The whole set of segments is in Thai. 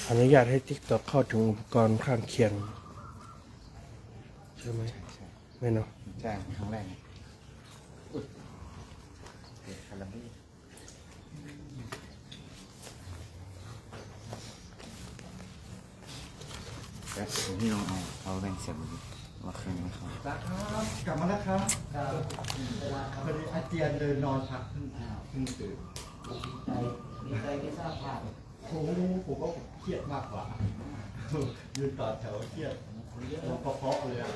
อนุญาตให้ TikTok เข้าถึงอุปกรณ์ข้างเคียงใช่ไหมใช่ ไม่เนาะใช่ครั้งแรกอุ๊ยคาราเบ้แล้วพี่ลองเอาแบ่งเสียบดูว่าคืนนี้เขา ครับกลับมาแล้วครับพอดีอาเจียนเดินนอนพักเพิ่งตื่นดีใจที่ทราบข่าวโอ้โหผมก็เครียดมากกว่ายืนต่อแถวเครียดเพราะเลยอ่ะ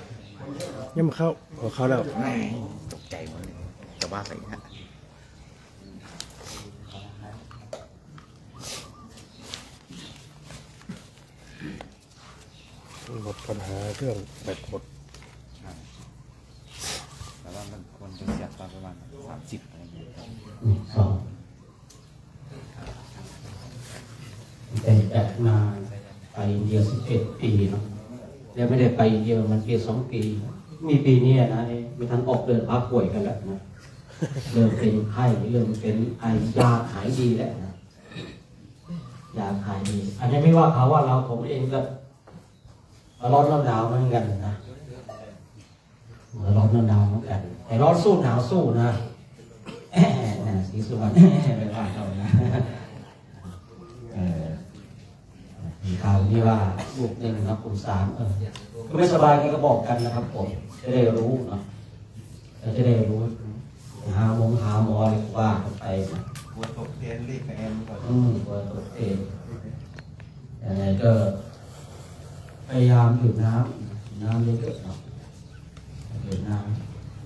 ยังมาเข้าเขาแล้ว ไม่ตกใจหมดเลยจะว่าไปฮะ หมดปัญหาเรื่องแบตหมด ใช่แต่ว่ามันควรจะเสียบตอนประมาณ30อะไรอย่างเงี้ย สองแต่จากมาไปอินเดีย11 ปีเนาะแล้วไม่ได้ไปอินเดียมันปี2 ปี มีปีนี้นะนี่ไม่ทันออกเดินพักป่วยกันแล้วนะเริ่มเป็นไข้เริ่มเป็นไอยาหายดีแล้วนะยาหายดีอันนี้ไม่ว่าเขาว่าเราผมเองก็ร้อนหนาวเหมือนกันนะร้อนหนาวเหมือนกันแต่ร้อนสู้หนาวสู้นะสีสุวรรณไม่ว่าเขานะมีข่าวที่ว่าลูกหนึ่งนะคุณสามก็ไม่สบายก็บอกกันนะครับผมจะได้รู้เนาะจะได้รู้หาหมออะไรว่ากันไปนะ ปวดตกเทนรีบไปแอมก่อน ปวดตัวเองยังไงก็พยายามดื่มน้ำเยอะๆเนาะดื่มน้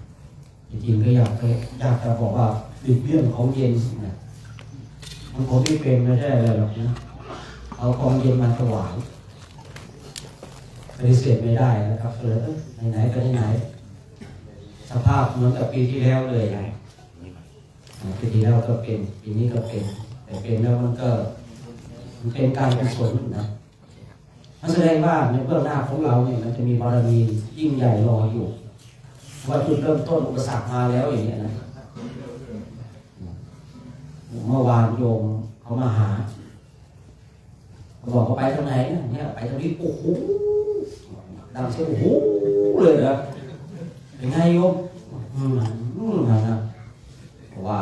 ำจริงๆก็อยากจะบอกว่าดื่มเรื่องของเย็นนะมันผมไม่เป็นไม่ใช่อะไรหรอกนะเอาของเย็นมาถวายปฏิเสธไม่ได้นะครับเลยไหนๆก็ไหนสภาพเหมือนกับปีที่แล้วเลยนะปีที่แล้วก็เป็นปีนี้ก็เป็นแต่เป็นแล้วมันเป็นการกุศลนะมันแสดงว่าในเบื้องหน้าของเราเนี่ยมันจะมีบารมียิ่งใหญ่รออยู่ว่าจุดเริ่มต้นอุปสรรคมาแล้วอย่างเงี้ยนะเมื่อวานโยมเขามาหาเขาบอกเขาไปทางไหนเนี่ยไปทางนี้โอ้โหดังเสียงโอ้โหเลยนะเป็นไงโยมนะว่า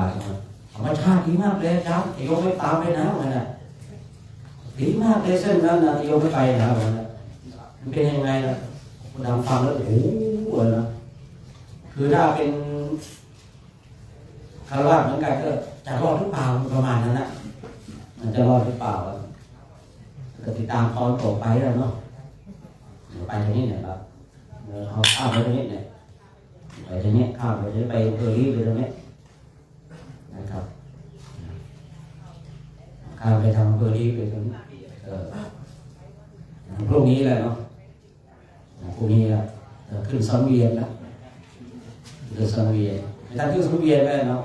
ธรรมชาติดีมากเลยจ้าโยมไม่ตามไปนะมันน่ะดีมากเลยเส้นนั้นนะโยมไม่ไปนะมันเป็นยังไงล่ะคนดำฟังแล้วโอ้โหเลยนะคือถ้าเป็นคารวะเหมือนกันก็จะรอดหรือเปล่าประมาณนั้นนะมันจะรอดหรือเปล่าก็ติดตามตอนต่อไปแล้วเนาะไปทางนี้เนี่ยครับเขาข้ามไปทางนี้เนี่ยไปทางนี้ข้ามไปไปรีบไปทางนี้นะครับข้ามไปทางรีบไปทางนี้พรุ่งนี้แหละเนาะพรุ่งนี้ขึ้นสังเวียนแล้วขึ้นสังเวียนไม่ทันขึ้นสังเวียนแล้วเนาะ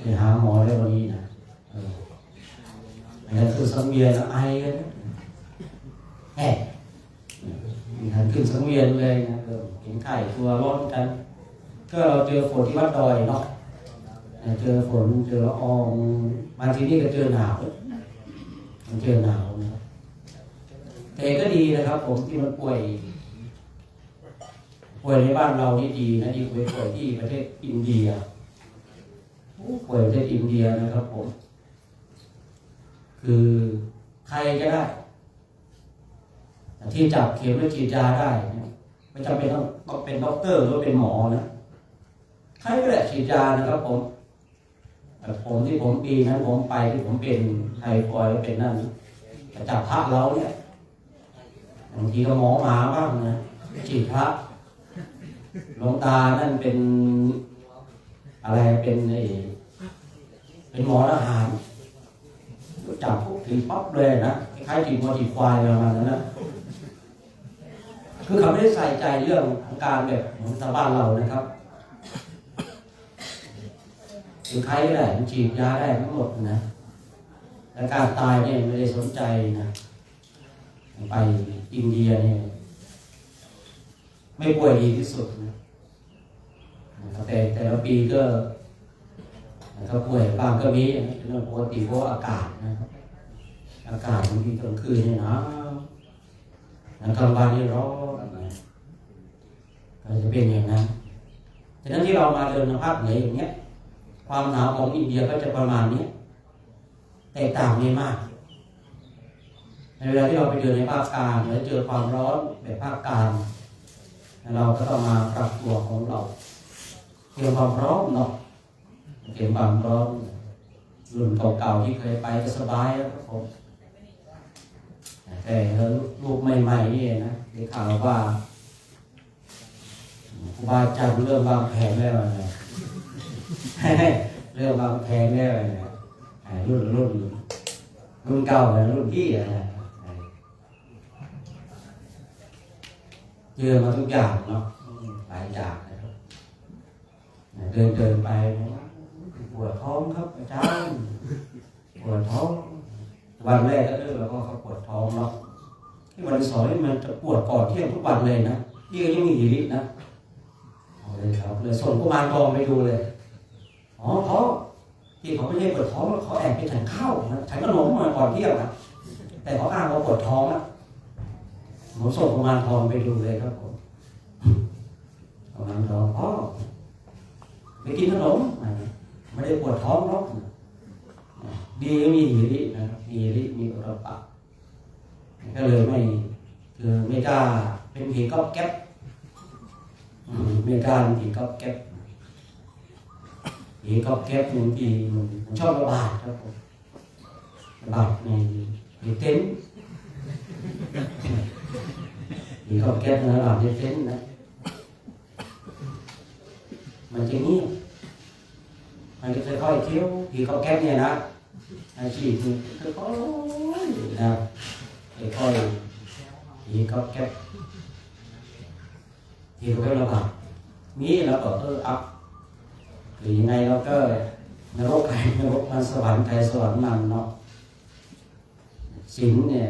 ไปหาหมอแล้ววันนี้นะไม่ทันขึ้นสังเวียนไอกันมีทันขึ้นสังเวียนเลยนะเห็นไข้ตัวร้อนกันก็เราเจอฝนที่วัดดอยเนาะเจอฝนเจอละอองมาทีนี้ก็เจอหนาวมันเจอหนาวนะแต่ก็ดีนะครับผมที่มันป่วยในบ้านเรานี่ดีนะดีป่วยที่ประเทศอินเดียป่วยประเทศอินเดียนะครับผมคือใครก็ได้ที่จับเข็มและฉีดยาได้ไม่จำเป็นต้องเป็นด็อกเตอร์หรือเป็นหมอนะใครก็ได้ฉีดยานะครับผมที่ผมปีนั้นผมไปที่ผมเป็นไทฟอยด์เป็นนั่นจับพระเราเนี่ยบางทีก็หมอมาบ้างนะฉีดพระหลวงตานั่นเป็นอะไรเป็นหมอทหารจับถีบปั๊บเลยนะคล้ายถีบวัวถีบควายประมาณนั้นนะคือเขาไม่ได้ใส่ใจเรื่องของการแบบของชาวบ้านเรานะครับคือใครก็ได้ฉีดยาได้ทั้งหมดนะแต่การตายเนี่ยไม่ได้สนใจนะไปอินเดียเนี่ยไม่ป่วยดีที่สุดนะแต่ละปีก็ป่วยบางก็มีเรื่องปกติเพราะอากาศนะครับ อากาศบางทีกลางคืนนี่หนาวกลางวันนี่ร้อนก็จะเป็นอย่างนั้นฉะนั้นที่เรามาเดินภาคเหนืออย่างเนี้ยความหนาวของอินเดียก็จะประมาณนี้แตกต่างไม่มากในเวลาที่เราไปเดินในภาคกลางแล้วเจอความร้อนแบบภาคกลางเราก็ต้องมาปรับตัวของเราเตรียมความพร้อมเนาะเตรียมความพร้อมรุ่นเก่าๆที่เคยไปก็สบายแล้วครับผมแต่ลูกใหม่ๆนี่นะได้ข่าวว่าครูบาอาจารย์เริ่มวางแผนแล้วนะเริ่มวางแผนแล้วนะรุ่นเก่าและรุ่นพี่นะเจอมาทุกอย่างเนาะหลายอย่างนะครับเดินไปปวดท้องครับอาจารย์ปวดท้องวันแรกก็แล้วก็เขาปวดท้องเนาะที่วันที่สองนี่มันจะปวดก่อนเที่ยงทุกวันเลยนะที่ก็ยังมีหิรินะเอาเลยครับเลยส่งกุมารทองไปดูเลยอ๋อท้องที่เขาไม่ใช่ปวดท้องเขาแอบไปฉันข้าวนะฉันขนมมาก่อนเที่ยงนะแต่เขาอ้างว่าปวดท้องนะผมส่งกุมารทองไปดูเลยครับผมกุมารทองพ่อไปกินขนมไม่ได้ปวดท้องหรอกดีมีหิรินะครับมีหิริมีอุตปะก็เลยไม่กล้าเป็นผีก๊อบแก๊บไม่กล้าเป็นผีก๊อบแก๊บผีก๊อบแก๊บบางทีมันชอบระบาดครับผมระบาดในเต็นท์ผีก๊อบแก๊บนะระบาดในเต็นท์นะมันจะเงียบมันจะค่อยๆเที่ยวผีก๊อบแก๊บเนี่ยนะอาชีพคือค่อยๆนะค่อยๆผีก๊อบแก๊บผีก๊อบแก๊บระบาดมีแล้วก็อัพหรือยังไงเราก็นรกใครนรกมันสวรรค์ใครสวรรค์มันเนาะศีลเนี่ย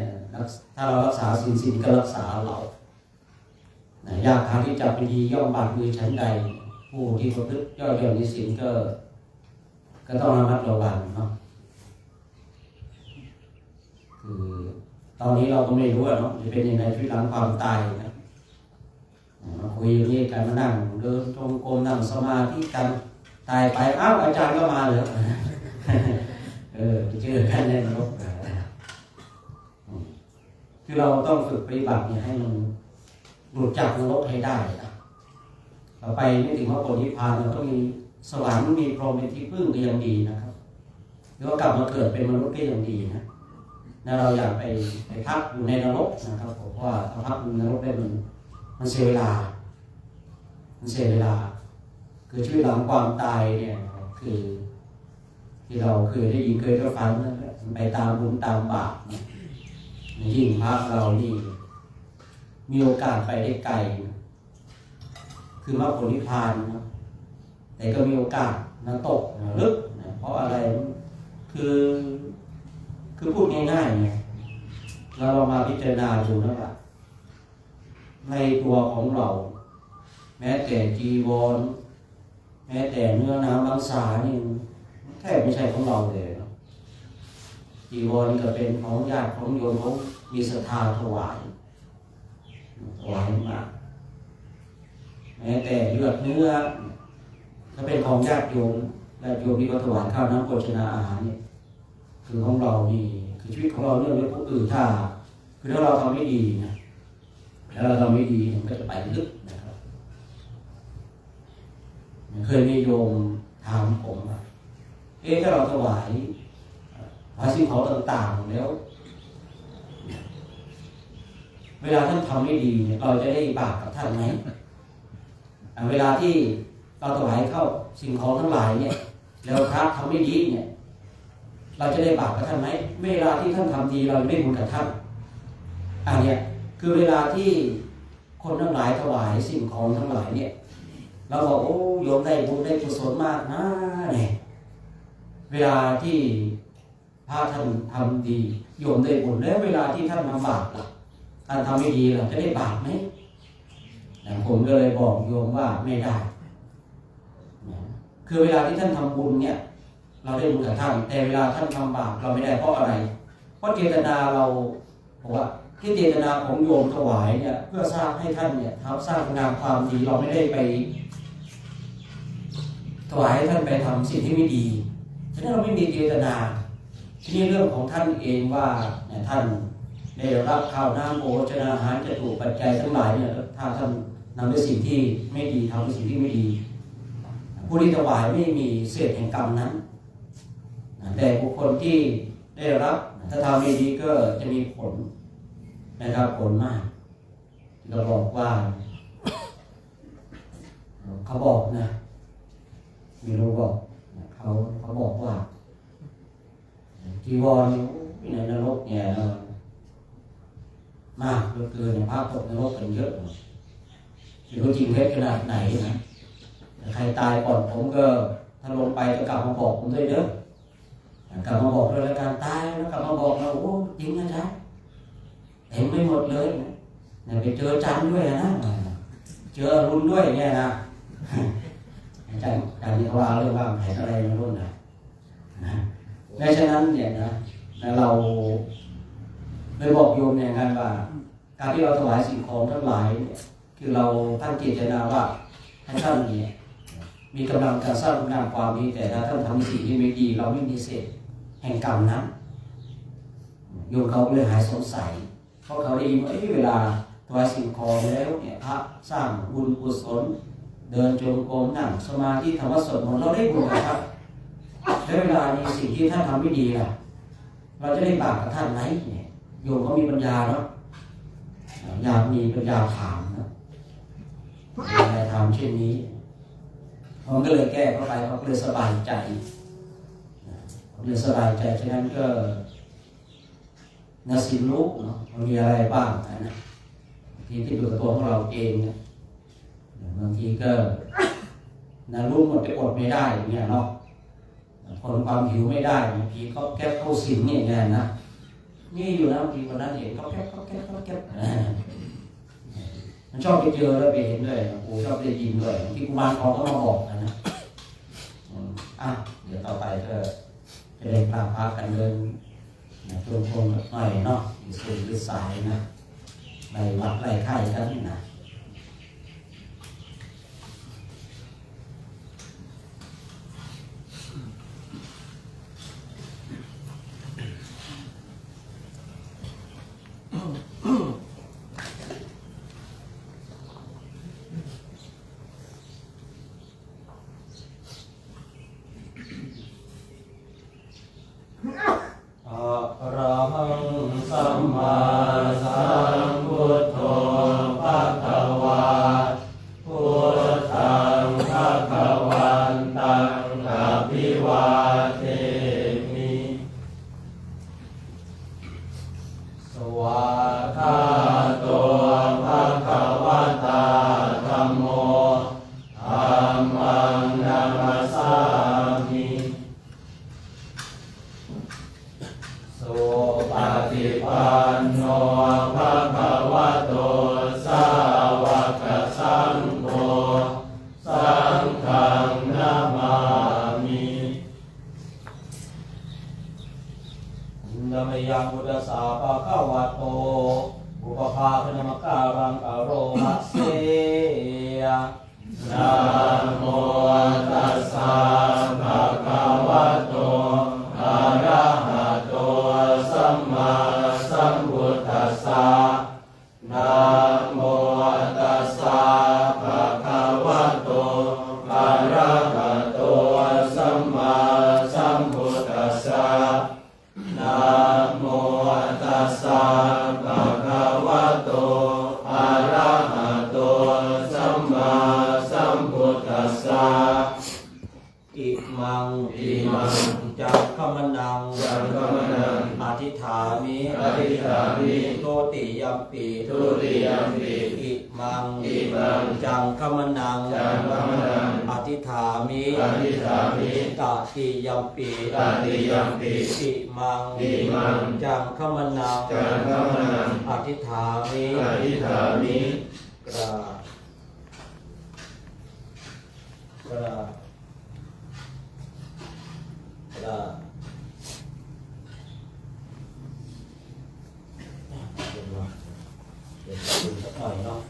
ถ้าเรารักษาศีลก็รักษาเรายากทางที่จะเป็นดีย่อมบาดมือชั้นใดผู้ที่ประพฤติย่อหย่อนในศีลก็ต้องระมัดระวังเนาะคือตอนนี้เราก็ไม่รู้เนาะจะเป็นยังไงชีวิตหลังความตายนะมาคุยอย่างนี้กันมานั่งเดินจงกรมนั่งสมาธิกันตายไปอ้าวอาจารย์ก็มาเลยเจอกันในนรกคือเราต้องฝึกปฏิบัติเนี่ยให้มันหลุดจากนรกให้ได้นะต่อไปไม่ถึงว่าผลนิพพานเราต้องมีสวรรค์มีพรหมเป็นที่พึ่งก็ยังดีนะครับหรือว่ากลับมาเกิดเป็นมนุษย์ก็ยังดีนะเราอยากไปพักอยู่ในนรกนะครับเพราะว่าถ้าพักอยู่ในนรกได้มันเสียเวลาคือชีวิตหลังความตายเนี่ยคือที่เราเคยได้ยินเคยได้ฟังนั่นแหละไปตามบุญตามบาปยิ่งพระเรานี่มีโอกาสไปได้ไกลคือมรรคผลนิพพานนะแต่ก็มีโอกาสตกลึกนะเพราะอะไรคือพูดง่ายๆไงเรามาพิจารณาดูนะว่าในตัวของเราแม้แต่จีวรแม้แต่เนื้อน้ำมังสานี่แทบไม่ใช่ของเราเลยเนาะจีวรก็เป็นของญาติของโยมเขามีศรัทธาถวายมาแม้แต่เลือดเนื้อถ้าเป็นของญาติโยมที่เขาถวายข้าวน้ำโภชนาอาหารเนี่ยคือของเรานี่คือชีวิตของเราเรื่องผู้อื่นถ้าเราทำไม่ดีนะแล้วเราทำไม่ดีมันก็จะไปลึกนะครับเคยมีโยมถามผมว่าถ้าเราถวายสิ่งของต่างๆแล้วเวลาท่านทำไม่ดีเนี่ยเราจะได้บาปกับท่านไหมเวลาที่เราถวายเข้าสิ่งของทั้งหลายเนี่ยแล้วพระทำไม่ดีเนี่ยเราจะได้บาปกับท่านไหมเวลาที่ท่านทำดีเราได้บุญกับท่านอันเนี้ยคือเวลาที่คนทั้งหลายถวายสิ่งของทั้งหลายเนี่ยเราบอกโอ้โยมได้บุญได้กุศลมากนะเนี่ยเวลาที่พระท่านทำดีโยมได้บุญแล้วเวลาที่ท่านทำบาปล่ะท่านทำไม่ดีเราจะได้บาปไหมผมก็เลยบอกโยมว่าไม่ได้คือเวลาที่ท่านทำบุญเนี่ยเราได้บุญกับท่านแต่เวลาท่านทำบาปเราไม่ได้เพราะอะไรเพราะ ราะเจตนาเราบอกว่าที่เจตนาของโยมถวายเนี่ยเพื่อสร้างให้ท่านเนี่ยทำสร้างงานความดีเราไม่ได้ไปถวายให้ท่านไปทำสิ่งที่ไม่ดีฉะนั้นเราไม่มีเจตนาทีนี้เรื่องของท่านเองว่าท่านได้รับข้าวน้ำโภชนาอาหารจะถูกปัจจัยทั้งหลายเนี่ยถ้าท่านนำด้วยสิ่งที่ไม่ดีทำด้วยสิ่งที่ไม่ดีผู้ที่ถวายไม่มีเศษแห่งกรรมนั้นแต่บุคคลที่ได้รับถ้าทำไม่ดีก็จะมีผลนะครับผลมากเราบอกว่าเขาบอกนะมีรู้บอกเขาบอกว่าจีวรในนรกเนี่ยมากเหลือเกินพระตกนรกกันเยอะไม่รู้จริงเท็จขนาดไหนนะใครตายก่อนผมก็ถ้าลงไปจะกลับมาบอกผมด้วยเด้อกลับมาบอกด้วยการตายแล้วกลับมาบอกเราโอ้จริงนะจ๊ะเห็นไม่หมดเลยเนี่ยไปเจอจันด้วยนะเจอรุ่นด้วยเนี่ยนะอาจารย์ที่เขาเล่าเรื่องว่าแผนอะไรในรุ่นนะในฉะนั้นเนี่ยนะเราได้บอกโยมอย่างนั้นว่าการที่เราถวายสิ่งของทั้งหลายเนี่ยคือเราตั้งเจตนาว่าให้ท่านเนี่ยมีกำลังการสร้างงานความดีแต่ถ้าท่านทำสิ่งที่ไม่ดีเราไม่มีเศษแห่งกรรมนั้นโยมเขาเลยหายสงสัยเพราะเขาได้ยินว่าเวลาถวายสิ่งของแล้วเนี่ยพระสร้างบุญกุศลเดินจงกรมนั่งสมาธิทำวัดสวดมนต์เราได้บุญนะครับแล้วเวลานี้สิ่งที่ท่านทำไม่ดีล่ะเราจะได้บาปกับท่านไหมเนี่ยโยมเขามีปัญญาเนาะอยากมีปัญญาถามนะแต่ทำเช่นนี้ผมก็เลยแก้เข้าไปเขาก็เลยสบายใจสบายใจฉะนั้นก็นาสิลูกเนาะมันมีอะไรบ้างนะที่ดูกับตัวของเราเองเนี่ยบางทีก็นาลูกหมดไปอดไม่ได้เนี่ยเนาะทนความหิวไม่ได้บางทีก็แก้เข้าสินเนี่ยนะนี่อยู่นะบางทีวันนั้นเห็นเขาแก้มันชอบไปเจอแล้วไปเห็นด้วยกูชอบได้ยินด้วยที่กุมารทองก็มาบอกนะเดี๋ยวต่อไปก็จะได้พาพากันเดินชวนคนหน่อยเนาะอีกส่วนอีกสายนะไปวัดไร่ไข่กันนะอะระหังสัมมาสัมพุทโธภะคะวาพุทธังภะคะวันตังอะภิวาเทมิสวากขาโตภะคะวะตาธัมโมธัมมังนัมมัสสามิสุปฏิปันโนภะคะวะโตสาวกสังโฆสังฆังนะมามินะมะยังพุทธัสสะภะคะวะโตอุปภาคณมการังอโรหะเสนะโมตัสสะภะคะวะโตอะระหะโตสัมมาสัมพุทธัสสะนะโมตัสสะภะคะวะโตอะระหะโตสัมมาสัมพุทธัสสะนะโมตัสสะภะคะวะโตอะระหะโตสัมมาสัมพุทธัสสะอิมังจักขมนังอธิษฐามิทุติยัมปิอิมังจังขมนังอธิษฐามิตติยัมปิอิมังจังขมนังอธิษฐามิกรา สักหน่อยเนาะ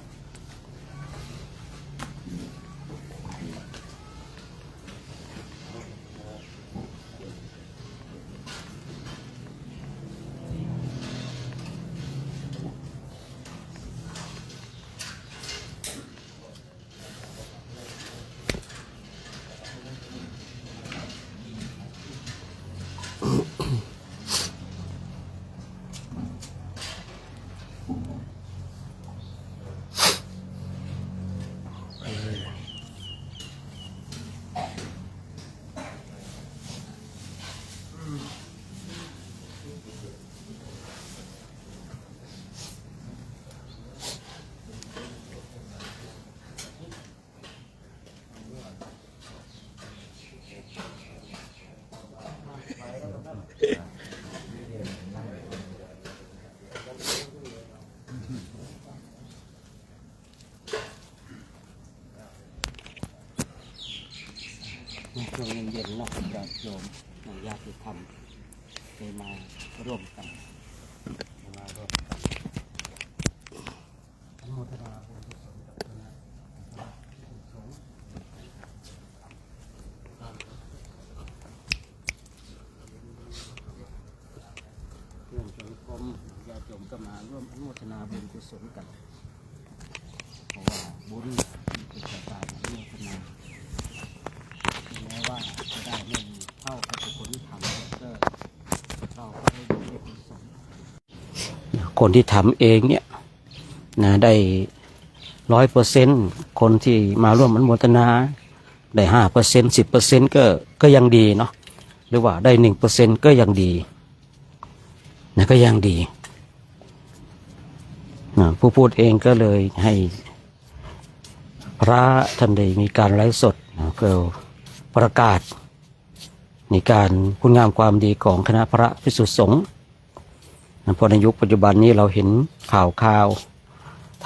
ช่วงเย็นๆเนาะญาติโยมญาติธรรมเคยมาร่วมกันอนุโมทนาบุญกุศลกับคณะสงฆ์เพื่อนสังคมญาติโยมก็มาร่วมอนุโมทนาบุญกุศลกันเพราะว่าบุญเป็นการอนุโมทนาแม้ว่าจะได้ไม่เท่ากับคนที่ทำก็เราก็ได้บุญได้กุศลคนที่ทำเองเนี่ยนะได้100%คนที่มาร่วมอนุโมทนาได้5% 10%ก็ยังดีเนาะหรือว่าได้1%ก็ยังดีนะก็ยังดีนะผู้พูดเองก็เลยให้พระท่านได้มีการไลฟ์สดนะเพื่อประกาศในการคุณงามความดีของคณะพระภิกษุสงฆ์เพราะในยุคปัจจุบันนี้เราเห็นข่าว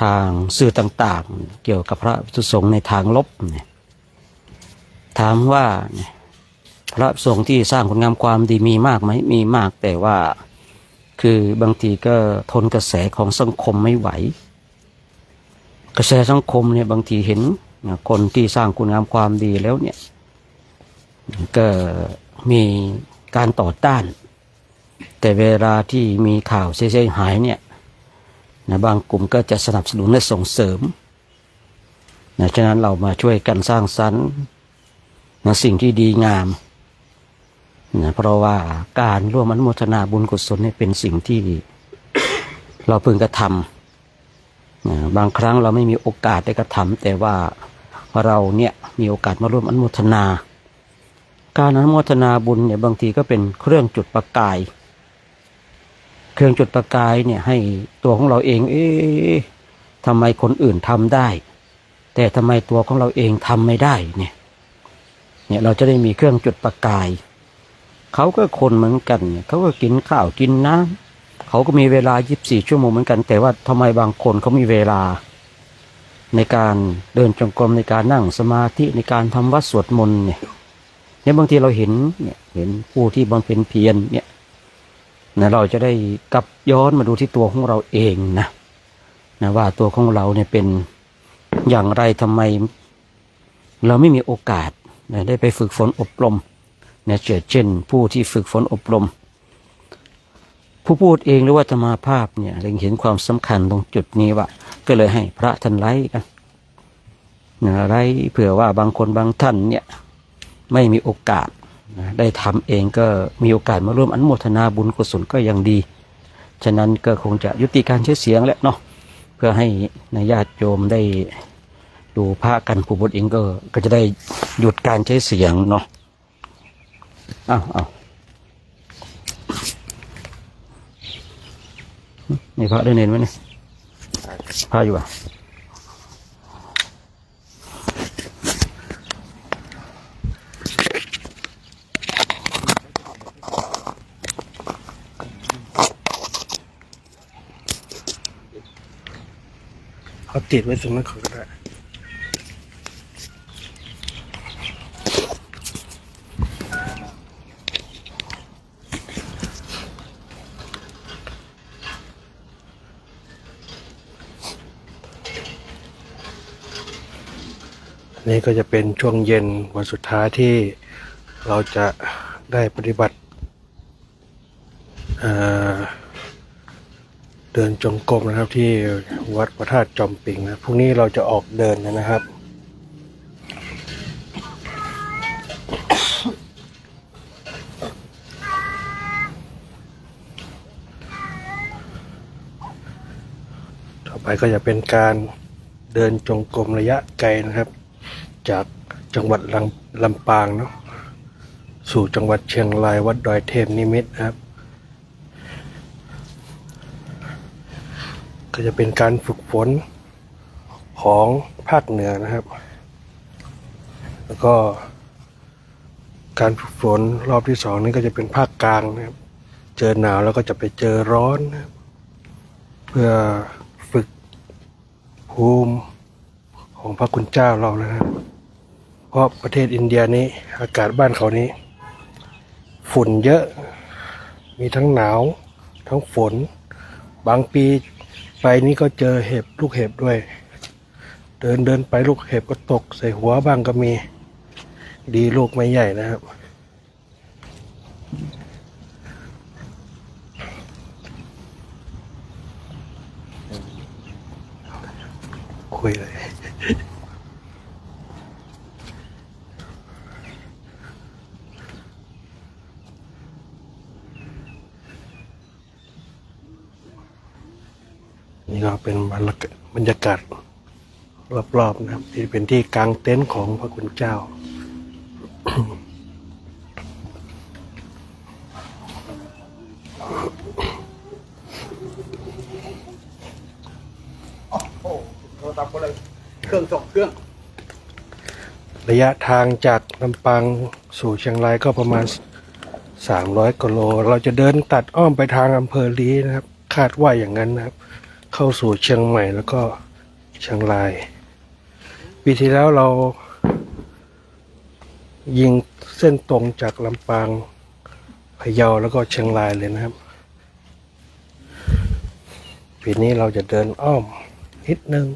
ทางสื่อต่างๆเกี่ยวกับพระภิกษุสงฆ์ในทางลบถามว่าพระภิกษุสงฆ์ที่สร้างคุณงามความดีมีมากไหมมีมากแต่ว่าคือบางทีก็ทนกระแสของสังคมไม่ไหวกระแสสังคมเนี่ยบางทีเห็นคนที่สร้างคุณงามความดีแล้วเนี่ยก็มีการต่อต้านแต่เวลาที่มีข่าวเสียหายเนี่ยบางกลุ่มก็จะสนับสนุนและส่งเสริมฉะนั้นเรามาช่วยกันสร้างสรรค์สิ่งที่ดีงามเพราะว่าการร่วมอนุโมทนาบุญกุศลเนี่ยเป็นสิ่งที่เราพึงกระทำบางครั้งเราไม่มีโอกาสได้กระทำแต่ว่าเราเนี่ยมีโอกาสมาร่วมอนุโมทนาการอนุโมทนาบุญเนี่ยบางทีก็เป็นเครื่องจุดประกายเครื่องจุดประกายเนี่ยให้ตัวของเราเองทำไมคนอื่นทำได้แต่ทำไมตัวของเราเองทำไม่ได้เนี่ยเราจะได้มีเครื่องจุดประกายเขาก็คนเหมือนกันเขาก็กินข้าวกินน้ำเขาก็มีเวลา24 ชั่วโมงเหมือนกันแต่ว่าทำไมบางคนเขามีเวลาในการเดินจงกรมในการนั่งสมาธิในการทำวัดสวดมนต์เนี่ยบางทีเราเห็นผู้ที่บำเพ็ญเพียรเนี่ยเราจะได้กลับย้อนมาดูที่ตัวของเราเองนะว่าตัวของเราเนี่ยเป็นอย่างไรทำไมเราไม่มีโอกาสได้ไปฝึกฝนอบรมเช่นผู้ที่ฝึกฝนอบรมผู้พูดเองหรือว่าธรรมาภาพเนี่ยเล็งเห็นความสำคัญตรงจุดนี้ว่าก็เลยให้พระท่านไล่กันไล่เผื่อว่าบางคนบางท่านเนี่ยไม่มีโอกาสได้ทำเองก็มีโอกาสมาร่วมอนุโมทนาบุญกุศลก็ยังดีฉะนั้นก็คงจะยุติการใช้เสียงแล้วเนาะเพื่อให้ญาติโยมได้ดูพระกันผู้บวชเองก็จะได้หยุดการใช้เสียงเนาะเอานี่พระได้เน้นไหมเนี่ยพระอยู่อ่ะเอาติดไว้ตรงนั้นเขาก็ได้ นี่ก็จะเป็นช่วงเย็นวันสุดท้ายที่เราจะได้ปฏิบัติเดินจงกรมนะครับที่วัดพระธาตุจอมปิงนะพรุ่งนี้เราจะออกเดินนะครับต่อไปก็จะเป็นการเดินจงกรมระยะไกลนะครับจากจังหวัดลำปางเนาะสู่จังหวัดเชียงรายวัดดอยเทพนิมิตรนะครับก็จะเป็นการฝึกฝนของภาคเหนือนะครับแล้วก็การฝึกฝนรอบที่สองนี่ก็จะเป็นภาคกลางนะครับเจอหนาวแล้วก็จะไปเจอร้อนนะครับเพื่อฝึกภูมิของพระคุณเจ้าเรานะครับเพราะประเทศอินเดียนี้อากาศบ้านเขานี้ฝุ่นเยอะมีทั้งหนาวทั้งฝนบางปีไปนี่ก็เจอลูกเห็บด้วยเดินไปลูกเห็บก็ตกใส่หัวบ้างก็มีดีลูกไม่ใหญ่นะครับคุยเลยนี่ก็เป็นบรรยากาศรอบๆนะครับที่เป็นที่กลางเต็นท์ของพระคุณเจ้า โทรศัพท์ก็เลยเครื่อง2 เครื่อง ระยะทางจากลำปางสู่เชียงรายก็ประมาณ300 กิโลเราจะเดินตัดอ้อมไปทางอำเภอลีนะครับคาดว่าอย่างนั้นนะครับเข้าสู่เชียงใหม่แล้วก็เชียงรายปีที่แล้วเรายิงเส้นตรงจากลำปางพะเยาแล้วก็เชียงรายเลยนะครับปีนี้เราจะเดินอ้อมนิดนึง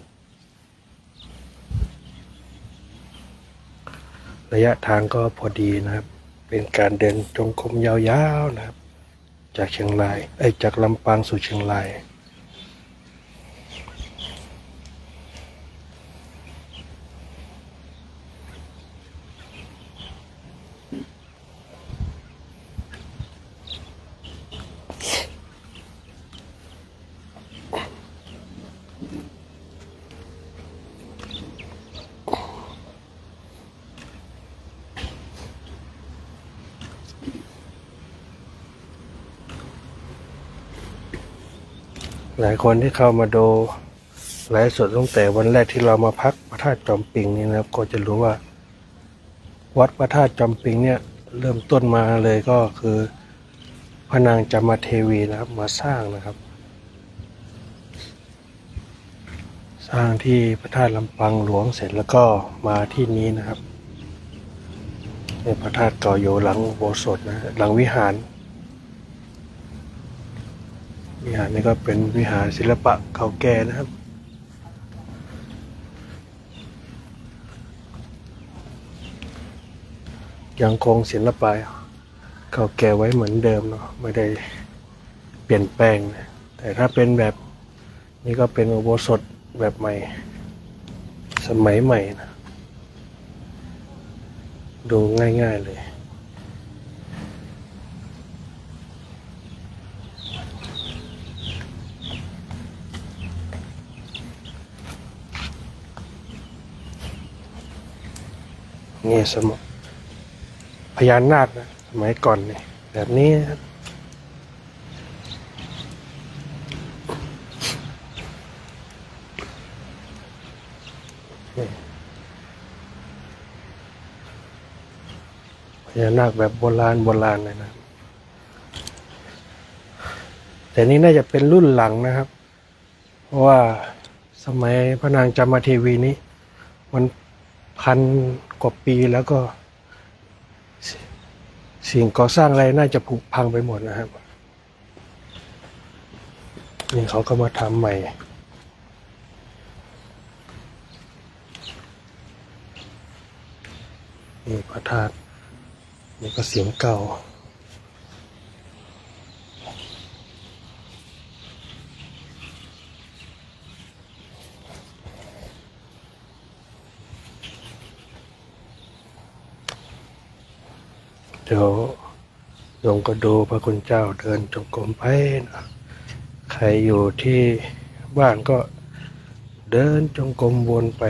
ระยะทางก็พอดีนะครับเป็นการเดินจงกรมยาวๆนะครับจากเชียงรายจากลำปางสู่เชียงรายหลายคนที่เข้ามาดูไลฟ์สดตั้งแต่วันแรกที่เรามาพักพระธาตุจอมปิงนี่นะครับก็จะรู้ว่าวัดพระธาตุจอมปิงเนี่ยเริ่มต้นมาเลยก็คือพระนางจามเทวีนะครับมาสร้างนะครับสร้างที่พระธาตุลำปางหลวงเสร็จแล้วก็มาที่นี้นะครับในพระธาตุเก่าอยู่หลังอุโบสถนะหลังวิหารนี่ก็เป็นวิหารศิลปะเก่าแก่นะครับยังคงศิลปะเก่าแก่ไว้เหมือนเดิมเนาะไม่ได้เปลี่ยนแปลงนะแต่ถ้าเป็นแบบนี้ก็เป็นอุโบสถแบบใหม่สมัยใหม่นะดูง่ายๆเลยนี่พญานาคนะสมัยก่อนเนี่ยแบบนี้นะครับพญานาคแบบโบราณเลยนะแต่นี้น่าจะเป็นรุ่นหลังนะครับเพราะว่าสมัยพระนางจามเทวีนี้มัน1,000 กว่าปีแล้วก็สิ่งก่อสร้างอะไรน่าจะผุพังไปหมดนะครับนี่เขาก็มาทำใหม่ นี่พระธาตุนี่ก็เสียงเก่าเดี๋ยวโยมก็ดูพระคุณเจ้าเดินจงกรมไปนะใครอยู่ที่บ้านก็เดินจงกรมวนไป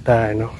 ได้เนาะ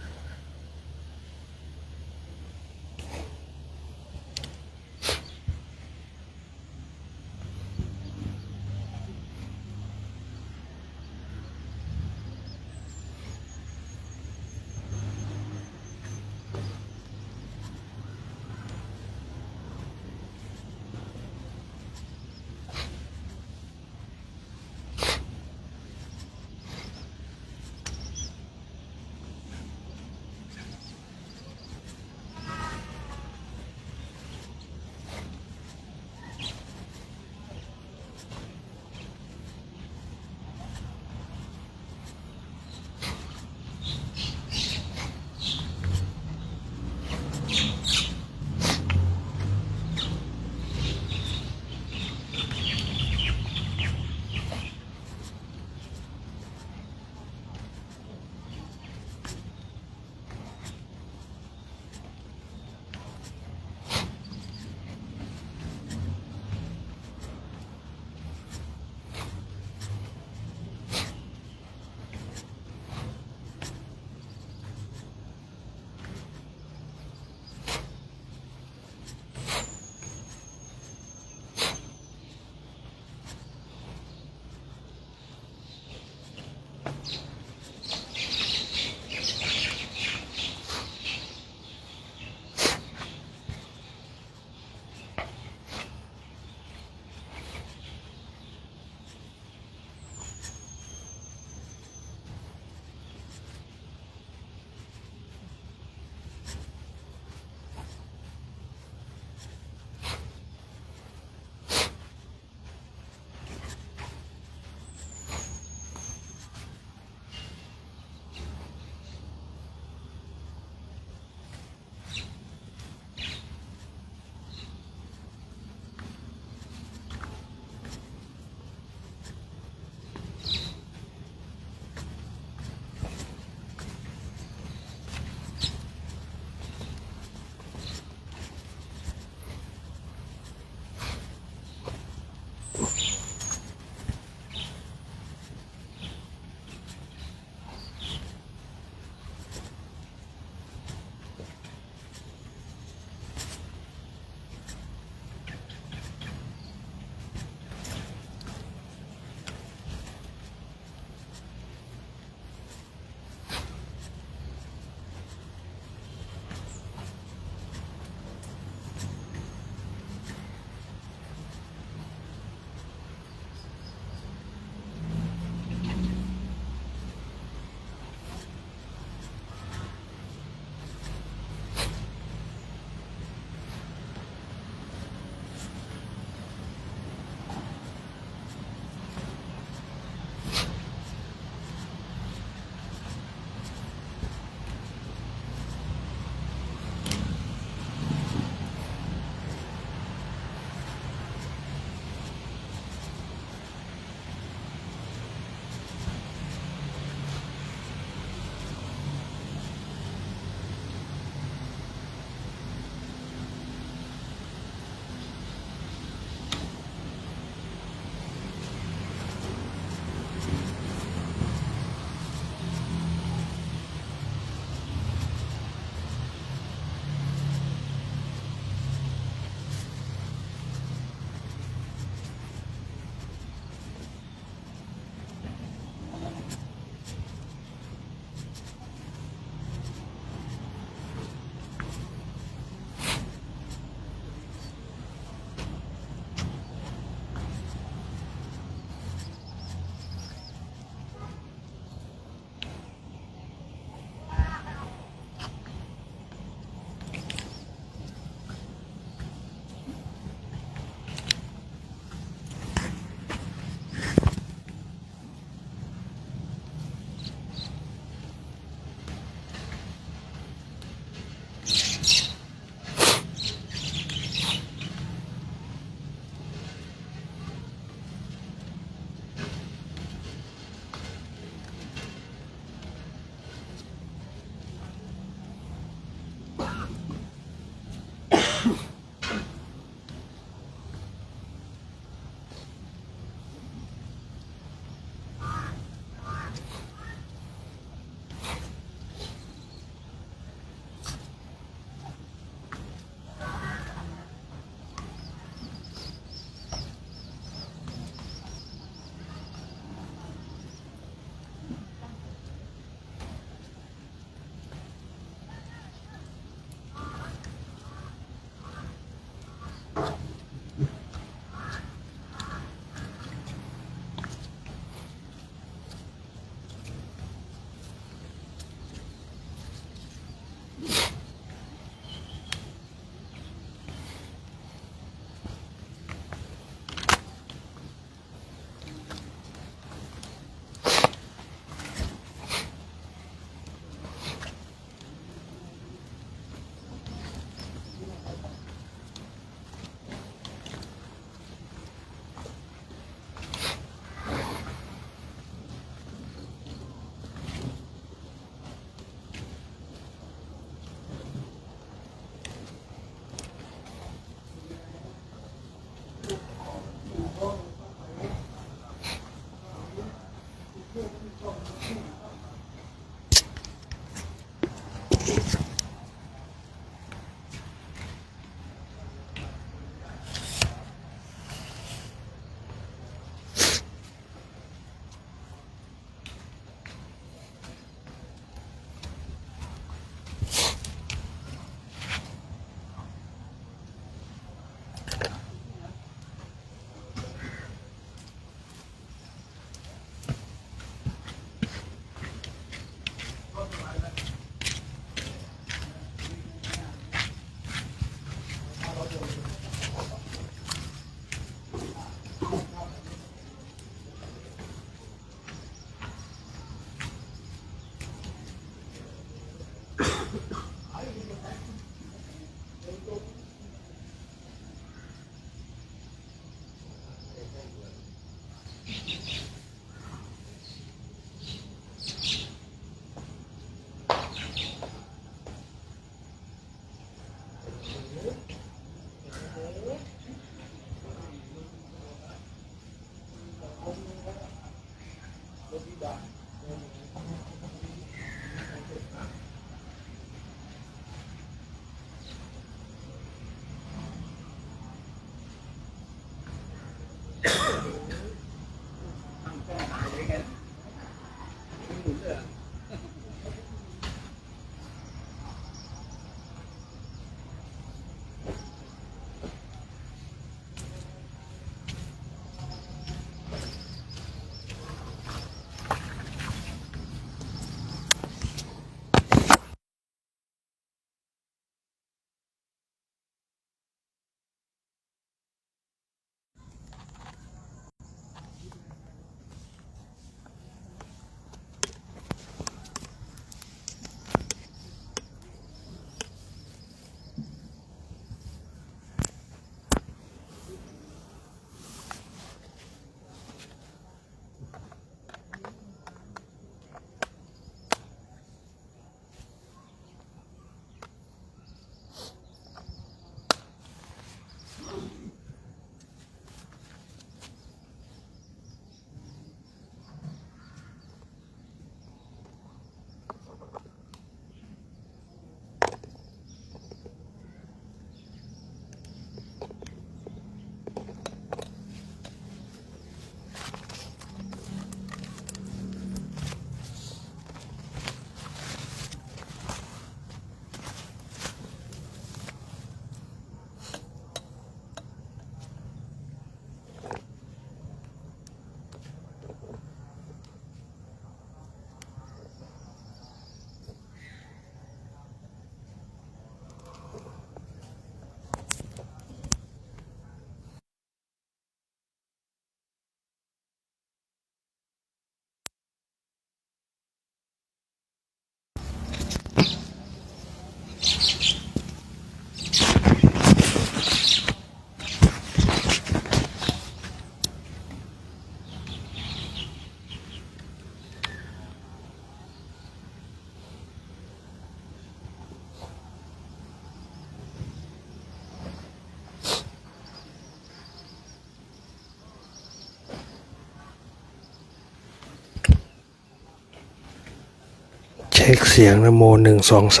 เช็คเสียงนะโม1 2 3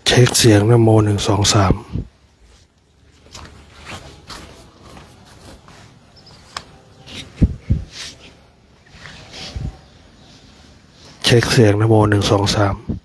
เช็คเสียงนะโม1 2 3เช็คเสียงนะโม1 2 3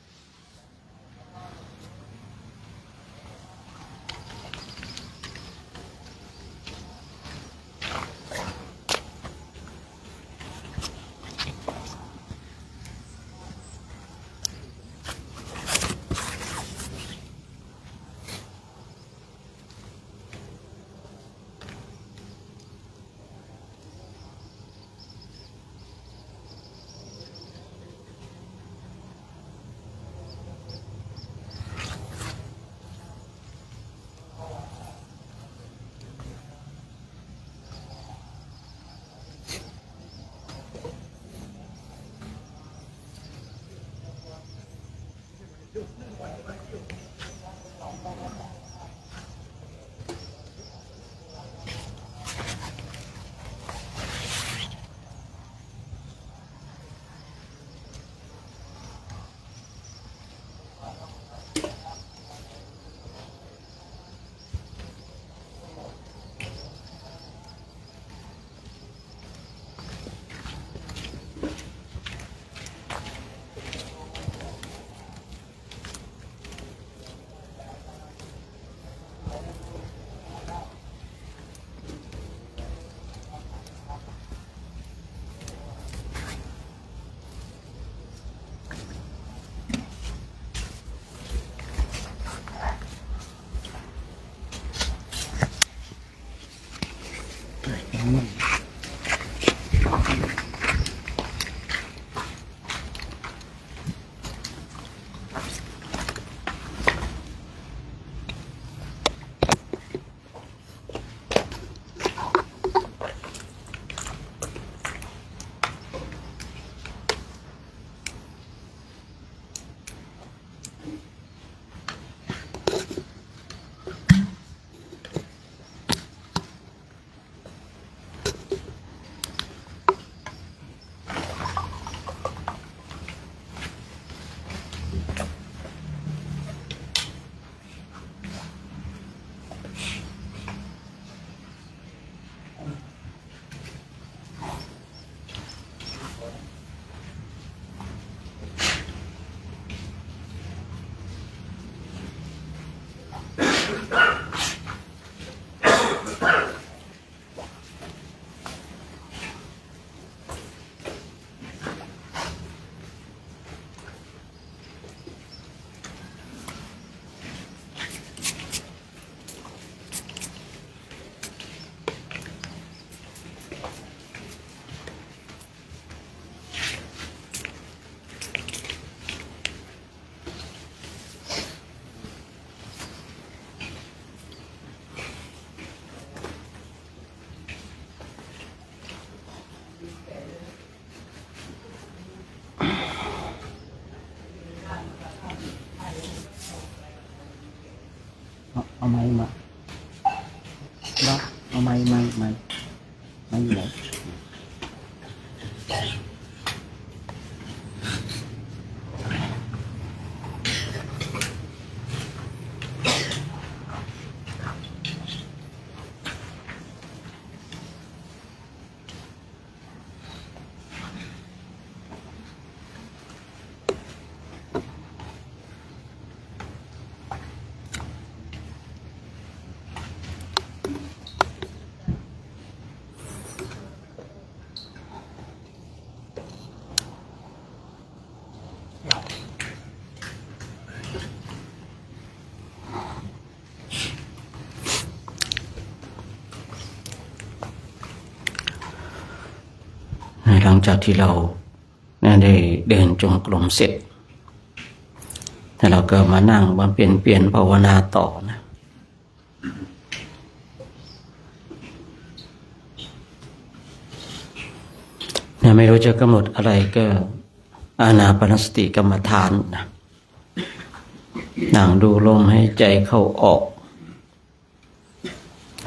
เอาไม้มาล็อกเอาไม้อยู่ไหนหลังจากที่เราได้เดินจงกรมเสร็จแล้วเราก็มานั่งบำเพ็ญภาวนาต่อนะไม่รู้จะกำหนดอะไรก็อานาปานสติกรรมฐานนะนั่งดูลมให้ใจเข้าออก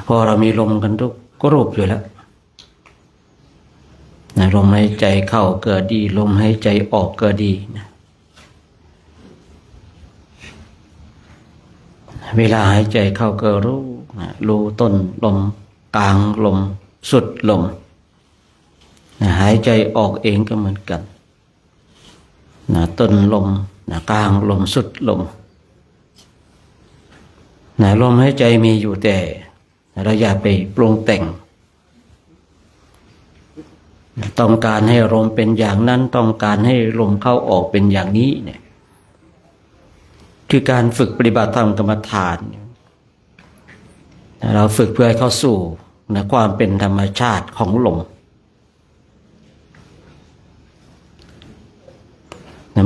พอเรามีลมกันทุกรูปอยู่แล้วนะลมหายใจเข้าเกิดดีลมหายใจออกเกิดดีนะเวลาหายใจเข้าก็รู้นะรู้ต้นลมกลางลมสุดลมนะหายใจออกเองก็เหมือนกันนะต้นลมนะกลางลมสุดลมนะลมหายใจมีอยู่แต่เราอย่าไปปรุงแต่งต้องการให้ลมเป็นอย่างนั้นต้องการให้ลมเข้าออกเป็นอย่างนี้เนี่ยคือการฝึกปฏิบัติธรรมกรรมฐานเราฝึกเพื่อให้เข้าสู่ความเป็นธรรมชาติของลม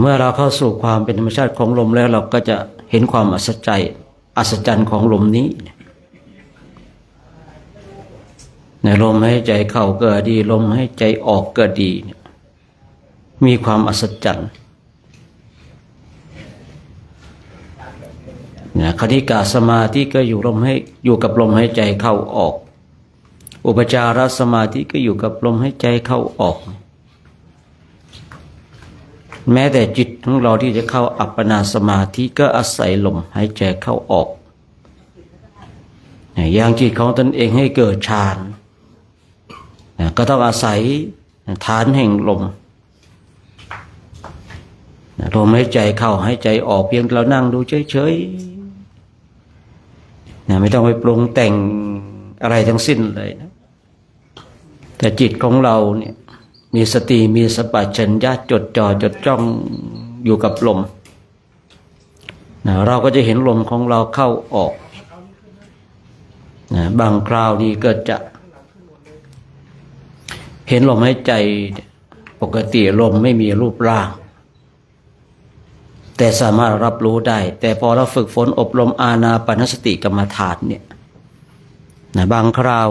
เมื่อเราเข้าสู่ความเป็นธรรมชาติของลมแล้วเราก็จะเห็นความอัศจรรย์ของลมนี้ลมหายใจเข้าเกิดดีลมหายใจออกเกิดดีมีความอัศจรรย์คณิกาสมาธิก็อยู่กับลมหายใจเข้าออกอุปจารสมาธิก็อยู่กับลมหายใจเข้าออกแม้แต่จิตของเราที่จะเข้าอัปปนาสมาธิก็อาศัยลมหายใจเข้าออกอย่างจิตของตนเองให้เกิดฌานก็ต้องอาศัยฐานแห่งลมลมหายใจเข้าหายใจออกเพียงเรานั่งดูเฉยๆไม่ต้องไปปรุงแต่งอะไรทั้งสิ้นเลยนะแต่จิตของเราเนี่ยมีสติมีสัมปชัญญะจดจ้องอยู่กับลมเราก็จะเห็นลมของเราเข้าออกบางคราวนี้ก็จะเห็นลมหายใจปกติลมไม่มีรูปร่างแต่สามารถรับรู้ได้แต่พอเราฝึกฝนอบรมอานาปานสติกรรมฐานเนี่ยบางคราว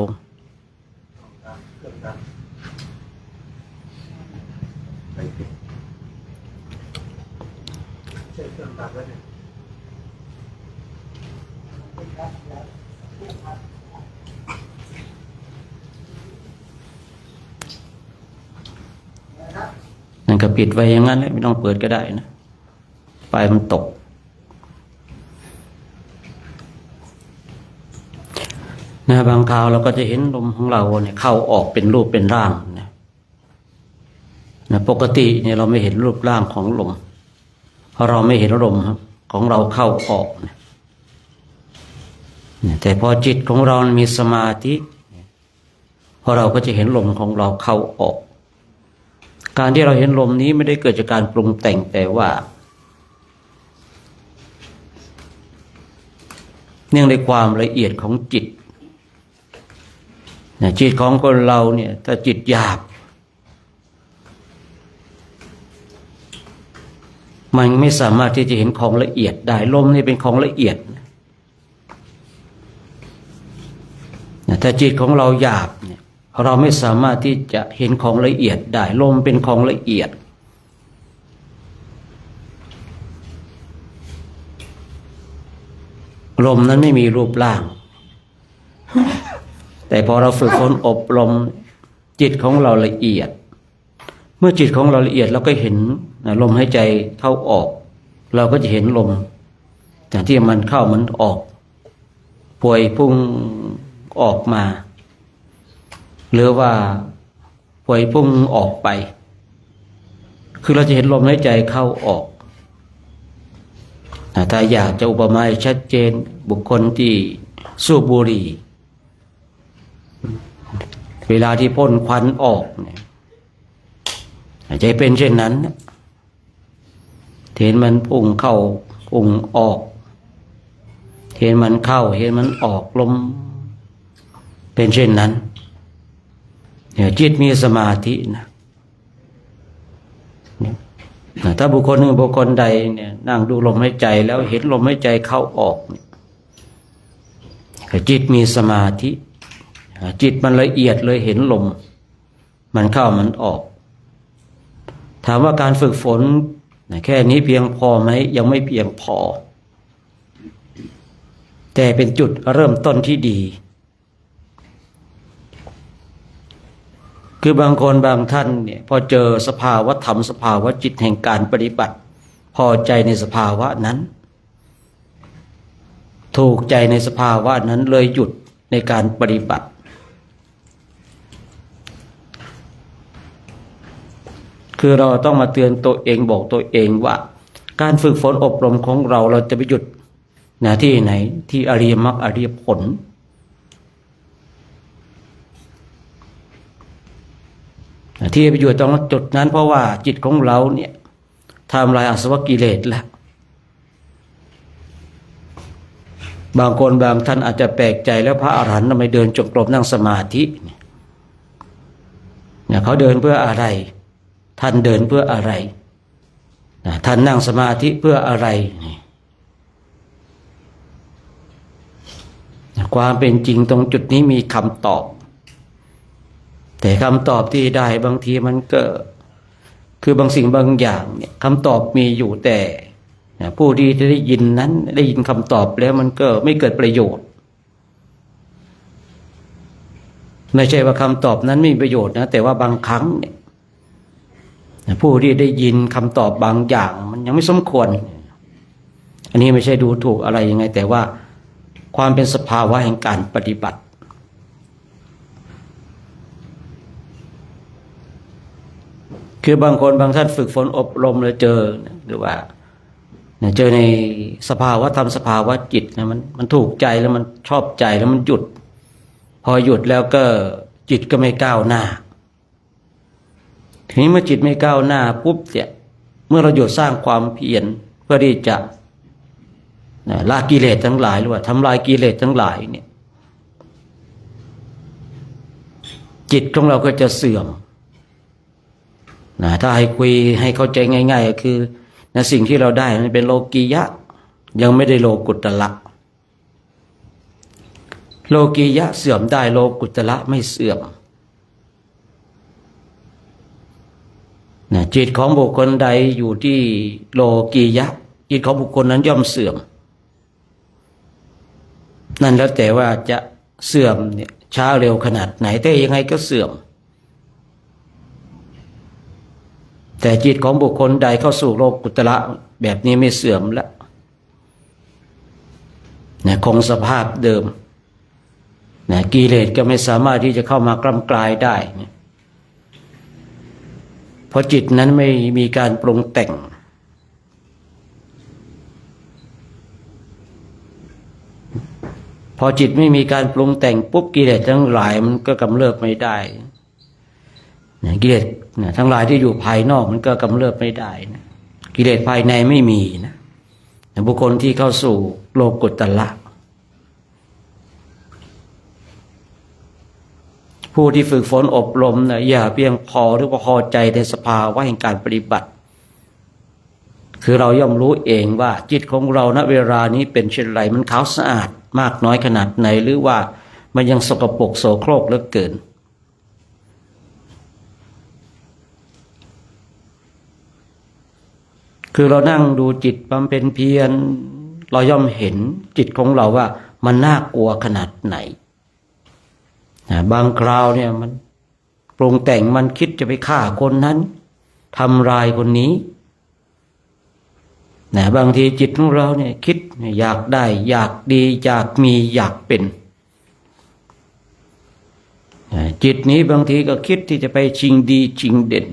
นั่นก็ปิดไว้อย่างนั้นไม่ต้องเปิดก็ได้นะไฟมันตกบางคราวเราก็จะเห็นลมของเราเนี่ยเข้าออกเป็นรูปเป็นร่างปกติเนี่ยเราไม่เห็นรูปร่างของลมเพราะเราไม่เห็นลมของเราเข้าออกแต่พอจิตของเรามีสมาธิพอเราก็จะเห็นลมของเราเข้าออกการที่เราเห็นลมนี้ไม่ได้เกิดจากการปรุงแต่งแต่ว่าเนื่องในความละเอียดของจิตจิตของคนเราเนี่ยถ้าจิตหยาบมันไม่สามารถที่จะเห็นของละเอียดได้ลมนี่เป็นของละเอียดถ้าจิตของเราหยาบเนี่ยเราไม่สามารถที่จะเห็นของละเอียดได้ลมเป็นของละเอียด ลมนั้นไม่มีรูปร่าง แต่พอเราฝึกฝนอบรมจิตของเราละเอียด เมื่อจิตของเราละเอียดเราก็เห็นลมหายใจเข้าออก เราก็จะเห็นลมอย่างที่มันเข้ามันออกป่วยพุ่งออกมา หรือว่าป่วยพุ่งออกไป คือเราจะเห็นลมหายใจเข้าออกถ้าอยากจะอุปมาชัดเจนบุคคลที่สูบบุหรี่เวลาที่พ่นควันออกเนี่ยจะเป็นเช่นนั้นเห็นมันพุ่งเข้าพุ่งออกเห็นมันเข้าเห็นมันออกลมเป็นเช่นนั้นเนี่ยจิตมีสมาธินะถ้าบุคคลหนึ่งบุคคลใดเนี่ยนั่งดูลมหายใจแล้วเห็นลมหายใจเข้าออกจิตมีสมาธิจิตมันละเอียดเลยเห็นลมมันเข้ามันออกถามว่าการฝึกฝนแค่นี้เพียงพอไหมยังไม่เพียงพอแต่เป็นจุดเริ่มต้นที่ดีคือบางคนบางท่านเนี่ยพอเจอสภาวะธรรมสภาวะจิตแห่งการปฏิบัติพอใจในสภาวะนั้นถูกใจในสภาวะนั้นเลยหยุดในการปฏิบัติคือเราต้องมาเตือนตัวเองบอกตัวเองว่าการฝึกฝนอบรมของเราจะไปหยุดที่ไหนที่อริยมรรคอริยผลที่ไปอยู่ตรงจุดนั้นเพราะว่าจิตของเราเนี่ยทำลายอาสวะกิเลสแล้วบางคนบางท่านอาจจะแปลกใจแล้วพระอรหันต์ทำไมเดินจงกรมนั่งสมาธิเนี่ยเขาเดินเพื่ออะไรท่านเดินเพื่ออะไรท่านนั่งสมาธิเพื่ออะไรความเป็นจริงตรงจุดนี้มีคำตอบแต่คำตอบที่ได้บางทีมันก็คือบางสิ่งบางอย่างเนี่ยคำตอบมีอยู่แต่ผู้ที่ได้ยินนั้นได้ยินคำตอบแล้วมันก็ไม่เกิดประโยชน์ไม่ใช่ว่าคำตอบนั้นไม่มีประโยชน์นะแต่ว่าบางครั้งเนี่ยผู้ที่ได้ยินคำตอบบางอย่างมันยังไม่สมควรอันนี้ไม่ใช่ดูถูกอะไรยังไงแต่ว่าความเป็นสภาวะแห่งการปฏิบัติคือบางคนบางท่านฝึกฝนอบรมแล้วเจอหรือว่าเจอในสภาวะธรรมสภาวะจิตนะมันถูกใจแล้วมันชอบใจแล้วมันหยุดพอหยุดแล้วก็จิตก็ไม่ก้าวหน้าทีนี้เมื่อจิตไม่ก้าวหน้าปุ๊บเนี่ยเมื่อเราหยุดสร้างความเพียรเพื่อที่จะละกิเลสทั้งหลายหรือว่าทำลายกิเลสทั้งหลายเนี่ยจิตของเราก็จะเสื่อมถ้าให้คุยให้เข้าใจง่ายๆก็คือสิ่งที่เราได้มันเป็นโลกียะยังไม่ได้โลกุตระโลกียะเสื่อมได้โลกุตระไม่เสื่อมจิตของบุคคลใดอยู่ที่โลกียะจิตของบุคคลนั้นย่อมเสื่อมนั่นแล้วแต่ว่าจะเสื่อมเนี่ยช้าเร็วขนาดไหนแต่ยังไงก็เสื่อมแต่จิตของบุคคลใดเข้าสู่โลกุตระแบบนี้ไม่เสื่อมแล้วคงสภาพเดิมกิเลสก็ไม่สามารถที่จะเข้ามากล้ำกลายได้เพราะจิตนั้นไม่มีการปรุงแต่งพอจิตไม่มีการปรุงแต่งปุ๊บกิเลสทั้งหลายมันก็กำเริบไม่ได้กิเลสทั้งหลายที่อยู่ภายนอกมันก็กำเริบไม่ได้นะกิเลสภายในไม่มีนะบุคคลที่เข้าสู่โลกุตระผู้ที่ฝึกฝนอบรมอย่าเพียงพอหรือพอใจในสภาวะแห่งการปฏิบัติคือเราย่อมรู้เองว่าจิตของเราณเวลานี้เป็นเช่นไรมันขาวสะอาดมากน้อยขนาดไหนหรือว่ามันยังสกปรกโสโครกเหลือเกินคือเรานั่งดูจิตบำเพ็ญเพียร เราย่อมเห็นจิตของเราว่ามันน่ากลัวขนาดไหนบางคราวเนี่ยมันปรุงแต่งมันคิดจะไปฆ่าคนนั้นทำลายคนนี้บางทีจิตของเราเนี่ยคิดอยากได้อยากดีอยากมีอยากเป็นจิตนี้บางทีก็คิดที่จะไปชิงดีชิงเด่น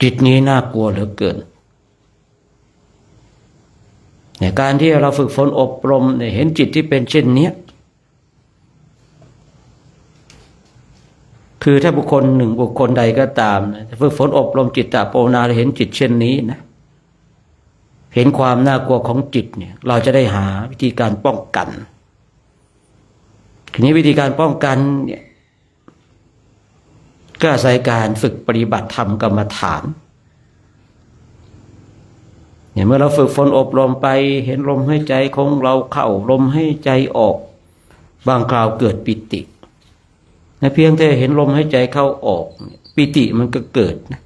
จิตนี้น่ากลัวเหลือเกินการที่เราฝึกฝนอบรมเห็นจิตที่เป็นเช่นนี้คือถ้าบุคคลหนึ่งบุคคลใดก็ตามฝึกฝนอบรมจิตตภาวนาเห็นจิตเช่นนี้นะเห็นความน่ากลัวของจิตเนี่ยเราจะได้หาวิธีการป้องกันทีนี้วิธีการป้องกันเนี่ยก็อาศัยการฝึกปฏิบัติธรรมกรรมฐานเมื่อเราฝึกฝนอบรมไปเห็นลมหายใจของเราเข้าลมหายใจออกบางคราวเกิดปิติเพียงแต่เห็นลมหายใจเข้าออกปิติมันก็เกิดนะ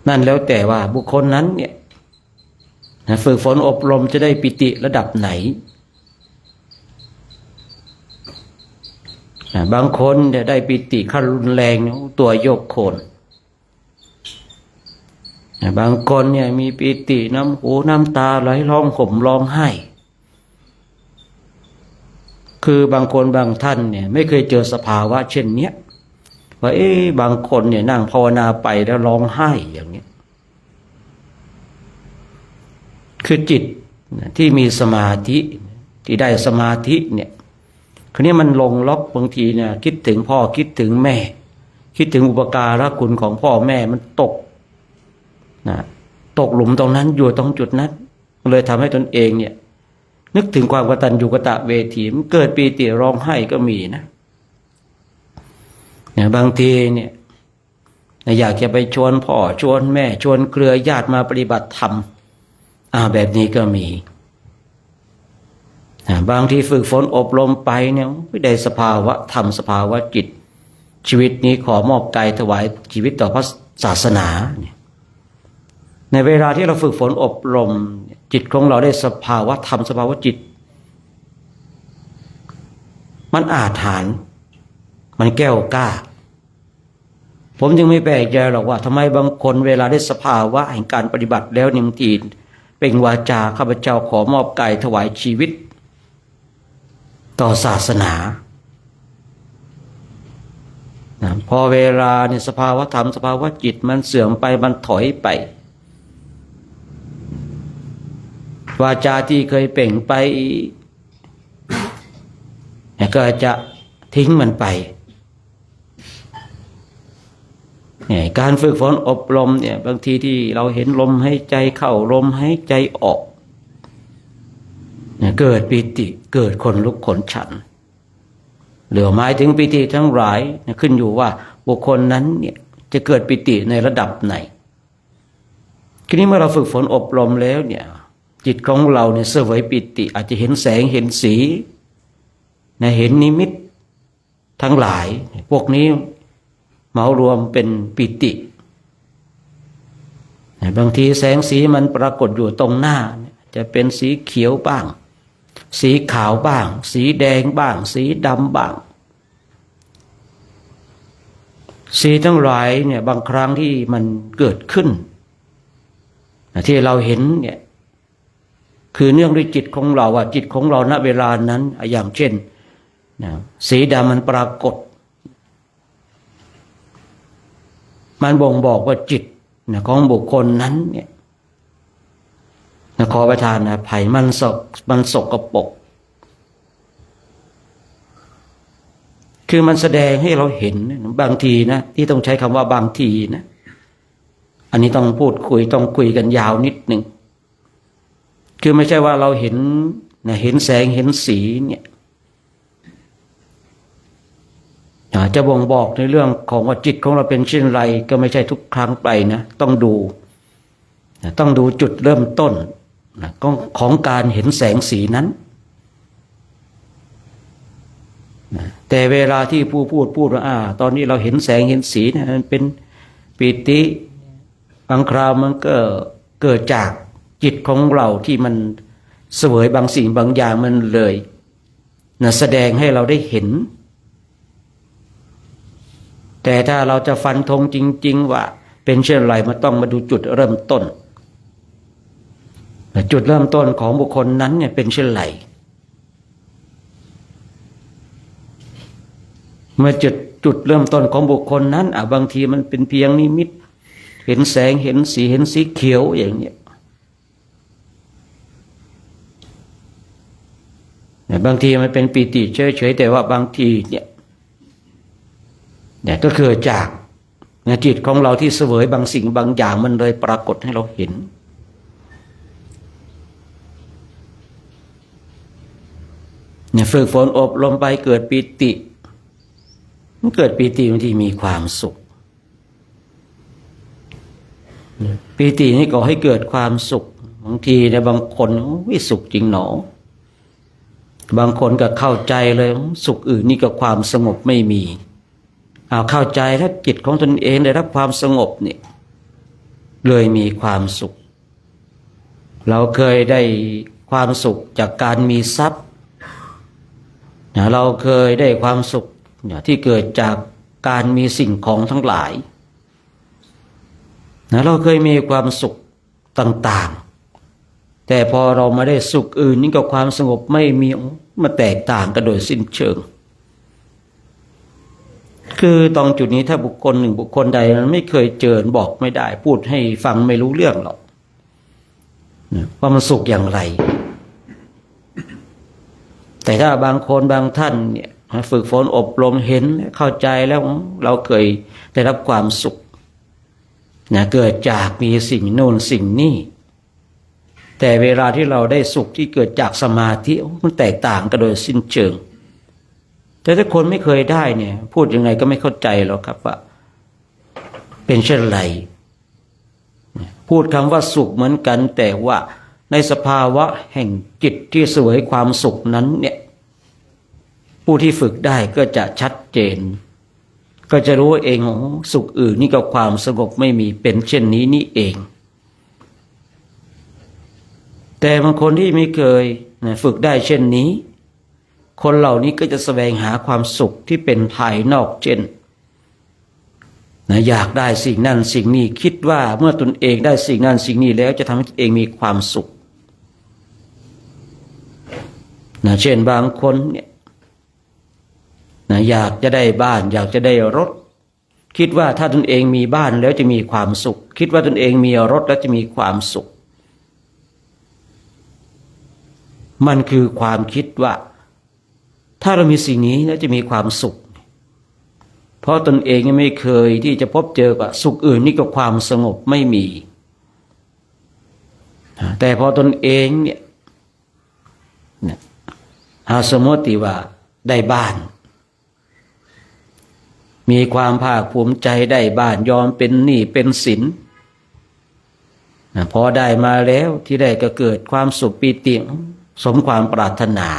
นั่นแล้วแต่ว่าบุคคลนั้นเนี่ยฝึกฝนอบรมจะได้ปิติระดับไหนบางคนได้ปิติขั้นรุนแรงตัวโยกโคนบางคนเนี่ยมีปิติน้ำหูน้ำตาไหลร้องห่มร้องไห้คือบางคนบางท่านเนี่ยไม่เคยเจอสภาวะเช่นเนี้ยว่าบางคนเนี่ยนั่งภาวนาไปแล้วร้องไห้อย่างนี้คือจิตที่มีสมาธิที่ได้สมาธิเนี่ยคราวนี้มันลงล็อกบางทีเนี่ยคิดถึงพ่อคิดถึงแม่คิดถึงอุปการะคุณของพ่อแม่มันตกหลุมตรงนั้นอยู่ตรงจุดนั้นเลยทำให้ตนเองเนี่ยนึกถึงความกตัญญูกตเวทีมันเกิดปีติร้องไห้ก็มีนะบางทีเนี่ยอยากจะไปชวนพ่อชวนแม่ชวนเครือญาติมาปฏิบัติธรรมแบบนี้ก็มีบางทีฝึกฝนอบรมไปเนี่ยไม่ได้สภาวะธรรมสภาวะจิตชีวิตนี้ขอมอบกายถวายชีวิตต่อพระศาสนาในเวลาที่เราฝึกฝนอบรมจิตของเราได้สภาวะธรรมสภาวะจิตมันอาถรรพ์มันแก้วกล้าผมจึงไม่แปลกใจหรอกว่าทำไมบางคนเวลาได้สภาวะแห่งการปฏิบัติแล้วบางทีเป็นวาจาข้าพเจ้าขอมอบกายถวายชีวิตต่อศาสนาพอเวลาเนี่ยสภาวะธรรมสภาวะจิตมันเสื่อมไปมันถอยไปวาจาที่เคยเปล่งไปก็จะทิ้งมันไปการฝึกฝนอบรมเนี่ยบางทีที่เราเห็นลมหายใจเข้าลมหายใจออกเกิดปิติเกิดขนลุกขนชันเหลือหมายถึงปิติทั้งหลายขึ้นอยู่ว่าบุคคลนั้นเนี่ยจะเกิดปิติในระดับไหนทีนี้เมื่อเราฝึกฝนอบรมแล้วเนี่ยจิตของเราเนี่ยเสวยปิติอาจจะเห็นแสงเห็นสีเห็นนิมิตทั้งหลายพวกนี้เหมารวมเป็นปิติบางทีแสงสีมันปรากฏอยู่ตรงหน้าจะเป็นสีเขียวบ้างสีขาวบ้างสีแดงบ้างสีดำบ้างสีทั้งหลายเนี่ยบางครั้งที่มันเกิดขึ้นที่เราเห็นเนี่ยคือเนื่องด้วยจิตของเราว่าจิตของเราณเวลานั้นอย่างเช่นสีดำมันปรากฏมันบ่งบอกว่าจิตของบุคคลนั้นเนี่ยขอประทานอภัยมันสกปรกคือมันแสดงให้เราเห็นบางทีนะที่ต้องใช้คำว่าบางทีนะอันนี้ต้องพูดคุยต้องคุยกันยาวนิดหนึ่งคือไม่ใช่ว่าเราเห็นแสงเห็นสีเนี่ยจะบ่งบอกในเรื่องของว่าจิตของเราเป็นเช่นไรก็ไม่ใช่ทุกครั้งไปนะต้องดูจุดเริ่มต้นของการเห็นแสงสีนั้นแต่เวลาที่ผู้พูดว่าตอนนี้เราเห็นแสงเห็นสีเนี่ยมันเป็นปิติ บางคราวมันก็เกิดจากจิตของเราที่มันเสวยบางสิ่งบางอย่างมันเลยแสดงให้เราได้เห็นแต่ถ้าเราจะฟันธงจริงๆว่าเป็นเช่นไรมันต้องมาดูจุดเริ่มต้นจุดเริ่มต้นของบุคคลนั้นเนี่ยเป็นเช่นไรเมื่อจุดเริ่มต้นของบุคคลนั้นบางทีมันเป็นเพียงนิมิตเห็นแสงเห็นสีเขียวอย่างเนี้ยบางทีมันเป็นปีติเฉยๆแต่ว่าบางทีเนี่ยก็เกิดจากจิตของเราที่เสวยบางสิ่งบางอย่างมันเลยปรากฏให้เราเห็นฝึกฝนอบรมไปเกิดปีติมันเกิดปีติบางทีมีความสุขปีตินี่ก่อให้เกิดความสุขบางทีบางคนวิสุขจริงหนอบางคนก็เข้าใจเลยสุขอื่นนี่ก็ความสงบไม่มีเข้าใจถ้าจิตของตนเองได้รับความสงบเนี่ยเลยมีความสุขเราเคยได้ความสุขจากการมีทรัพย์เราเคยได้ความสุขที่เกิดจากการมีสิ่งของทั้งหลายเราเคยมีความสุขต่างๆแต่พอเรามาได้สุขอื่นนี่ก็ความสงบไม่มีมาแตกต่างกันโดยสิ้นเชิงคือตรงจุดนี้ถ้าบุคคลหนึ่งบุคคลใดมันไม่เคยเจอบอกไม่ได้พูดให้ฟังไม่รู้เรื่องหรอกว่ามันสุขอย่างไรแต่ถ้าบางคนบางท่านเนี่ยฝึกฝนอบรมเห็นเข้าใจแล้วเราเคยได้รับความสุขเกิดจากมีสิ่งโน้นสิ่งนี้แต่เวลาที่เราได้สุขที่เกิดจากสมาธิมันแตกต่างกันโดยสิ้นเชิงแต่ถ้าคนไม่เคยได้เนี่ยพูดยังไงก็ไม่เข้าใจหรอกครับว่าเป็นเช่นไรพูดคำว่าสุขเหมือนกันแต่ว่าในสภาวะแห่งจิตที่เสวยความสุขนั้นเนี่ยผู้ที่ฝึกได้ก็จะชัดเจนก็จะรู้เองสุขอื่นนี่ก็ความสงบไม่มีเป็นเช่นนี้นี่เองแต่บางคนที่ไม่เคยฝึกได้เช่นนี้คนเหล่านี้ก็จะแสวงหาความสุขที่เป็นภายนอกเช่นอยากได้สิ่งนั้นสิ่งนี้คิดว่าเมื่อตนเองได้สิ่งนั้นสิ่งนี้แล้วจะทำให้ตนเองมีความสุขเช่นบางคนเนี่ยอยากจะได้บ้านอยากจะได้รถคิดว่าถ้าตนเองมีบ้านแล้วจะมีความสุขคิดว่าตนเองมีรถแล้วจะมีความสุขมันคือความคิดว่าถ้าเรามีสิ่งนี้แล้วจะมีความสุขเพราะตนเองยังไม่เคยที่จะพบเจอกับสุขอื่นนี่ก็ความสงบไม่มีแต่พอตนเองเนี่ยสมมติว่าได้บ้านมีความภาคภูมิใจได้บ้านยอมเป็นหนี้เป็นสินพอได้มาแล้วที่ได้ก็เกิดความสุขปีติสมความปรารถนา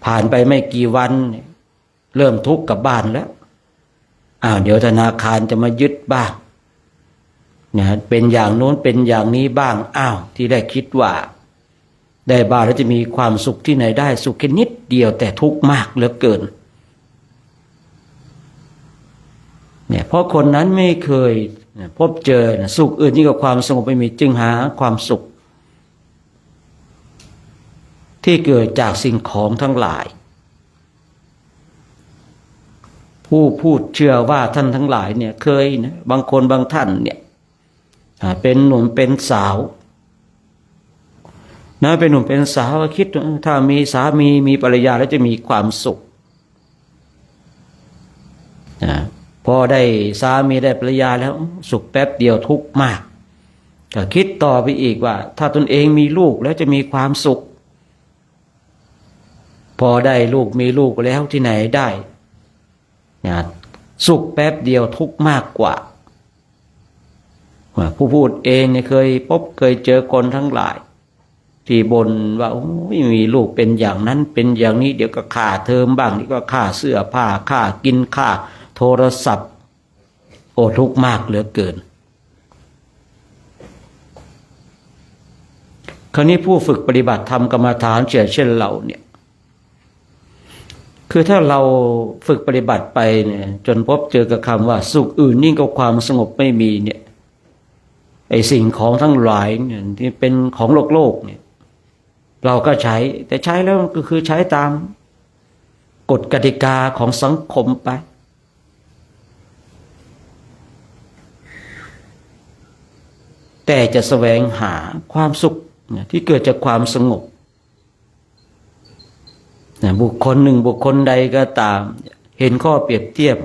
ผ่านไปไม่กี่วันเริ่มทุกข์กับบ้านแล้วเดี๋ยวธนาคารจะมายึดบ้างเป็นอย่างโน้นเป็นอย่างนี้บ้างที่ได้คิดว่าได้บ้านแล้วจะมีความสุขที่ไหนได้สุขแค่นิดเดียวแต่ทุกข์มากเหลือเกินเพราะคนนั้นไม่เคยพบเจอสุขอื่นยิ่งกว่าความสงบไม่มีจึงหาความสุขที่เกิดจากสิ่งของทั้งหลายผู้พูดเชื่อว่าท่านทั้งหลายเนี่ยเคยบางคนบางท่านเนี่ยเป็นหนุ่มเป็นสาวเป็นหนุ่มเป็นสาวคิดถ้ามีสามีมีภรรยาแล้วจะมีความสุขพอได้สามีได้ภรรยาแล้วสุขแป๊บเดียวทุกข์มากก็คิดต่อไปอีกว่าถ้าตนเองมีลูกแล้วจะมีความสุขพอได้ลูกมีลูกแล้วที่ไหนได้สุขแป๊บเดียวทุกข์มากกว่าผู้พูดเองเนี่ยเคยพบเคยเจอคนทั้งหลายที่บ่นว่าไม่มีลูกเป็นอย่างนั้นเป็นอย่างนี้เดี๋ยวก็ค่าเทอมบ้างนี่ก็ค่าเสื้อผ้าค่ากินค่าโทรศัพท์ โอ้ทุกข์มากเหลือเกินคราวนี้ผู้ฝึกปฏิบัติธรรมกรรมฐานเช่นเราเนี่ยคือถ้าเราฝึกปฏิบัติไปเนี่ยจนพบเจอกับคำว่าสุขอื่นยิ่งกว่าความสงบไม่มีเนี่ยไอ้สิ่งของทั้งหลายเนี่ยที่เป็นของโลกเนี่ยเราก็ใช้แต่ใช้แล้วก็คือใช้ตามกฎกติกาของสังคมไปแต่จะแสวงหาความสุขที่เกิดจากความสงบบุคคลหนึ่งบุคคลใดก็ตามเห็นข้อเปรียบเทียบ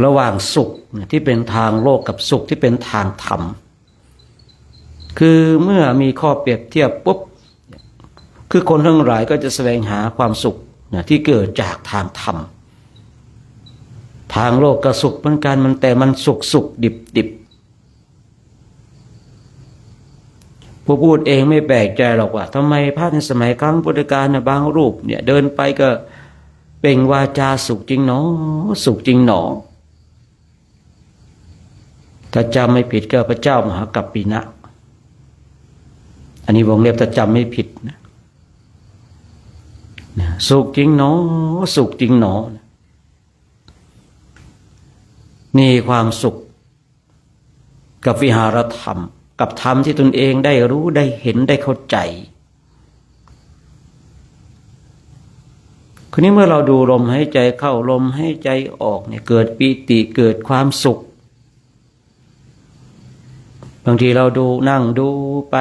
ระหว่างสุขที่เป็นทางโลกกับสุขที่เป็นทางธรรมคือเมื่อมีข้อเปรียบเทียบปุ๊บคือคนทั้งหลายก็จะแสวงหาความสุขที่เกิดจากทางธรรมทางโลกก็สุขเหมือนกันแต่มันสุขดิบผู้พูดเองไม่แปลกใจหรอกว่าทำไมพระในสมัยครั้งพุทธกาลบางรูปเนี่ยเดินไปก็เปล่งวาจาสุขจริงหนอสุขจริงหนอถ้าจำไม่ผิดก็พระเจ้ามหากัปปินะอันนี้วงเล็บถ้าจำไม่ผิดนะสุขจริงหนอสุขจริงหนอนี่ความสุขกับวิหารธรรมกับธรรมที่ตนเองได้รู้ได้เห็นได้เข้าใจคราวนี้เมื่อเราดูลมหายใจเข้าลมหายใจออกเนี่ยเกิดปิติเกิดความสุขบางทีเราดูนั่งดูไป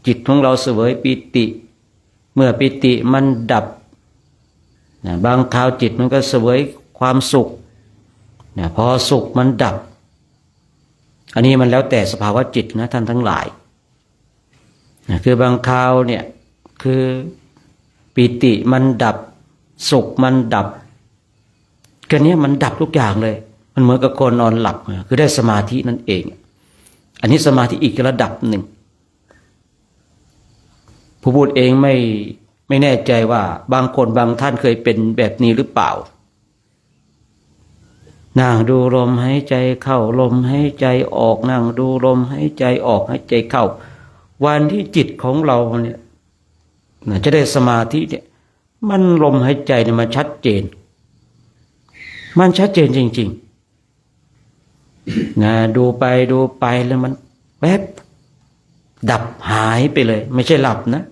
จิตของเราเสวยปิติเมื่อปิติมันดับบางคราวจิตมันก็เสวยความสุขพอสุขมันดับอันนี้มันแล้วแต่สภาวะจิตนะท่านทั้งหลายคือบางคราวเนี่ยคือปิติมันดับสุขมันดับก็เนี้ยมันดับทุกอย่างเลยมันเหมือนกับคนนอนหลับคือได้สมาธินั่นเองอันนี้สมาธิอีกระดับหนึ่งผู้พูดเองไม่แน่ใจว่าบางคนบางท่านเคยเป็นแบบนี้หรือเปล่านั่งดูลมหายใจเข้าลมหายใจออกนั่งดูลมหายใจออกหายใจเข้าวันที่จิตของเราเนี่ยจะได้สมาธิเนี่ยมันลมหายใจเนี่ยมันชัดเจนจริงๆดูไปแล้วมันแวบดับหายไปเลยไม่ใช่หลับนะ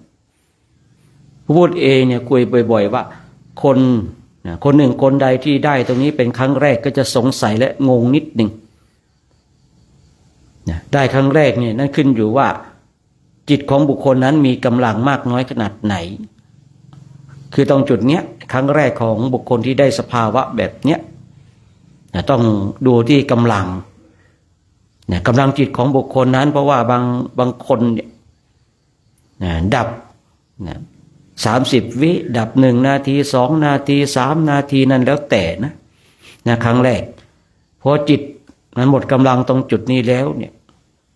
ผู้พูดเองเนี่ยคุยบ่อยๆว่าคนหนึ่งคนใดที่ได้ตรงนี้เป็นครั้งแรกก็จะสงสัยและงงนิดหนึ่งได้ครั้งแรกเนี่ยนั่นขึ้นอยู่ว่าจิตของบุคคลนั้นมีกำลังมากน้อยขนาดไหนคือตรงจุดเนี้ยครั้งแรกของบุคคลที่ได้สภาวะแบบเนี้ยต้องดูที่กำลังจิตของบุคคลนั้นเพราะว่าบางคนเนี่ยดับ30 วิดับ1 นาที2 นาที3 นาทีนั่นแล้วแต่นะครั้งแรกพอจิตมันหมดกำลังตรงจุดนี้แล้วเนี่ย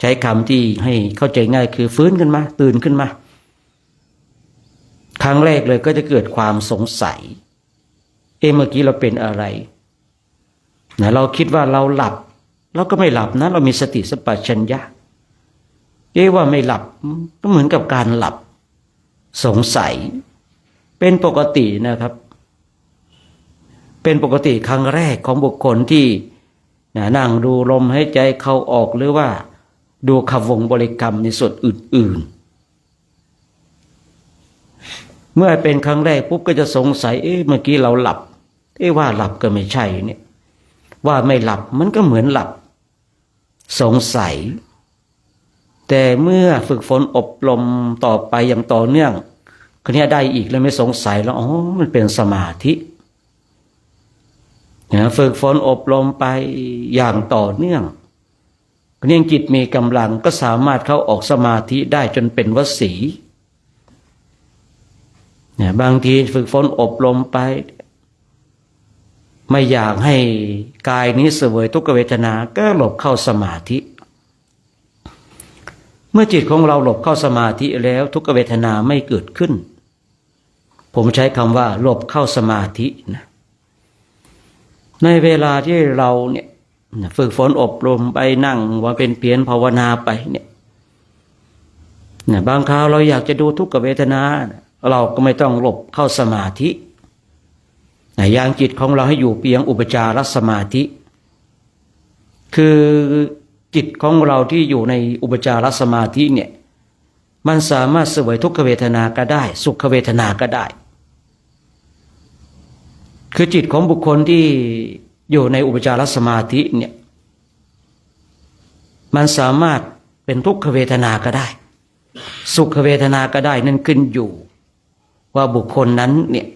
ใช้คำที่ให้เข้าใจง่ายคือฟื้นขึ้นมาตื่นขึ้นมาครั้งแรกเลยก็จะเกิดความสงสัยเมื่อกี้เราเป็นอะไรเราคิดว่าเราหลับเราก็ไม่หลับนะเรามีสติสัมปชัญญะว่าไม่หลับก็เหมือนกับการหลับสงสัยเป็นปกตินะครับเป็นปกติครั้งแรกของบุคคลที่นั่งดูลมหายใจเข้าออกหรือว่าดูคำวงบริกรรมในส่วนอื่นๆเมื่อเป็นครั้งแรกปุ๊บก็จะสงสัยเมื่อกี้เราหลับว่าหลับก็ไม่ใช่เนี่ยว่าไม่หลับมันก็เหมือนหลับสงสัยแต่เมื่อฝึกฝนอบรมต่อไปอย่างต่อเนื่องคนนี้ได้อีกแล้วไม่สงสัยแล้วมันเป็นสมาธิฝึกฝนอบรมไปอย่างต่อเนื่องคนนี้จิตมีกำลังก็สามารถเข้าออกสมาธิได้จนเป็นวสีบางทีฝึกฝนอบรมไปไม่อยากให้กายนี้เสวยทุกขเวทนาก็หลบเข้าสมาธิเมื่อจิตของเราหลบเข้าสมาธิแล้วทุกขเวทนาไม่เกิดขึ้นผมใช้คำว่าหลบเข้าสมาธินะในเวลาที่เราเนี่ย ฝึกฝนอบรมไปนั่งว่าเป็นเพียรภาวนาไปเนี่ยบางคราวเราอยากจะดูทุกขเวทนาเราก็ไม่ต้องหลบเข้าสมาธิอย่างจิตของเราให้อยู่เพียงอุปจารสมาธิคือจิตของเราที่อยู่ในอุปจารสมาธิเนี่ยมันสามารถเสวยทุกขเวทนาก็ได้สุขเวทนาก็ได้คือจิตของบุคคลที่อยู่ในอุปจารสมาธิเนี่ยมันสามารถเป็นทุกขเวทนาก็ได้สุขเวทนาก็ได้นั่นขึ้นอยู่ว่าบุคคลนั้นเนี่ย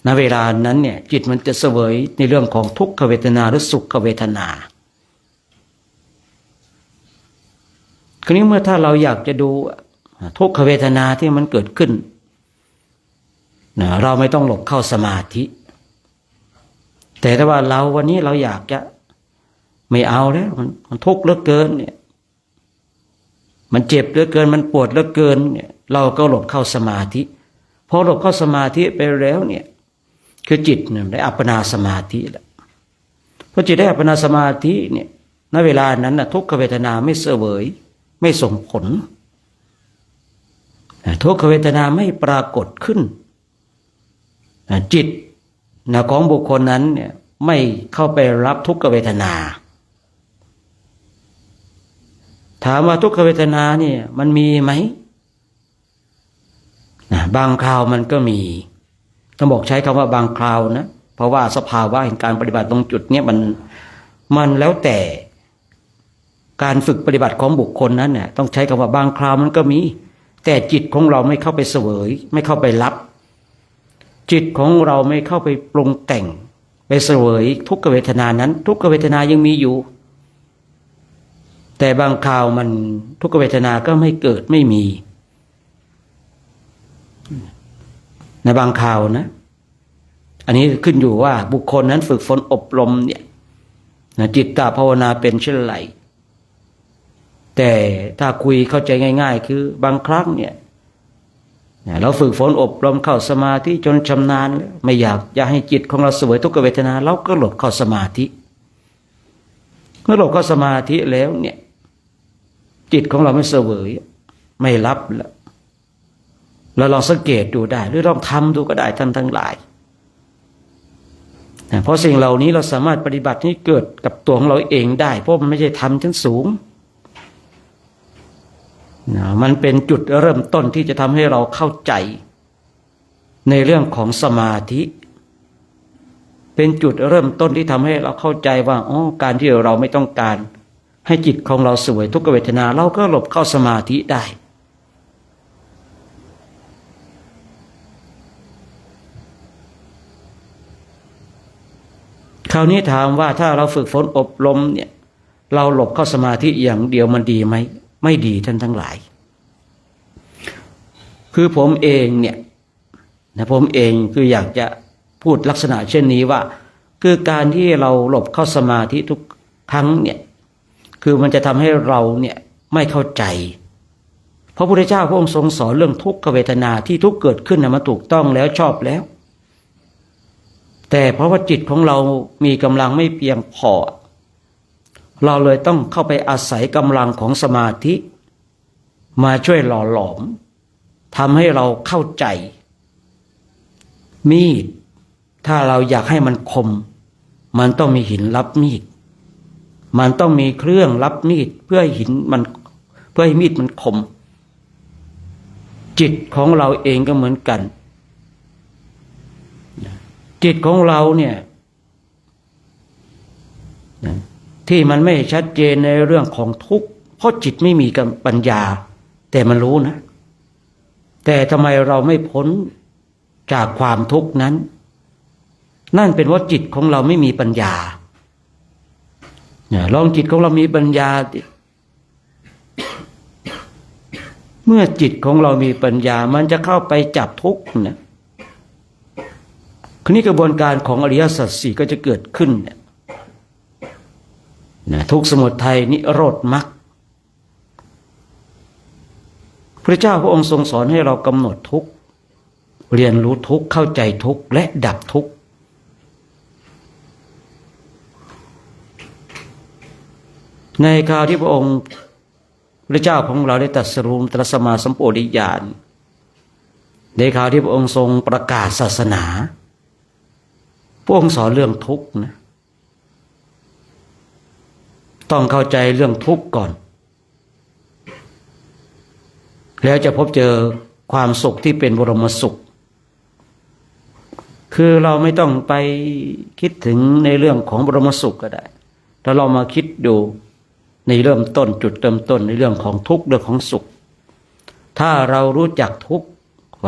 ณเวลานั้นเนี่ยจิตมันจะเสวยในเรื่องของทุกขเวทนาหรือสุขเวทนาคราวนี้เมื่อถ้าเราอยากจะดูทุกขเวทนาที่มันเกิดขึ้นเราไม่ต้องหลบเข้าสมาธิแต่ถ้าว่าเราวันนี้เราอยากจะไม่เอาแล้วมันทุกข์เหลือเกินเนี่ยมันเจ็บเหลือเกินมันปวดเหลือเกินเนี่ยเราก็หลบเข้าสมาธิพอหลบเข้าสมาธิไปแล้วเนี่ยคือจิตเนี่ยได้อัปปนาสมาธิแล้วพอจิตได้อัปปนาสมาธิเนี่ยณเวลานั้นทุกขเวทนาไม่เสวยไม่ส่งผลทุกขเวทนาไม่ปรากฏขึ้นจิตของบุคคลนั้นเนี่ยไม่เข้าไปรับทุกขเวทนาถามว่าทุกขเวทนาเนี่ยมันมีไหมบางคราวมันก็มีต้องบอกใช้คำว่าบางคราวนะเพราะว่าสภาวะแห่งการปฏิบัติตรงจุดเนี้ยมันแล้วแต่การฝึกปฏิบัติของบุคคลนั้นเนี่ยต้องใช้คำว่าบางคราวมันก็มีแต่จิตของเราไม่เข้าไปเสวยไม่เข้าไปรับจิตของเราไม่เข้าไปปรุงแต่งไปเสวยทุกขเวทนานั้นทุกขเวทนายังมีอยู่แต่บางคราวมันทุกขเวทนาก็ไม่เกิดไม่มีในบางคราวนะอันนี้ขึ้นอยู่ว่าบุคคลนั้นฝึกฝนอบรมเนี่ยจิตตภาวนาเป็นเช่นไรแต่ถ้าคุยเข้าใจง่ายๆคือบางครั้งเนี่ยเราฝึกฝนอบรมเข้าสมาธิจนชำนาญแล้วไม่อยากให้จิตของเราเสวยทุกขเวทนาเราก็หลบเข้าสมาธิเมื่อหลบเข้าสมาธิแล้วเนี่ยจิตของเราไม่เสวยไม่รับแล้วเราลองสังเกตดูได้หรือลองทำดูก็ได้ท่านทั้งหลายเพราะสิ่งเหล่านี้เราสามารถปฏิบัติให้เกิดกับตัวของเราเองได้เพราะมันไม่ใช่ทำชั้นสูงมันเป็นจุดเริ่มต้นที่จะทำให้เราเข้าใจในเรื่องของสมาธิเป็นจุดเริ่มต้นที่ทำให้เราเข้าใจว่าการที่เราไม่ต้องการให้จิตของเราเสวยทุกขเวทนาเราก็หลบเข้าสมาธิได้คราวนี้ถามว่าถ้าเราฝึกฝนอบรมเนี่ยเราหลบเข้าสมาธิอย่างเดียวมันดีไหมไม่ดีท่านทั้งหลายคือผมเองเนี่ยผมเองคืออยากจะพูดลักษณะเช่นนี้ว่าคือการที่เราหลบเข้าสมาธิทุกครั้งเนี่ยคือมันจะทำให้เราเนี่ยไม่เข้าใจพระพุทธเจ้าพระองค์ทรงสอนเรื่องทุกขเวทนาที่ทุกเกิดขึ้นมันถูกต้องแล้วชอบแล้วแต่เพราะว่าจิตของเรามีกำลังไม่เพียงพอเราเลยต้องเข้าไปอาศัยกำลังของสมาธิมาช่วยหล่อหลอมทำให้เราเข้าใจมีดถ้าเราอยากให้มันคมมันต้องมีหินรับมีดมันต้องมีเครื่องรับมีดเพื่อให้มีดมันคมจิตของเราเองก็เหมือนกันจิตของเราเนี่ยที่มันไม่ชัดเจนในเรื่องของทุกข์เพราะจิตไม่มีปัญญาแต่มันรู้นะแต่ทำไมเราไม่พ้นจากความทุกข์นั้นนั่นเป็นว่าจิตของเราไม่มีปัญญาลองจิตของเรามีปัญญาเมื่อจิตของเรามีปัญญามันจะเข้าไปจับทุกข์นะคราวนี้กระบวนการของอริยสัจสี่ก็จะเกิดขึ้นทุกข์สมุทัยนิโรธมรรคพระเจ้าพระองค์ทรงสอนให้เรากำหนดทุกข์เรียนรู้ทุกข์เข้าใจทุกข์และดับทุกข์ ในคราวที่พระองค์พระเจ้าของเราได้ตรัสรู้ตรัสมาสัมโพธิญาณในคราวที่พระองค์ทรงประกาศศาสนาพระองค์สอนเรื่องทุกข์นะต้องเข้าใจเรื่องทุกข์ก่อนแล้วจะพบเจอความสุขที่เป็นบรมสุขคือเราไม่ต้องไปคิดถึงในเรื่องของบรมสุขก็ได้ถ้าเรามาคิดดูในเริ่มต้นจุดเริ่มต้นในเรื่องของทุกข์เรื่องของสุขถ้าเรารู้จักทุกข์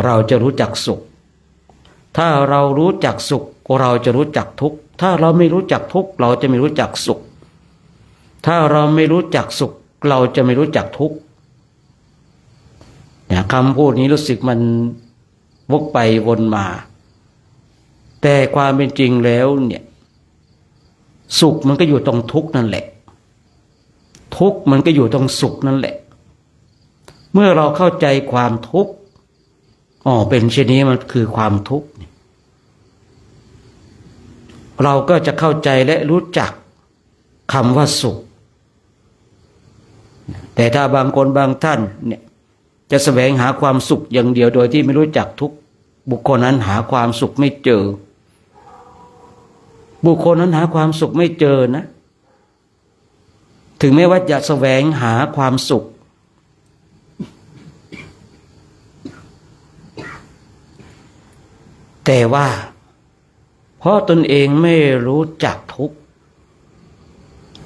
เราจะรู้จักสุขถ้าเรารู้จักสุขเราจะรู้จักทุกข์ถ้าเราไม่รู้จักทุกข์เราจะไม่รู้จักสุขถ้าเราไม่รู้จักสุขเราจะไม่รู้จักทุกข์เนี่ยคำพูดนี้รู้สึกมันวกไปวนมาแต่ความเป็นจริงแล้วเนี่ยสุขมันก็อยู่ตรงทุกข์นั่นแหละทุกข์มันก็อยู่ตรงสุขนั่นแหละเมื่อเราเข้าใจความทุกข์เป็นเช่นนี้มันคือความทุกข์เราก็จะเข้าใจและรู้จักคำว่าสุขแต่ถ้าบางคนบางท่านเนี่ยจะแสวงหาความสุขอย่างเดียวโดยที่ไม่รู้จักทุกข์บุคคลนั้นหาความสุขไม่เจอบุคคลนั้นหาความสุขไม่เจอนะถึงแม้ว่าจะแสวงหาความสุขแต่ว่าเพราะตนเองไม่รู้จักทุกข์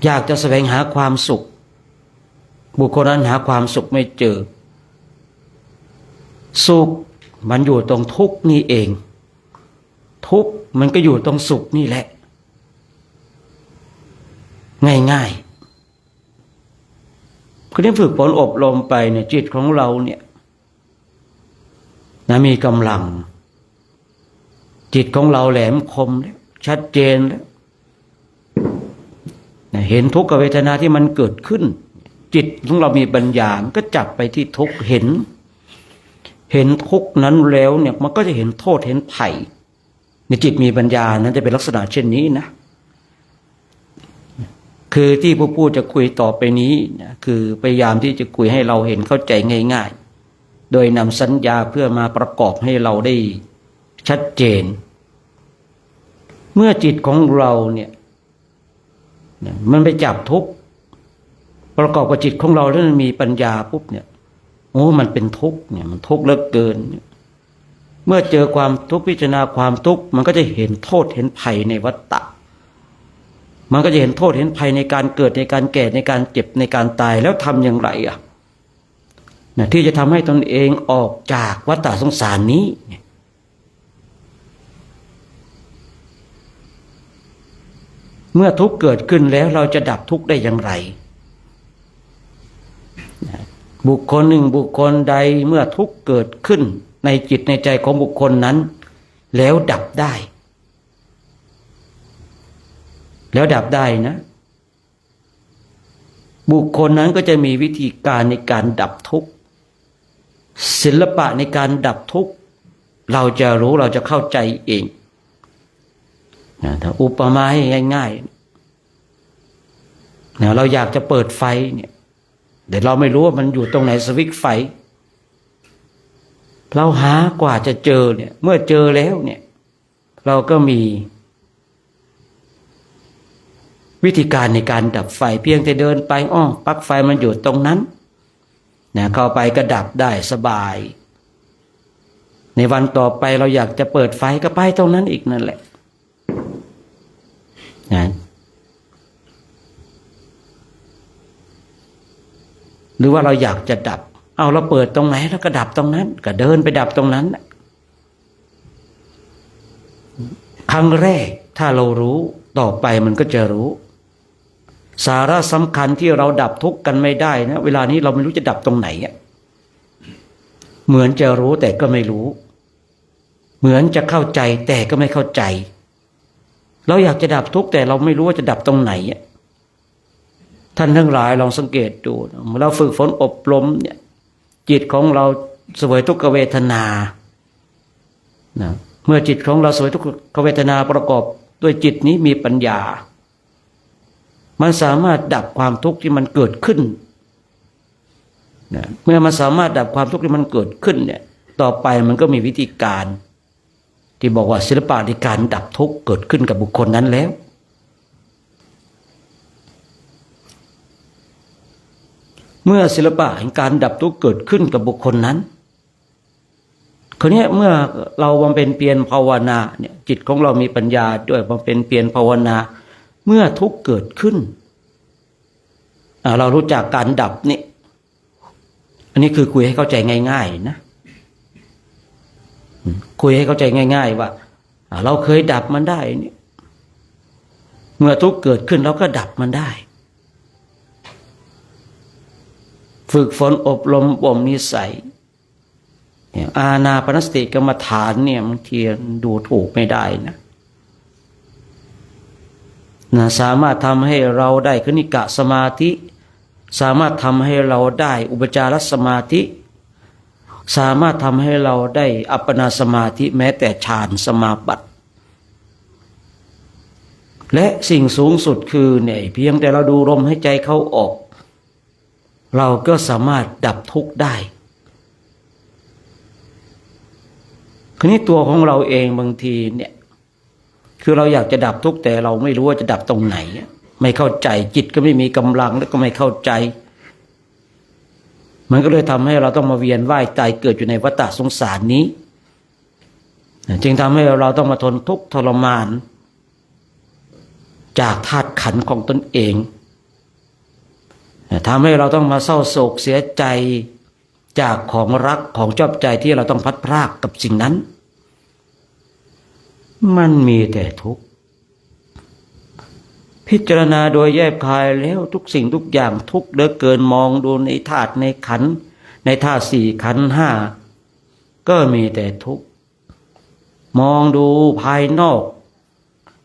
อยากจะแสวงหาความสุขบุคคลนั้นหาความสุขไม่เจอสุขมันอยู่ตรงทุกข์นี่เองทุกข์มันก็อยู่ตรงสุขนี่แหละง่ายๆคือได้ฝึกฝนอบรมไปเนี่ยจิตของเราเนี่ยนะมีกำลังจิตของเราแหลมคมแล้วชัดเจนแล้วเห็นทุกขเวทนาที่มันเกิดขึ้นจิตของเรามีปัญญามันก็จับไปที่ทุกข์เห็นทุกข์นั้นแล้วเนี่ยมันก็จะเห็นโทษเห็นภัยในจิตมีปัญญานั้นจะเป็นลักษณะเช่นนี้นะคือที่ผู้พูดจะคุยต่อไปนี้นะคือพยายามที่จะคุยให้เราเห็นเข้าใจง่ายๆโดยนำสัญญาเพื่อมาประกอบให้เราได้ชัดเจนเมื่อจิตของเราเนี่ยมันไปจับทุกข์ประกอบกับจิตของเราแล้วมันมีปัญญาปุ๊บเนี่ยมันเป็นทุกข์เนี่ยมันทุกข์เหลือเกินเมื่อเจอความทุกข์พิจารณาความทุกข์มันก็จะเห็นโทษเห็นภัยในวัฏฏะมันก็จะเห็นโทษเห็นภัยในการเกิดในการแก่ในการเจ็บในการตายแล้วทำอย่างไรที่จะทำให้ตนเองออกจากวัฏฏะสงสารนี้เมื่อทุกข์เกิดขึ้นแล้วเราจะดับทุกข์ได้อย่างไรบุคคลหนึ่งบุคคลใดเมื่อทุกข์เกิดขึ้นในจิตในใจของบุคคลนั้นแล้วดับได้นะบุคคลนั้นก็จะมีวิธีการในการดับทุกข์ศิลปะในการดับทุกข์เราจะรู้เราจะเข้าใจเองถ้าอุปมาให้ง่ายๆเราอยากจะเปิดไฟเนี่ยแต่เราไม่รู้ว่ามันอยู่ตรงไหนสวิตช์ไฟเราหากว่าจะเจอเนี่ยเมื่อเจอแล้วเนี่ยเราก็มีวิธีการในการดับไฟเพียงแต่เดินไปปลั๊กไฟมันอยู่ตรงนั้นเข้าไปก็ดับได้สบายในวันต่อไปเราอยากจะเปิดไฟก็ไปตรงนั้นอีกนั่นแหละหรือว่าเราอยากจะดับเราเปิดตรงไหนแล้วก็ดับตรงนั้นก็เดินไปดับตรงนั้นครั้งแรกถ้าเรารู้ต่อไปมันก็จะรู้สาระสำคัญที่เราดับทุกข์กันไม่ได้นะเวลานี้เราไม่รู้จะดับตรงไหนเหมือนจะรู้แต่ก็ไม่รู้เหมือนจะเข้าใจแต่ก็ไม่เข้าใจเราอยากจะดับทุกข์แต่เราไม่รู้ว่าจะดับตรงไหนท่านทั้งหลายลองสังเกตดูเราฝึกฝนอบรมเนี่ยจิตของเราเสวยทุกขเวทนาเมื่อจิตของเราเสวยทุกขเวทนาประกอบด้วยจิตนี้มีปัญญา มันสามารถดับความทุกข์ที่มันเกิดขึ้นนะเมื่อมันสามารถดับความทุกข์ที่มันเกิดขึ้นเนี่ยต่อไปมันก็มีวิธีการที่บอกว่าศิลปะในการดับทุกข์เกิดขึ้นกับบุคคลนั้นแล้วเมื่อศิลปะแห่งการดับทุกข์เกิดขึ้นกับบุคคลนั้นคราวนี้เมื่อเราบำเพ็ญเพียรภาวนาเนี่ยจิตของเรามีปัญญาด้วยบำเพ็ญเพียรภาวนาเมื่อทุกข์เกิดขึ้นเรารู้จักการดับนี่อันนี้คือคุยให้เข้าใจง่ายๆนะคุยให้เข้าใจง่ายๆว่าเราเคยดับมันได้นี่เมื่อทุกข์เกิดขึ้นเราก็ดับมันได้ฝึกฝนอบรมบ่มนิสัยอานาปานสติกรรมฐานเนี่ยบางทีดูถูกไม่ได้นะสามารถทำให้เราได้คณิกะสมาธิสามารถทำให้เราได้อุปจารสมาธิสามารถทำให้เราได้อัปปนาสมาธิแม้แต่ฌานสมาบัติและสิ่งสูงสุดคือเนี่ยเพียงแต่เราดูลมให้ใจเข้าออกเราก็สามารถดับทุกข์ได้คราวนี้ตัวของเราเองบางทีเนี่ยคือเราอยากจะดับทุกข์แต่เราไม่รู้ว่าจะดับตรงไหนไม่เข้าใจจิตก็ไม่มีกำลังแล้วก็ไม่เข้าใจมันก็เลยทำให้เราต้องมาเวียนว่ายตายเกิดอยู่ในวัฏฏะสงสารนี้จึงทำให้เราต้องมาทนทุกข์ทรมานจากธาตุขันธ์ของตนเองทำให้เราต้องมาเศร้าโศกเสียใจจากของรักของชอบใจที่เราต้องพัดพรากกับสิ่งนั้นมันมีแต่ทุกข์พิจารณาโดยแยบคายแล้วทุกสิ่งทุกอย่างทุกข์เหลือเกินมองดูในธาตุในขันธ์ในธาตุสี่ขันธ์ห้าก็มีแต่ทุกข์มองดูภายนอก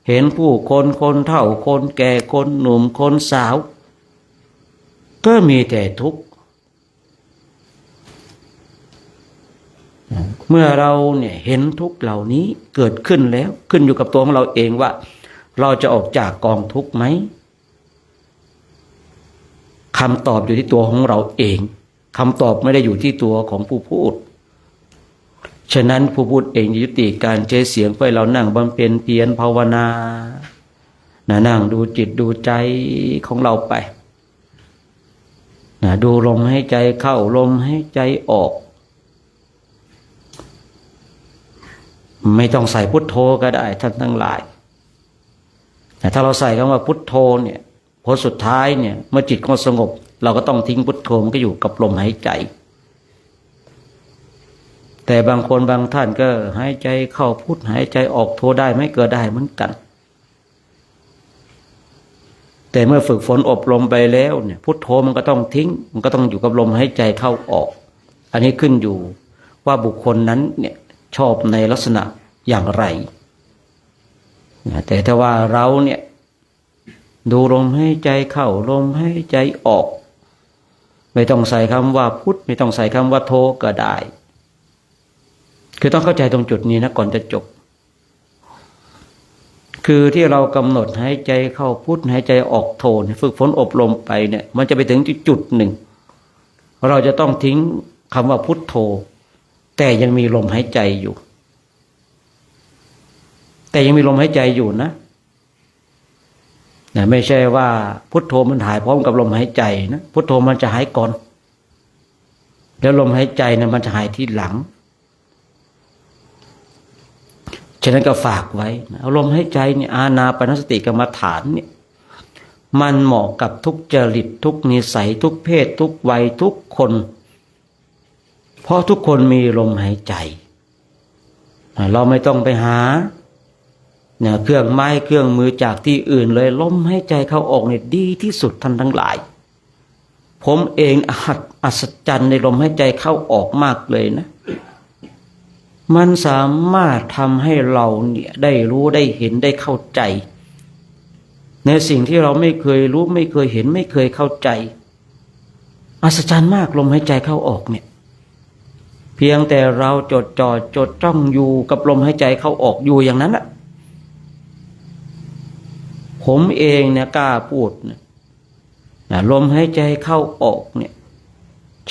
เห็นผู้คนคนเฒ่าคนแก่คนหนุ่มคนสาวก็มีแต่ทุกข์เมื่อเราเนี่ยเห็นทุกข์เหล่านี้เกิดขึ้นแล้วขึ้นอยู่กับตัวของเราเองว่าเราจะออกจากกองทุกข์ไหมคำตอบอยู่ที่ตัวของเราเองคำตอบไม่ได้อยู่ที่ตัวของผู้พูดฉะนั้นผู้พูดเองยุติการใช้เสียงเพื่อเรานั่งบำเพ็ญเพียรภาวนานั่งดูจิตดูใจของเราไปดูลมให้ใจเข้าลมให้ใจออกไม่ต้องใส่พุทโธก็ได้ท่านทั้งหลายแต่ถ้าเราใส่คำว่าพุทโธเนี่ยพอสุดท้ายเนี่ยเมื่อจิตของเราสงบเราก็ต้องทิ้งพุทโธมันก็อยู่กับลมหายใจแต่บางคนบางท่านก็หายใจเข้าพุทหายใจออกโธได้ไม่เกิดได้เหมือนกันแต่เมื่อฝึกฝนอบรมไปแล้วเนี่ยพุทโธมันก็ต้องทิ้งมันก็ต้องอยู่กับลมหายใจเข้าออกอันนี้ขึ้นอยู่ว่าบุคคลนั้นเนี่ยชอบในลักษณะอย่างไรแต่ถ้าว่าเราเนี่ยดูลมให้ใจเข้าลมให้ใจออกไม่ต้องใส่คำว่าพุทไม่ต้องใส่คำว่าโธก็ได้คือต้องเข้าใจตรงจุดนี้นะก่อนจะจบคือที่เรากำหนดหายใจเข้าพุทหายใจออกโธฝึกฝนอบรมไปเนี่ยมันจะไปถึงจุดหนึ่งเราจะต้องทิ้งคำว่าพุทโธแต่ยังมีลมหายใจอยู่แต่ยังมีลมหายใจอยู่นะไม่ใช่ว่าพุทโธมันหายพร้อมกับลมหายใจนะพุทโธมันจะหายก่อนแล้วลมหายใจนะมันจะหายทีหลังฉะนั้นก็ฝากไว้เอาลมหายใจเนี่ยอานาปานสติกรรมฐานเนี่ยมันเหมาะกับทุกจริตทุกนิสัยทุกเพศทุกวัยทุกคนเพราะทุกคนมีลมหายใจเราไม่ต้องไปหาเครื่องไม้เครื่องมือจากที่อื่นเลยลมหายใจเข้าออกเนี่ยดีที่สุดท่านทั้งหลายผมเองอัศจรรย์ในลมหายใจเข้าออกมากเลยนะมันสามารถทำให้เราเนี่ยได้รู้ได้เห็นได้เข้าใจในสิ่งที่เราไม่เคยรู้ไม่เคยเห็นไม่เคยเข้าใจอัศจรรย์มากลมหายใจเข้าออกเนี่ยเพียงแต่เราจดจ่อจดจ้องอยู่กับลมหายใจเข้าออกอยู่อย่างนั้นแหละผมเองเนี่ยกล้าพูด ลมหายใจเข้าออกเนี่ย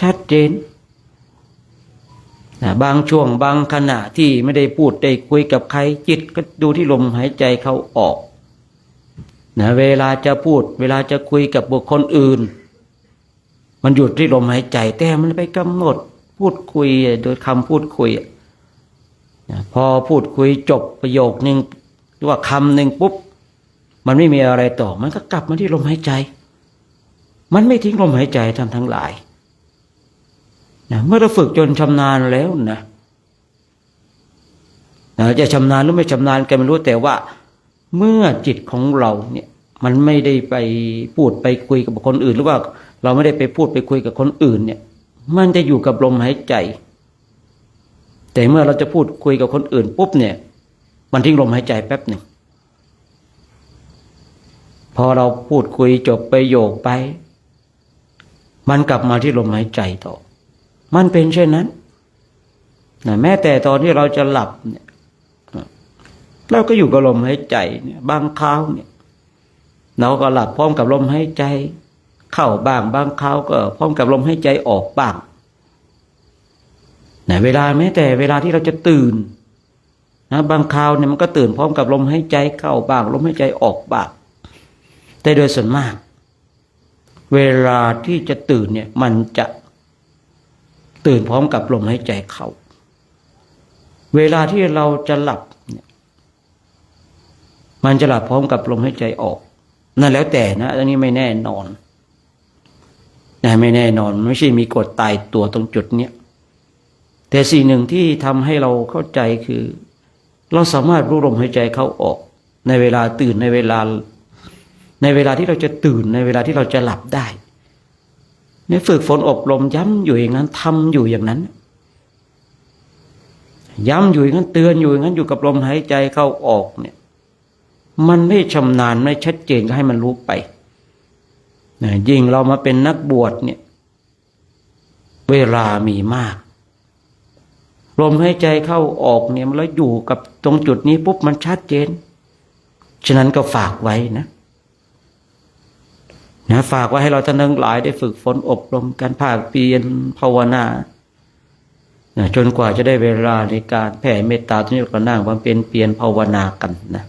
ชัดเจนบางช่วงบางขณะที่ไม่ได้พูดได้คุยกับใครจิตก็ดูที่ลมหายใจเข้าออกเวลาจะพูดเวลาจะคุยกับบุคคลอื่นมันหยุดที่ลมหายใจแต่มันไปกำหนดพูดคุยโดยคำพูดคุยพอพูดคุยจบประโยคนึงหรือว่าคำหนึ่งปุ๊บมันไม่มีอะไรต่อมันก็กลับมาที่ลมหายใจมันไม่ทิ้งลมหายใจทั้งหลายเมื่อเราฝึกจนชำนาญแล้วจะชำนาญหรือไม่ชำนาญกันไม่รู้แต่ว่าเมื่อจิตของเราเนี่ยมันไม่ได้ไปพูดไปคุยกับคนอื่นหรือว่าเราไม่ได้ไปพูดไปคุยกับคนอื่นเนี่ยมันจะอยู่กับลมหายใจแต่เมื่อเราจะพูดคุยกับคนอื่นปุ๊บเนี่ยมันทิ้งลมหายใจแป๊บหนึ่งพอเราพูดคุยจบประโยคไปมันกลับมาที่ลมหายใจต่อมันเป็นเช่นนั้นแม้แต่ตอนที่เราจะหลับเนี่ยเราก็อยู่กับลมหายใจเนี่ยบางคราวเนี่ยเราก็หลับพร้อมกับลมหายใจเข้าบ้างบางคราวก็พร้อมกับลมหายใจออกบ้างเวลาแม้แต่เวลาที่เราจะตื่นบางคราวเนี่ยมันก็ตื่นพร้อมกับลมหายใจเข้าบ้างลมหายใจออกบ้างแต่โดยส่วนมากเวลาที่จะตื่นเนี่ยมันจะตื่นพร้อมกับลมหายใจเข้าเวลาที่เราจะหลับเนี่ยมันจะหลับพร้อมกับลมหายใจออกนั่นแล้วแต่นะอันนี้ไม่แน่นอนไม่แน่นอนไม่ใช่มีกฎตายตัวตรงจุดเนี้ยแต่สิ่งหนึ่งที่ทำให้เราเข้าใจคือเราสามารถรู้ลมหายใจเข้าออกในเวลาตื่นในเวลาที่เราจะตื่นในเวลาที่เราจะหลับได้เนี่ยฝึกฝนอบรมย้ำอยู่อย่างนั้นทำอยู่อย่างนั้นย้ำอยู่อย่างนั้นเตือนอยู่อย่างนั้นอยู่กับลมหายใจเข้าออกเนี่ยมันไม่ชำนาญไม่ชัดเจนก็ให้มันรู้ไปยิ่งเรามาเป็นนักบวชเนี่ยเวลามีมากลมหายใจเข้าออกเนี่ยมันแล้วอยู่กับตรงจุดนี้ปุ๊บมันชัดเจนฉะนั้นก็ฝากไว้นะฝากไว้ให้เราท่านทั้งหลายได้ฝึกฝนอบรมการภาคเพียรภาวนาจนกว่าจะได้เวลาในการแผ่เมตตาที่เราก็นั่งบำเพ็ญเพียรภาวนากันนะ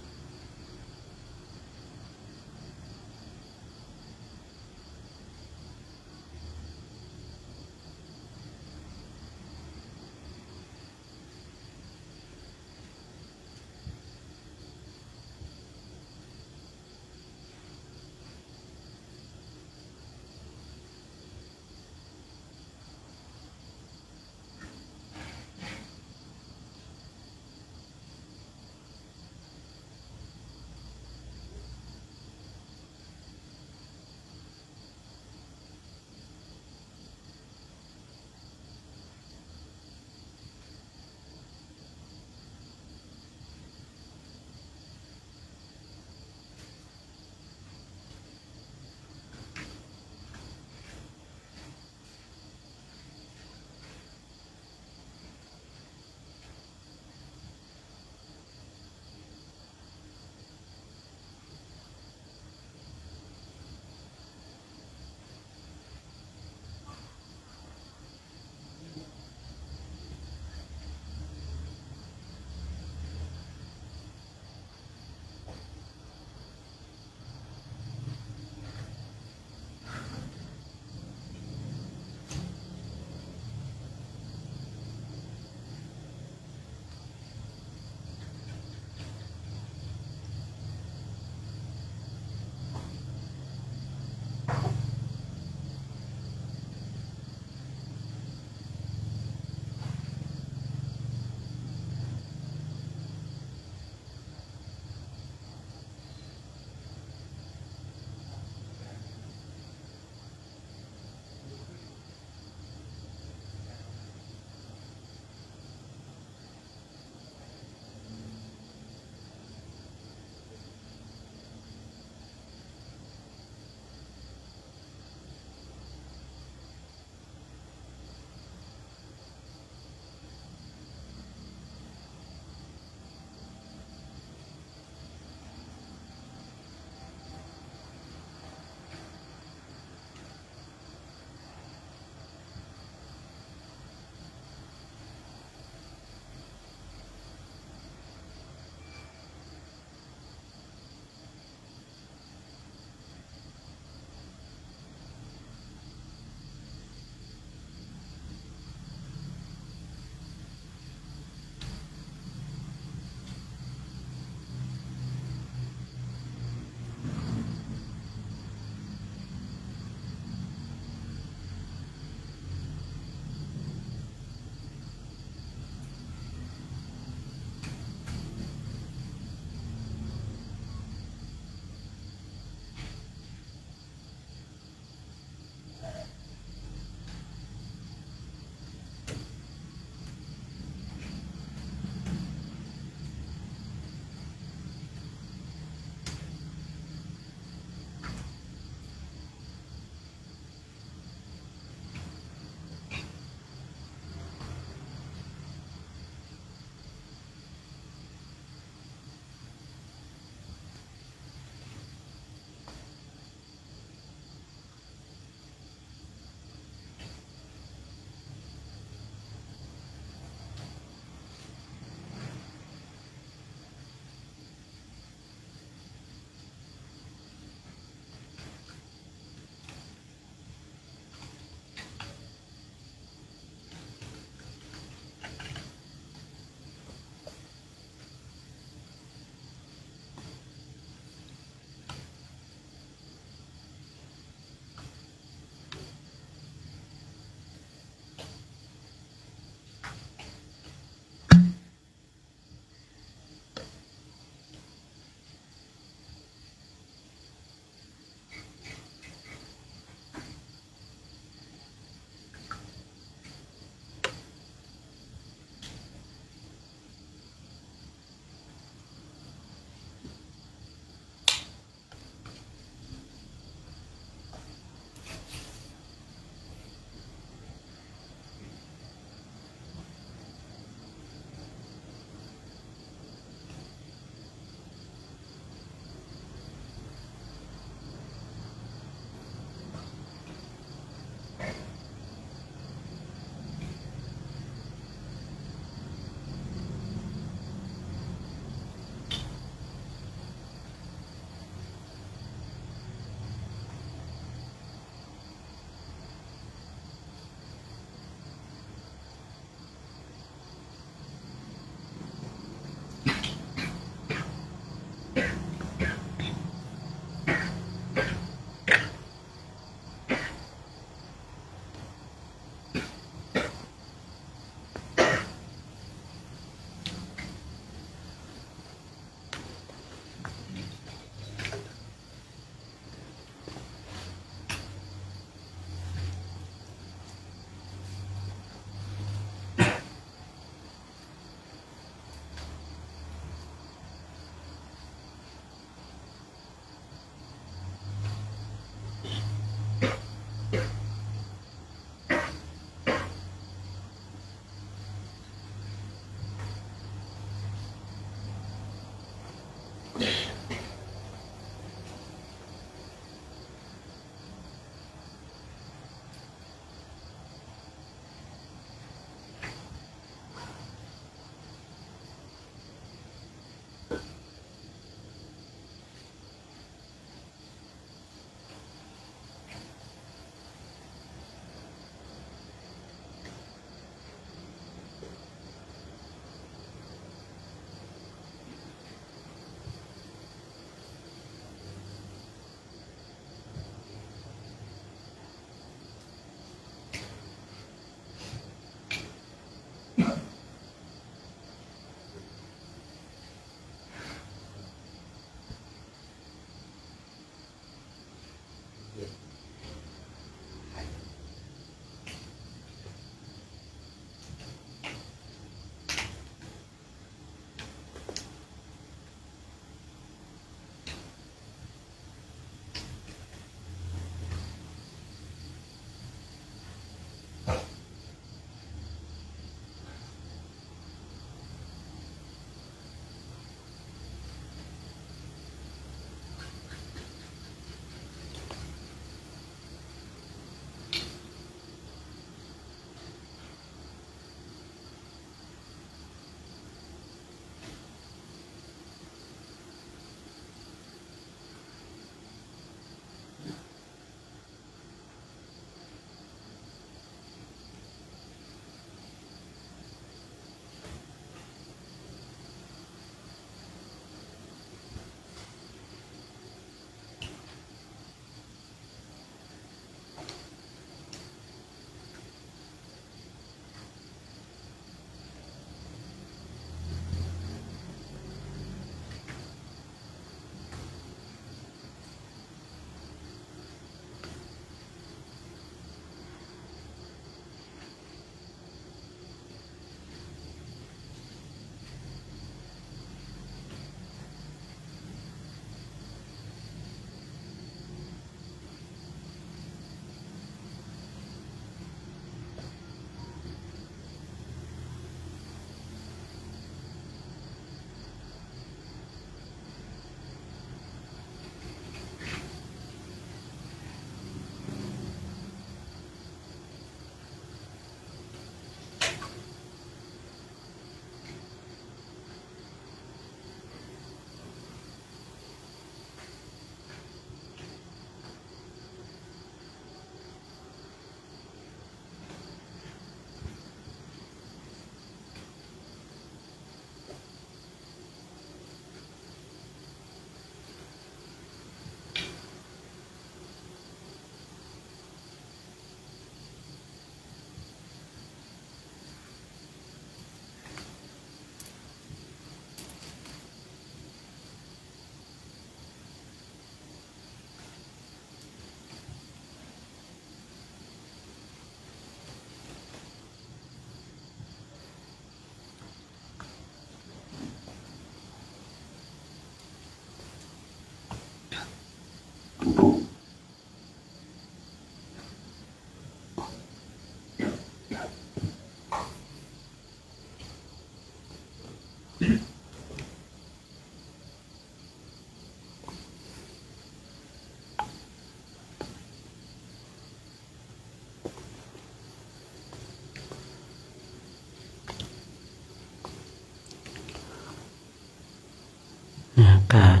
การ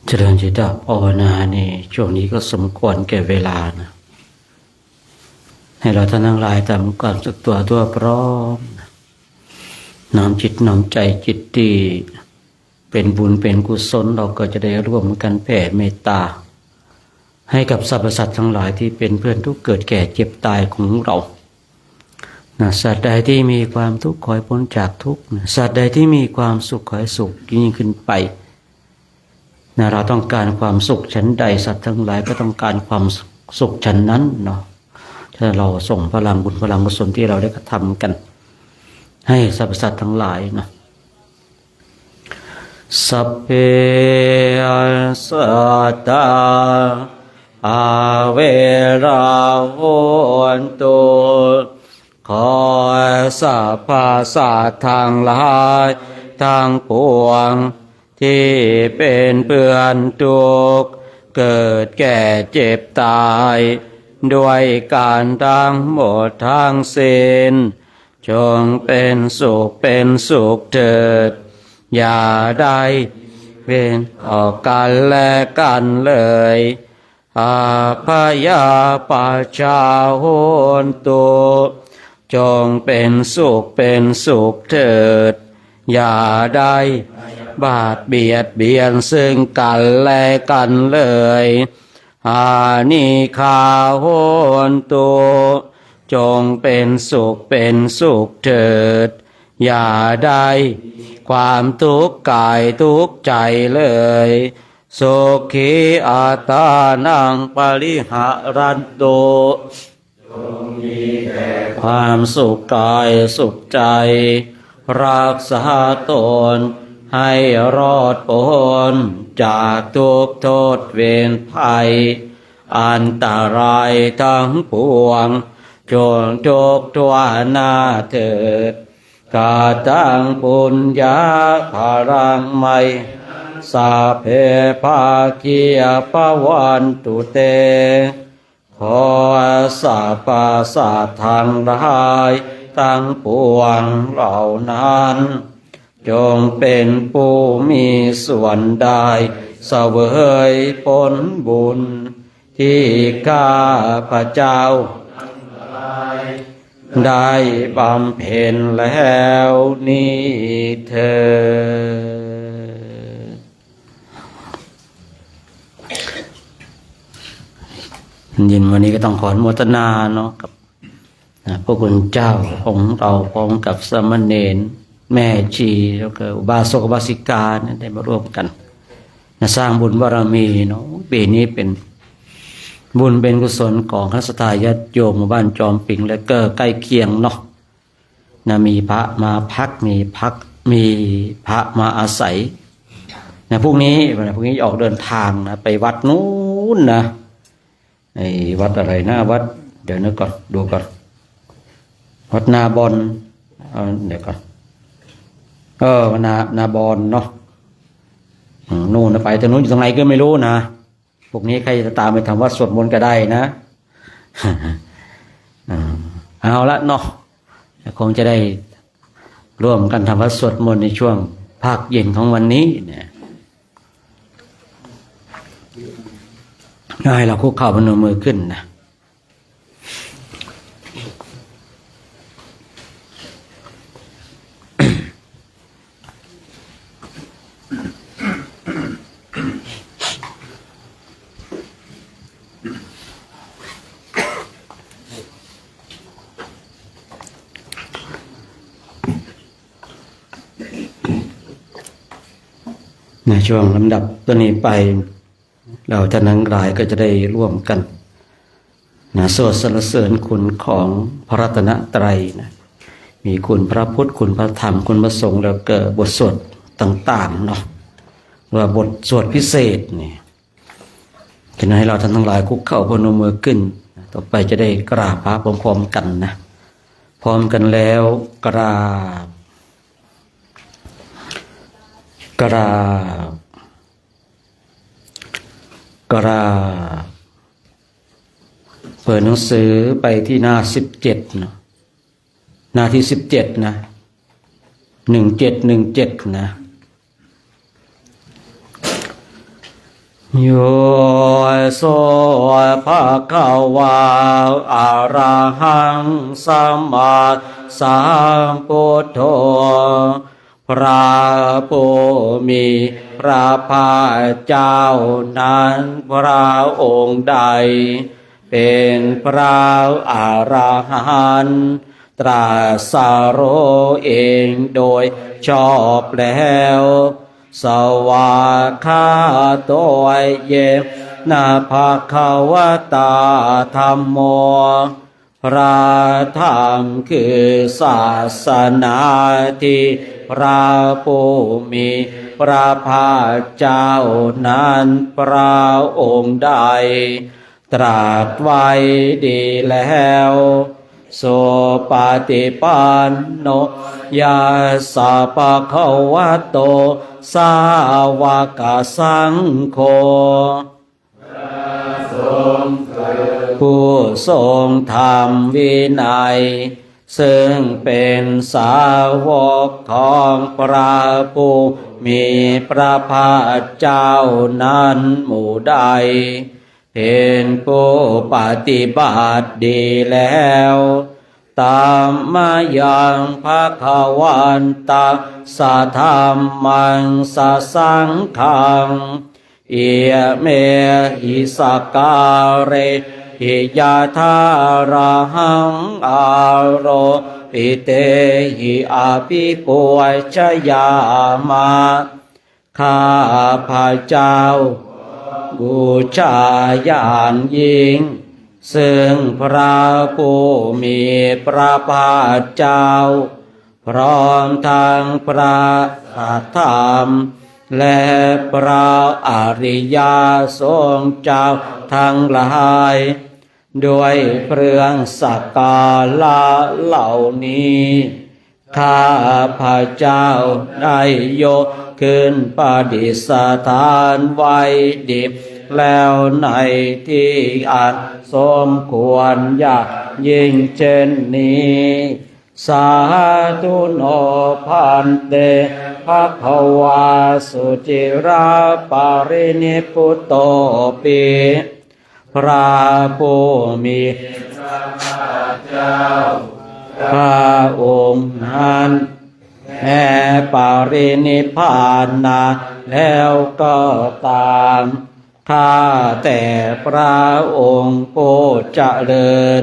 เจริญจิตภาวนานี่ช่วงนี้ก็สมควรแก่เวลานะให้เราท่านทั้งหลายทำความสึกตัวทั่วพร้อมน้อมจิตน้อมใจจิตที่เป็นบุญเป็นกุศลเราก็จะได้ร่วมกันแผ่เมตตาให้กับสรรพสัตว์ทั้งหลายที่เป็นเพื่อนทุกข์เกิดแก่เจ็บตายของเราสัตว์ใดที่มีความทุกข์ขอให้พ้นจากทุกข์สัตว์ใดที่มีความสุขขอให้สุขยิ่งขึ้นไปเราต้องการความสุขชั้นใดสัตว์ทั้งหลายก็ต้องการความสุขชั้นนั้นเนาะถ้าเราส่งพลังบุญพลังกุศลที่เราได้กระทำกันให้สรรพสัตว์ทั้งหลายเนาะสัพเพสัตตาอาเวราโหนตุขอสัพพะสัตว์ทั้งหลาย ทั้งปวงที่เป็นเปื้อนทุกข์เกิดแก่เจ็บตายด้วยการทั้งหมดทั้งสิ้นจงเป็นสุขเถิดอย่าได้เป็นต่อกันและกันเลยอาพยาปัจจาโหนตุจงเป็นสุขเถิดอย่าได้บาดเบียนซึ่งกันและกันเลยอานิคาโหนตุจงเป็นสุขเถิดอย่าได้ความทุกข์กายทุกข์ใจเลยสุขีอัตานังปริหารันตุความสุขกายสุขใจรักษาตนให้รอดพ้นจากทุกข์โทษเวรภัยอันตรายทั้งปวงจงทุกข์ทั่วหน้าเถิดกาตังปุญญาภารังไมสาเพภาคียปวันตุเตขอสาปาสาทางร้ายทั้งปวงเหล่านั้นจงเป็นผู้มีส่วนได้เสวยผลบุญที่ข้าพเจ้าได้บำเพ็ญแล้วนี้เถิดยินวันนี้ก็ต้องขออนุโมทนาเนาะกับพระคุณเจ้าของเราพร้อมกับสามเณรแม่ชีแล้วก็อุบาสกอุบาสิกาได้มาร่วมกันสร้างบุญบารมีเนาะปีนี้เป็นบุญเป็นกุศลของคณะสัตยาติโยมหมู่บ้านจอมปิงและก็ใกล้เคียงเนาะมีพระมาพักมีพระมาอาศัยพรุ่งนี้ออกเดินทางนะไปวัดนู้นนะไอ้วัดอะไรนะวัดเดี๋ยวนึกก่อนดูก่อนวัดนาบอนเดี๋ยวก่อนนาบอนเนาะนู่นไปตรงนู้นอยู่ตรงไหนก็ไม่รู้นะพวกนี้ใครจะตามไปทำวัดสวดมนต์ก็ได้นะเอาละเนาะคงจะได้ร่วมกันทำวัดสวดมนต์ในช่วงภาคเย็นของวันนี้เนี่ยให้เราคุกเข่าพนมมือขึ้นนะในช่วงลำดับตัวนี้ไปเราท่านทั้งหลายก็จะได้ร่วมกันสวดสรรเสริญคุณของพระรัตนตรัยนะมีคุณพระพุทธคุณพระธรรมคุณพระสงฆ์แล้วก็บทสวดต่างๆเนาะว่าบทสวดพิเศษนี่ฉะนั้นให้เราท่านทั้งหลายคุกเข่าพนมมือขึ้นต่อไปจะได้กราบพระพร้อมๆกันนะพร้อมกันแล้วกราบเปิดหนังสือไปที่หน้า17นะหน้าที่17นะ17นะโยโสภะคะวาอะระหังสัมมาสัมพุทโธพระผู้มีพระภาคเจ้านั้นพระองค์ใดเป็นพระอรหันต์ตรัสรู้เองโดยชอบแล้วสวากขาโตเยนะภะคะวะตาธัมโมพระธรรมคือศาสนาที่พระผู้มีพระภาคเจ้านั้นพระองค์ใดตรัสไว้ดีแล้ว โสปฏิปันโนยาสาปะคะวะโตสาวกสังโฆผู้ทรงธรรมวินัยซึ่งเป็นสาวกของพระผู้มีพระภาคเจ้านั้นหมู่ใดเป็นผู้ปฏิบัติดีแล้วตามมายังภคะวันตาสัทธัมมังสัสสังฆังเอียเมหิสการเรหิยาธาระหังอาโรปิเตหิอาภิปุยชยามาข้าพระเจ้าบูชาอย่างยิ่งซึ่งพระผู้มีพระภาคเจ้าพร้อมทั้งพระธรรมและพระอริยสงฆ์เจ้าทั้งหลายด้วยเครื่องสักการะเหล่านี้ข้าพระเจ้าได้ยกขึ้นประดิษฐานไว้ดิบแล้วในที่อันสมควรอย่างยิ่งเช่นนี้สาธุโนพันเตภควาสุจิราปารินิพพุตโตปิพระผู้มีพระภาคเจ้าพระองค์นั้นแม้ปรินิพพานนาแล้วก็ตามข้าแต่พระองค์ผู้เจริญ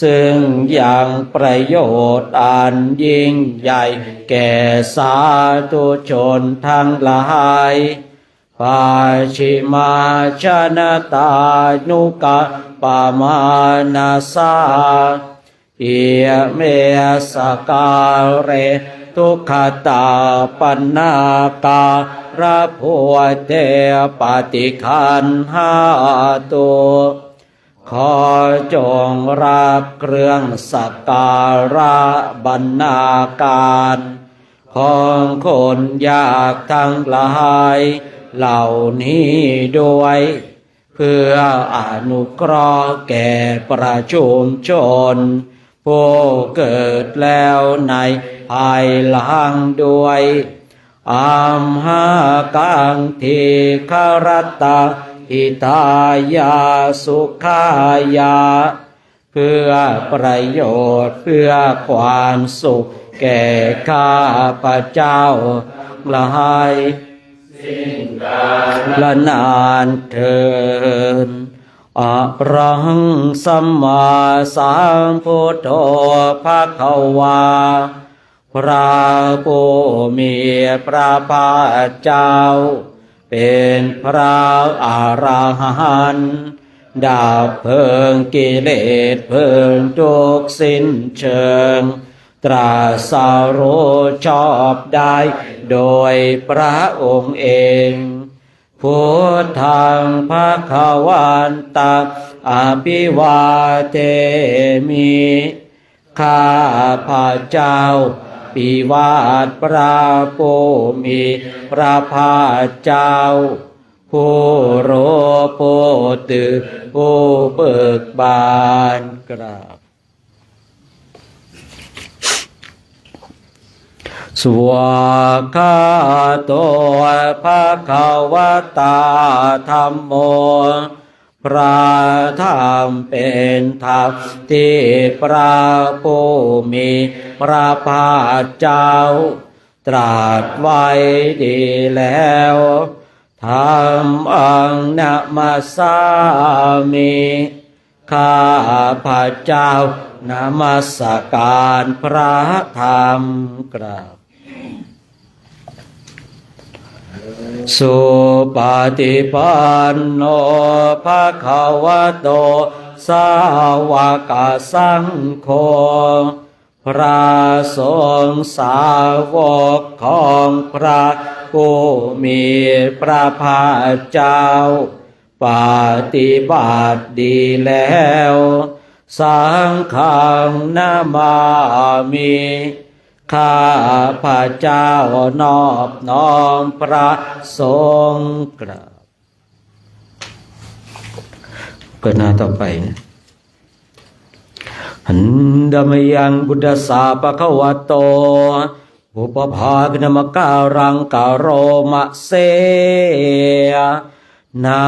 ซึ่งยังประโยชน์อันยิ่งใหญ่แก่สาธุชนทั้งหลายปาชิมาชนะตานุกะปามานาสาเอียเมสการเรทุกขตาปัญนาการะโพเทปฏิคันหาตุขอจงรับเครื่องสักการะบรรณาการของคนยากทั้งหลายเหล่านี้ด้วยเพื่ออนุเคราะห์แก่ประชุมชนผู้เกิดแล้วในภายหลังด้วยอัมหากังทิคารตาอิทายาสุขายาเพื่อประโยชน์เพื่อความสุขแก่ข้าพระเจ้าหลายละนานเถิดอะระหังสัมมาสัมพุทโธภควาพระผู้มีพระภาคเจ้าเป็นพระอรหันต์ดับเพลิงกิเลสเพลิงทุกสิ้นเชิงตรัสรู้ชอบได้โดยพระองค์เองพุทธังภวันตังอภิวาเทมิข้าพระเจ้าปิวาทพระผู้มีพระภาคเจ้าผู้รู้ผู้ตื่นผู้เบิกบานกราบสวากขาโตภควตาธัมโมพระธรรมเป็นธรรมที่พระผู้มีพระภาคเจ้าตรัสไว้ดีแล้วธรรมอังนะมัสสามิข้าพระเจ้านมัสการพระธรรมกราบสุปฏิปันโนภควโตสาวกสังโฆพระสงฆ์สาวกของพระผู้มีพระภาคเจ้าปฏิบัติดีแล้ว สังฆังนามามิข้าพระเจ้านอบน้อมพระสงฆ์กราบเปิดหน้าต่อไปนะหันดามยังบุตตสาปะคะวะโตบุปภาคณมการังกะโรมะเสนะ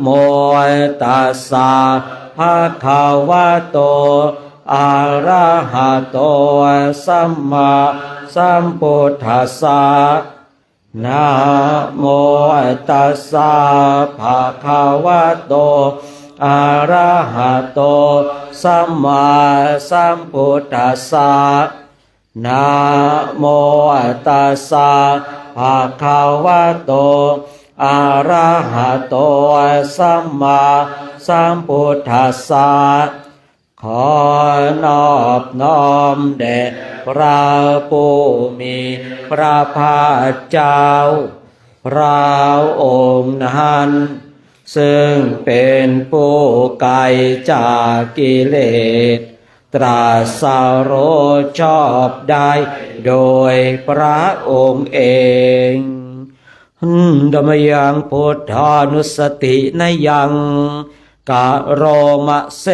โมตัสสะภะคะวะโตอะระหะโตสัมมาสัมพุทธัสสะนะโมตัสสะภะคะวะโตอะระหะโตสัมมาสัมพุทธัสสะนะโมตัสสะภะคะวะโตอะระหะโตสัมมาสัมพุทธัสสะขอนอบน้อมแด่พระผู้มีพระภาคเจ้าพระองค์นั้นซึ่งเป็นผู้ไกลจากกิเลสตรัสรู้ชอบได้โดยพระองค์เองธรรมยังพุทธานุสตินยังกะโรมะเส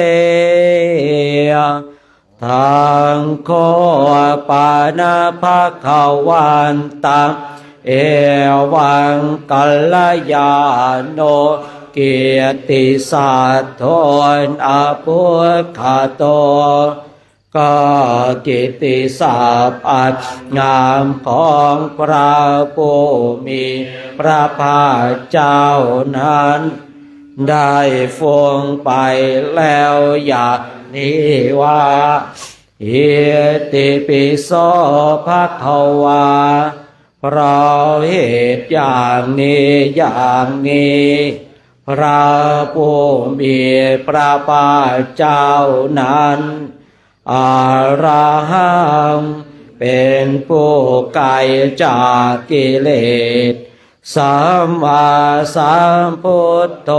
ทางโคปานาภาคาวันตังเอวังกัลยาโนเกียรติสัทโธอภุคาโตก็กิตติศัพท์อัจงามของพระผู้มีพระภาคเจ้านั้นได้ฟงไปแล้วอย่างนี้ว่าอิติปิโสภควาเพราะเหตุอย่างนี้อย่างนี้พระผู้มีพระภาคเจ้านั้นอรหังเป็นผู้ไกลจากกิเลสสัมมาสัมพุทโธ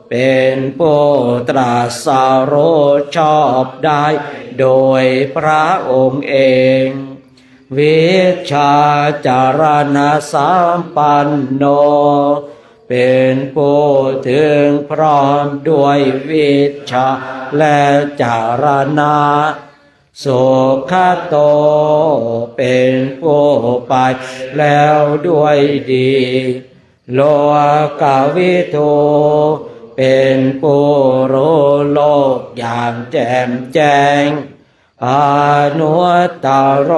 เป็นผู้ตรัสรู้ชอบได้โดยพระองค์เองวิชชาจารณะสัมปันโนเป็นผู้ถึงพร้อมด้วยวิชชาและจารณะสุขโตเป็นผู้ไปแล้วด้วยดีโลกวิทูเป็นผู้รู้โลกอย่างแจ่มแจ้งอนุตตร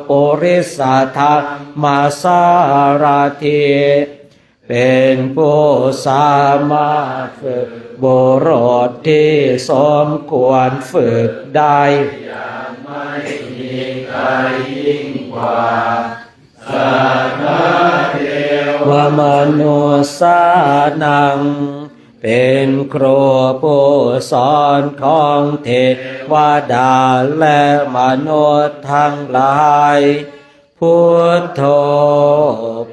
ปุริสธรรมสารถิเป็นผู้สามารถฝึกบุรุษที่สมควรฝึกได้อย่างไม่มีใครยิ่งกว่าสัทธาเทวมนุสสานังเป็นครูผู้สอนของเทวดาและมนุษย์ทั้งหลายพุทโธ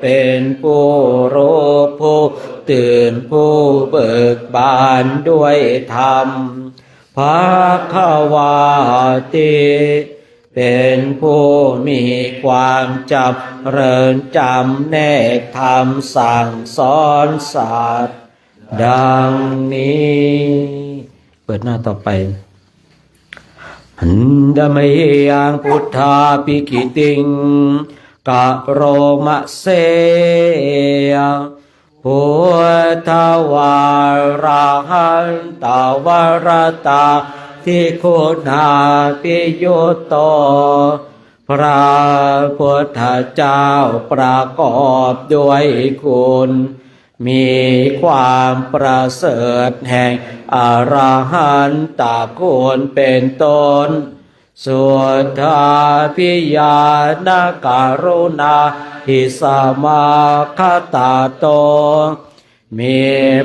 เป็นผู้รู้ผู้ตื่นผู้เบิกบานด้วยธรรมภควาติเป็นผู้มีความจำเริญจำแนกธรรมสั่งสอนสัตว์ดังนี้เปิดหน้าต่อไปหันดามยังพุทธาภิกิติงกะโรมะเสพุทธวาราหันตาวรตาทิคุณาปิยุตโตพระพุทธเจ้าประกอบด้วยคุณมีความประเสริฐแห่งอรหันตคุณเป็นต้นสุทธาพิยานการุณาหิสมาคตาโตมี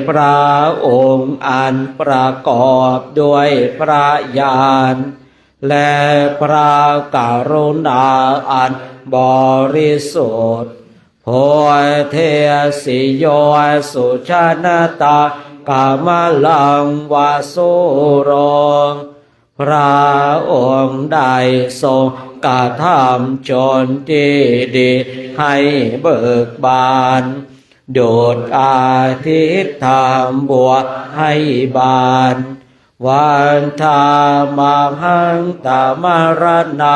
พระองค์อันประกอบด้วยพระญาณและพระกรุณาอันบริสุทธิ์โพเทสิโยสุชนตา กามลังวาโสโรพระองค์ได้ทรงกระทำชนที่ดีให้เบิกบานโดดอาทิตย์ทำบัวให้บานวันธามาหังตามรณะ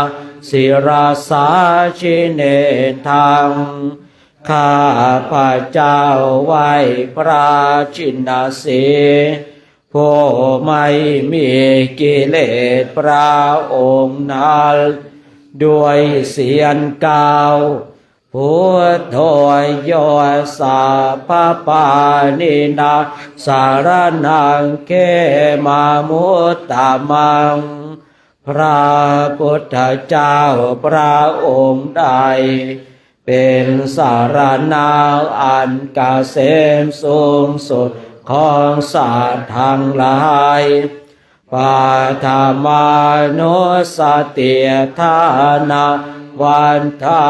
ศิราสาชิเนทังข้าพระเจ้าไหว้พระชินสีผู้ไม่มีกิเลสพระองค์นั้นด้วยเสียงกล่าวพุทโธโยสาปปานินาสารนังเขมามุตตะมังพระพุทธเจ้าพระองค์ใดเป็นสารณะอันเกษมสูงสุดของสัตว์ทั้งหลายปาธามานุสติทานาวันทา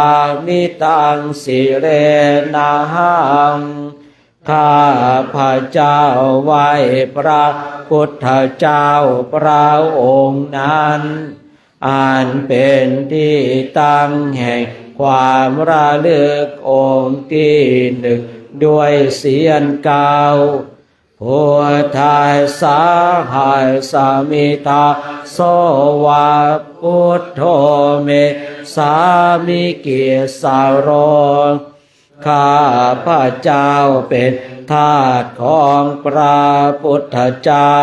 มิตังสิเรนะหังข้าพระเจ้าไหว้พระพุทธเจ้าพระองค์นั้นอันเป็นที่ตั้งแห่งความระลึกองค์ที่หนึ่งด้วยเสียงกล่าวพุทธาสาหายสามิตาโสวาพุทโธเมสามิเกียสารโรข้าพระเจ้าเป็นทาสของพระพุทธเจ้า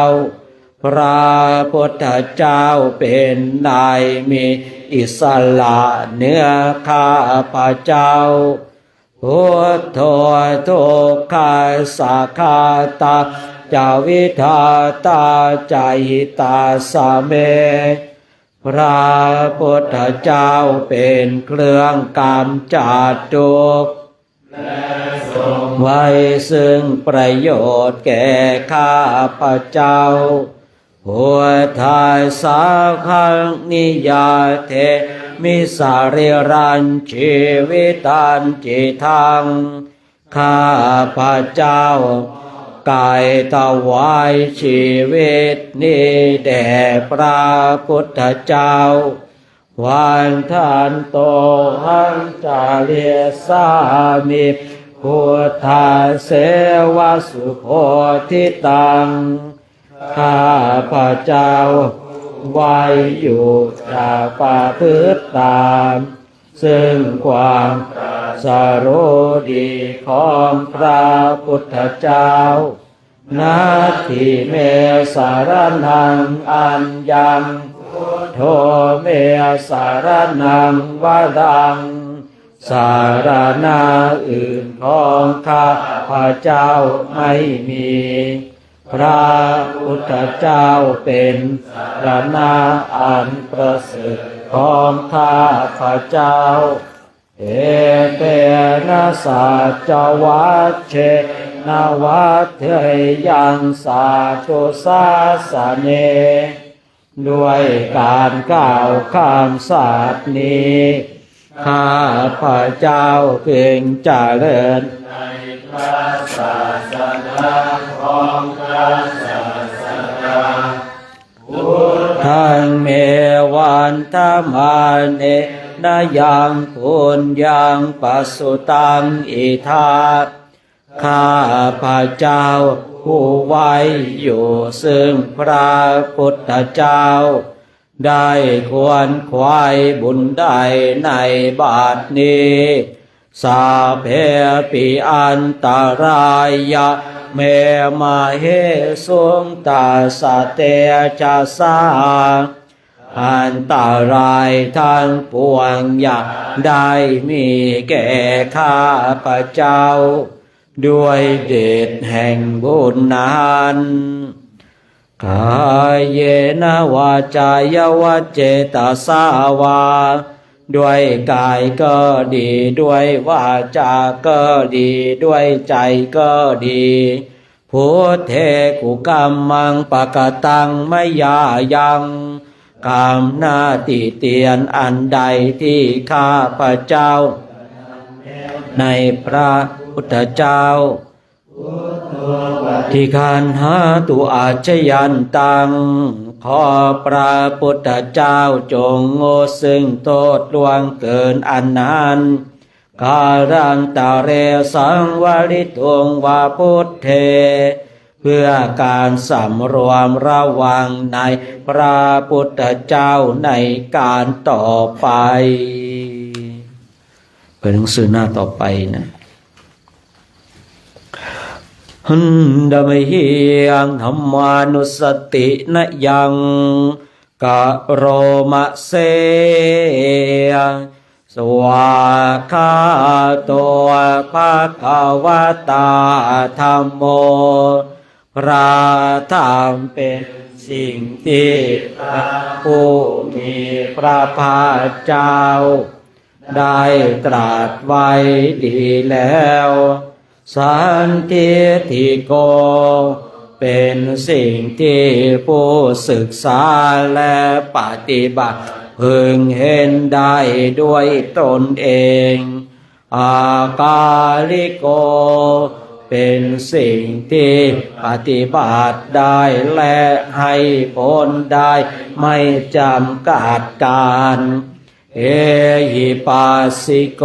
พระพุทธเจ้าเป็นนายมีอิสระเหนือข้าพระเจ้าพุทโธทุกขาสักขาตาจาวิทาตาใจตาสะเมพระพุทธเจ้าเป็นเครื่องกำจัดทุกข์ไว้ซึ่งประโยชน์แก่ข้าพระเจ้าพุทธาสาคังนิยาเทมิสาริรันชีวิตันจิทังข้าพระเจ้ากายถวายชีวิตนี้แด่พระพุทธเจ้าวันทันโตหังจาเลียสามิพุทธาเสวะสุโพธิตังข้าพระเจ้าไว้อยู่จากประพฤติตามซึ่งความสรู้ดีของพระพุทธเจ้านาทิเมสารนังอัญญังโทเมสารนังวะดังสารณะอื่นของข้าพระเจ้าไม่มีพระพุทธเจ้าเป็นสารณะอันประเสริฐของข้าพระเจ้าเอเตนะสัจวัชเชนวัฏเทยังสาธุสาสเนด้วยการกล่าวคำสัตย์นี้ข้าพระเจ้าเพียงเจริญในพระศาสนาของพระศาสนาพุทธังเมวันธรรมาเนนะยังปุญญังปัสสุตังอิทาข้าพระเจ้าผู้ไว้อยู่ซึ่งพระพุทธเจ้าได้ควรขวายบุญได้ในบัดนี้สาเพปิอันตรายะเมมาเหสุงตาสเตชะสาอันตรายทั้งปวงอย่าได้มีแก่ข้าพระเจ้าด้วยเดชแห่งบุญนั้นกายเยนะวาจายวะเจตสาวาด้วยกายก็ดีด้วยวาจาก็ดีด้วยใจก็ดีพุทเทกุกัมมังปะกตังมยายังกามนาติเตียนอันใดที่ข้าพระเจ้าในพระพุทธเจ้า ทิคันหาตุอาชยันตังขอพระพุทธเจ้าจงโง่ซึ่งโทษล่วงเกินอันนั้นกาลังตะเรสังวริตุงวาพุทเทเพื่อการสำรวมระวังในพระพุทธเจ้าในการต่อไปเปิดหนังสือหน้าต่อไปนะหันดามเฮียงธรรมานุสตินะยังกะโรมะเสสวาคาโตภะคะวะตาธัมโมพระธรรมเป็นสิ่งที่พระผู้มีพระภาคเจ้าได้ตรัสไว้ดีแล้วสันทิฏฐิโกเป็นสิ่งที่ผู้ศึกษาและปฏิบัติพึงเห็นได้ด้วยตนเองอากาลิโกเป็นสิ่งที่ปฏิบัติได้และให้ผลได้ไม่จำกัดการเอหิปัสสิโก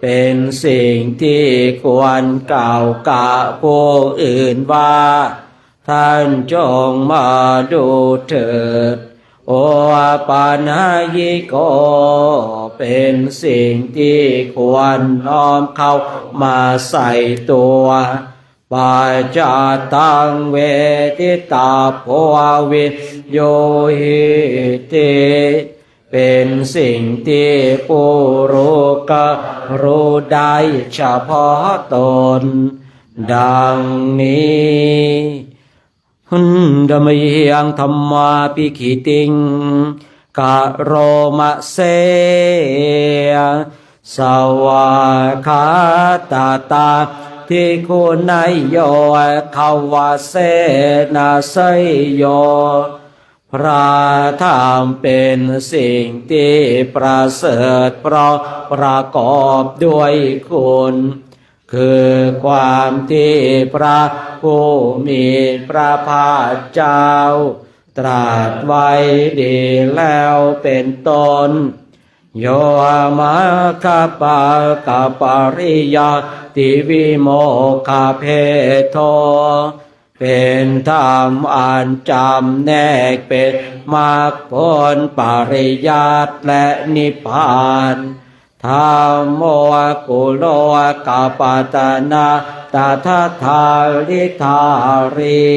เป็นสิ่งที่ควรกล่าวกับผู้อื่นว่าท่านจงมาดูเถิดโอปานายิโกเป็นสิ่งที่ควรน้อมเข้ามาใส่ตัวปัจจตังเวทิตาโพวิโยหิติเป็นสิ่งที่ผู้รู้ก็รู้ได้เฉพาะตนดังนี้ดามยังธรรมาปิขิติงกะโรมะเสสวาคาตาตาทิคุณายโยขาวาเสนาไสโยพระธรรมเป็นสิ่งที่ประเสริฐเพราะประกอบด้วยคุณคือความที่พระผู้มีพระภาคเจ้าตรัสไว้ดีแล้วเป็นต้นโยมาคาปะกะปริยาติวิโมคาเพโทเป็นธรรมอันจำแนกเป็นมรรคผลปริยัติและนิพพานธัมโมกุโลกาปตนาตถาทาลิธารี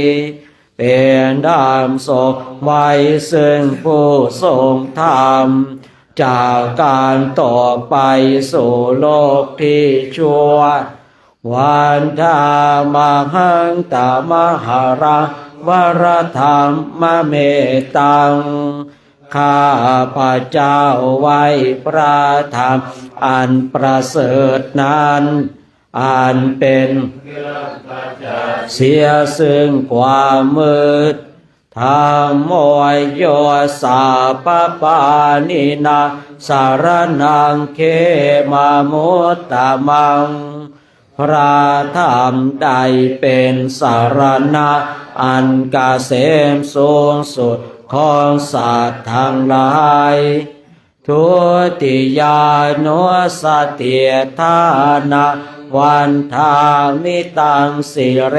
เป็นธรรมทรงไว้ซึ่งผู้ทรงธรรมจากการต่อไปสู่โลกที่ชั่ววันธามหังตามหารังวรธรรมเมตังข้าพระเจ้าไว้พระธรรมอันประเสริฐนั้นอันเป็นเสียซึ่งความมืดธรรมโมโยสาปปานินาสารนังเขมามุตตะมังพระธรรมใดเป็นสารณะอันเกษมสูงสุดของสัตว์ทั้งหลายทุติยานุสติทานะวันทามิตังสิเร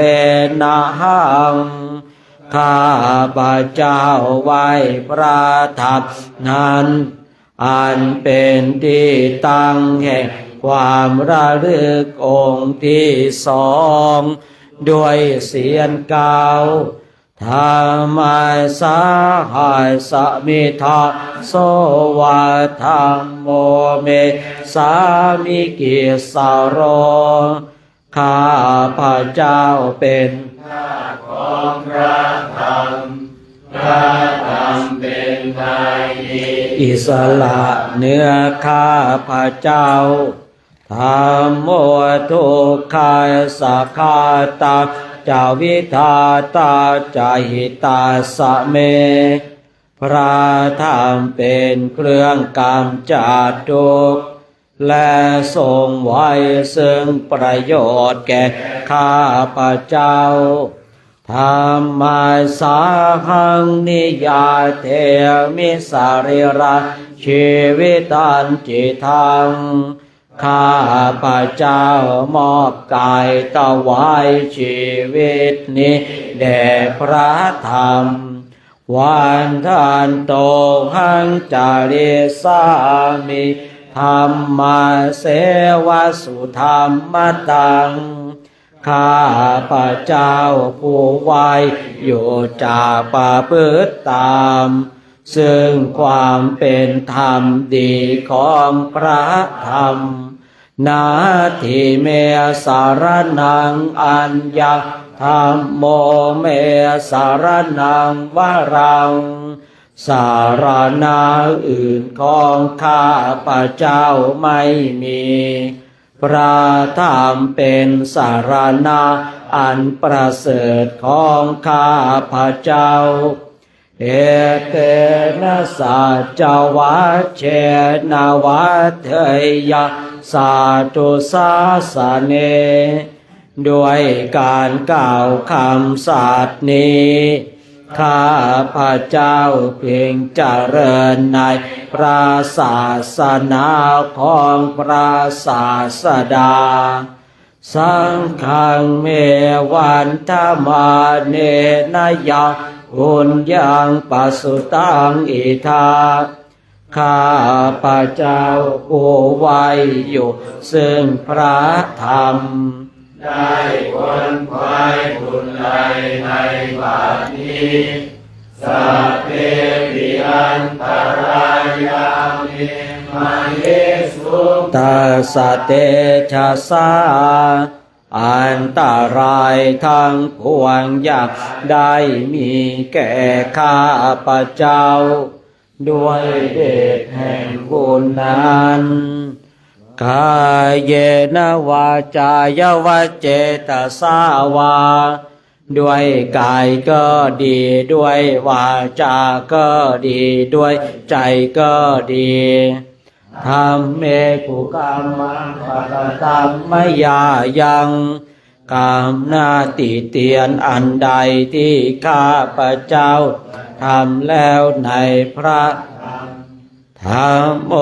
นะหังข้าพระเจ้าไว้พระธรรมนั้นอันเป็นที่ตั้งแห่งความระลึกองค์ที่สองด้วยเสียงกล่าวธรรมัสสาหายสมิทาโสวะธัมโมเมสามิกิสารโรข้าพระเจ้าเป็นของพระธรรมพระธรรมเป็นไทยอิสระเนื้อข้าพระเจ้าธัมโมทุกขัสสะคาตาจาวิทาตาจาหิตาสะเมพระธรรมเป็นเครื่องกำจัดทุกข์ และทรงไว้ซึ่งประโยชน์แก่ข้าพเจ้าธรรมาสาหังนิยาเทมิสาริระชีวิตันจิตังข้าพเจ้ามอบกายถวายชีวิตนี้แด่พระธรรมวันทานโตหังจาริสามิธรรมาเสวสุธรรมตังข้าพเจ้าผู้ไว้อยู่จากประพฤติตามซึ่งความเป็นธรรมดีของพระธรรมนาทิเมสารนังอัญญาธรรมโมเมสารนังวรังสารณะอื่นของข้าพเจ้าไม่มีพระธรรมเป็นสารณะอันประเสริฐของข้าพเจ้าเอเตนะสัจวัชเชนะวัฏเทยะสาธุสาสเนด้วยการกล่าวคำสัตย์นี้ข้าพเจ้าเพียงเจริญในพระศาสนาของพระศาสดาสังฆังเมวันธรรมาเนนยะอุญญังปัสสุตังอิทาข้าพเจ้าผู้ไว้อยู่ซึ่งพระธรรมได้คนควายบุญใดในบัดนี้สัพเพปิอันตรายามิมาเยสุตัสสะเตชะสาอันตรายทั้งปวงอยากได้มีแก่ข้าพเจ้าด้วยเดชแห่งบุญนั้นกายเยนะวาจายวเจตสาวาด้วยกายก็ดีด้วยวาจาก็ดีด้วยใจก็ดีธรรมเมกุกรรมังปะกตัมมยายังกรรมนาติเตียนอันใดที่ข้าพเจ้าทำแล้วในพระธรรมโอ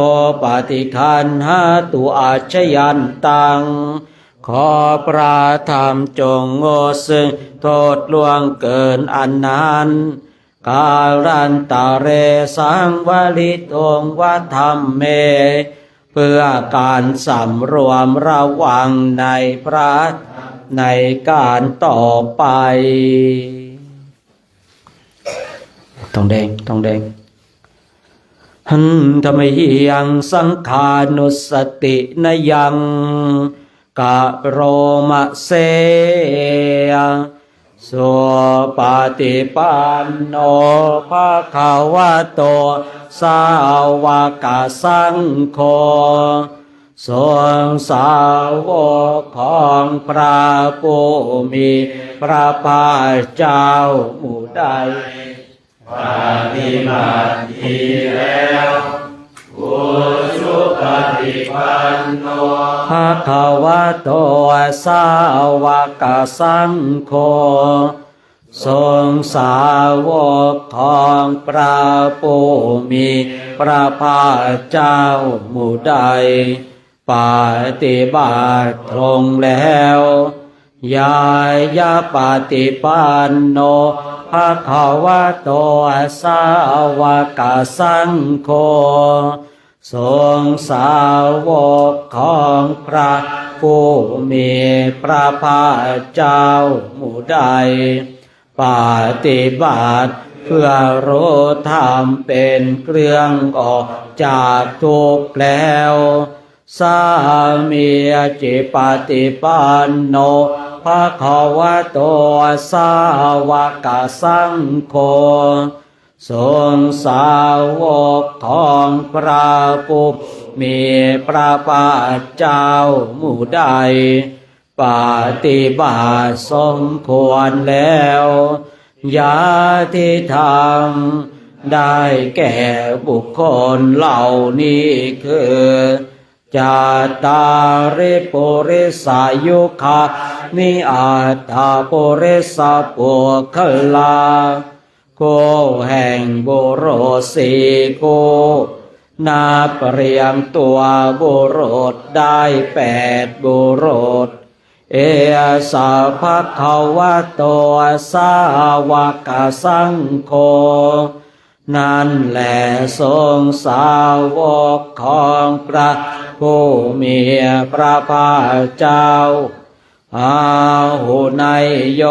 ปฏิคันหาตุอาชยันตังขอพระธรรมจงโง่ซึ่งโทษล่วงเกินอันนั้นกาลันตะเรสังวลิตงวัธรรมเมเพื่อการสำรวมระวังในพระในการต่อไปต้องแดงหันธรรมยังสังขานุสตินยังกะโรมะเสโสปฏิปันโนภะคะวะโตสาวกสังโฆทรงสาวกของพระผู้มีพระภาคเจ้าหมู่ใดปฏิบัติดีแล้วอุชุปฏิปันโนภะคะวะโตสาวกสังโฆทรงสาวกของพระผู้มีพระภาคเจ้าหมู่ใดปฏิบัติตรงแล้วยายาปฏิปันโนภะคะวะโตสาวกสังโฆทรงสาวกของพระผู้มีพระภาคเจ้าหมู่ใดปฏิบัติเพื่อรู้ธรรมเป็นเครื่องออกจากทุกข์แล้วสามีจิปฏิปันโนภะคะวะโตสาวกสังโฆทรงสาวกของพระผู้มีพระภาคเจ้าหมู่ใดปฏิบัติสมควรแล้วยาที่ทำได้แก่บุคคลเหล่านี้คือ จาตาริปุริสายุคานิอัตถาปุริสาปุคลาโกแห่งบุรุษสี่โกนับเรียงตัวบุรุษได้8บุรุษเอสาภะคะวะโตสาวกสังโฆนั่นแหละทรงสาวกของพระผู้มีพระภาคเจ้าอาหุนายโย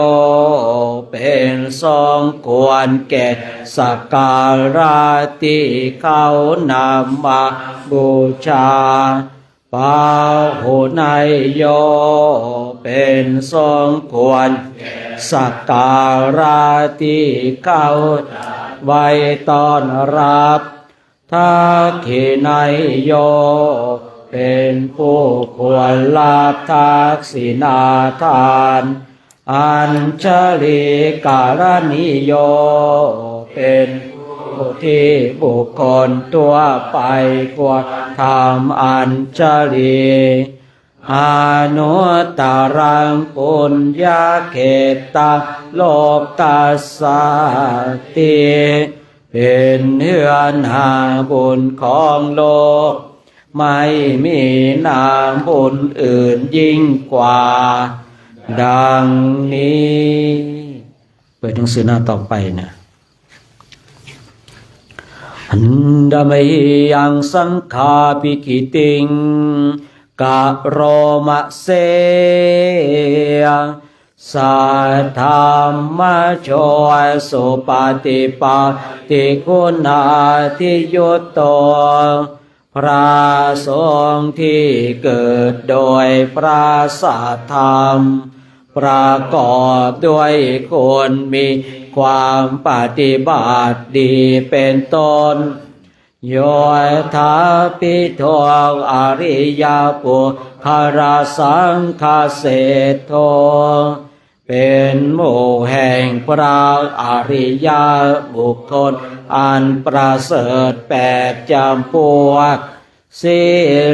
เป็นทรงควรแก่สักการะที่เขานำมาบูชาปาหุนายโยเป็นทรงควรสักการะที่เขาไว้ต้อนรับทักขินายโยเป็นผู้ควรรับทักษิณาทานอัญชลีการณิโยเป็นผู้ที่บุคคลตัวไปควรทำอัญชลีอนุตตรังปุญญาเขตาโลกตัสสะติเป็นเนื้อนาบุญของโลกไม่มีนามบุญอื่นยิ่งกว่าดังนี้เปิดหนังสือหน้าต่อไปนะอันดามิยังสังฆาปิกิติงกะโรมะเสสัทธรรมโชสุปฏิปัตติคุณาทิยุตโตพระสงฆ์ที่เกิดโดยพระสัทธรรมประกอบด้วยคนมีความปฏิบัติดีเป็นต้นโยธาปิโทอริยปุคราสังคเสโทเป็นหมู่แห่งพระอริยบุคคลอันประเสริฐ8จำพวกศี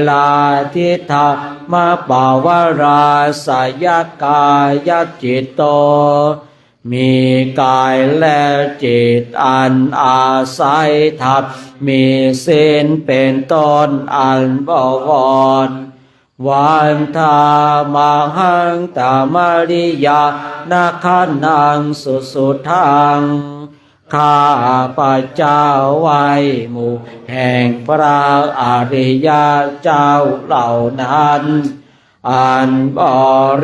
ลาทิฏฐิมปาวราสยกายจิตโตมีกายและจิตอันอาศัยธรรมมีศีลเป็นต้นอันบวรวันธามังหังตามริยานาคันนังสุสุทังข้าพระเจ้าไว้หมู่แห่งพระอริยเจ้าเหล่านั้นอันบ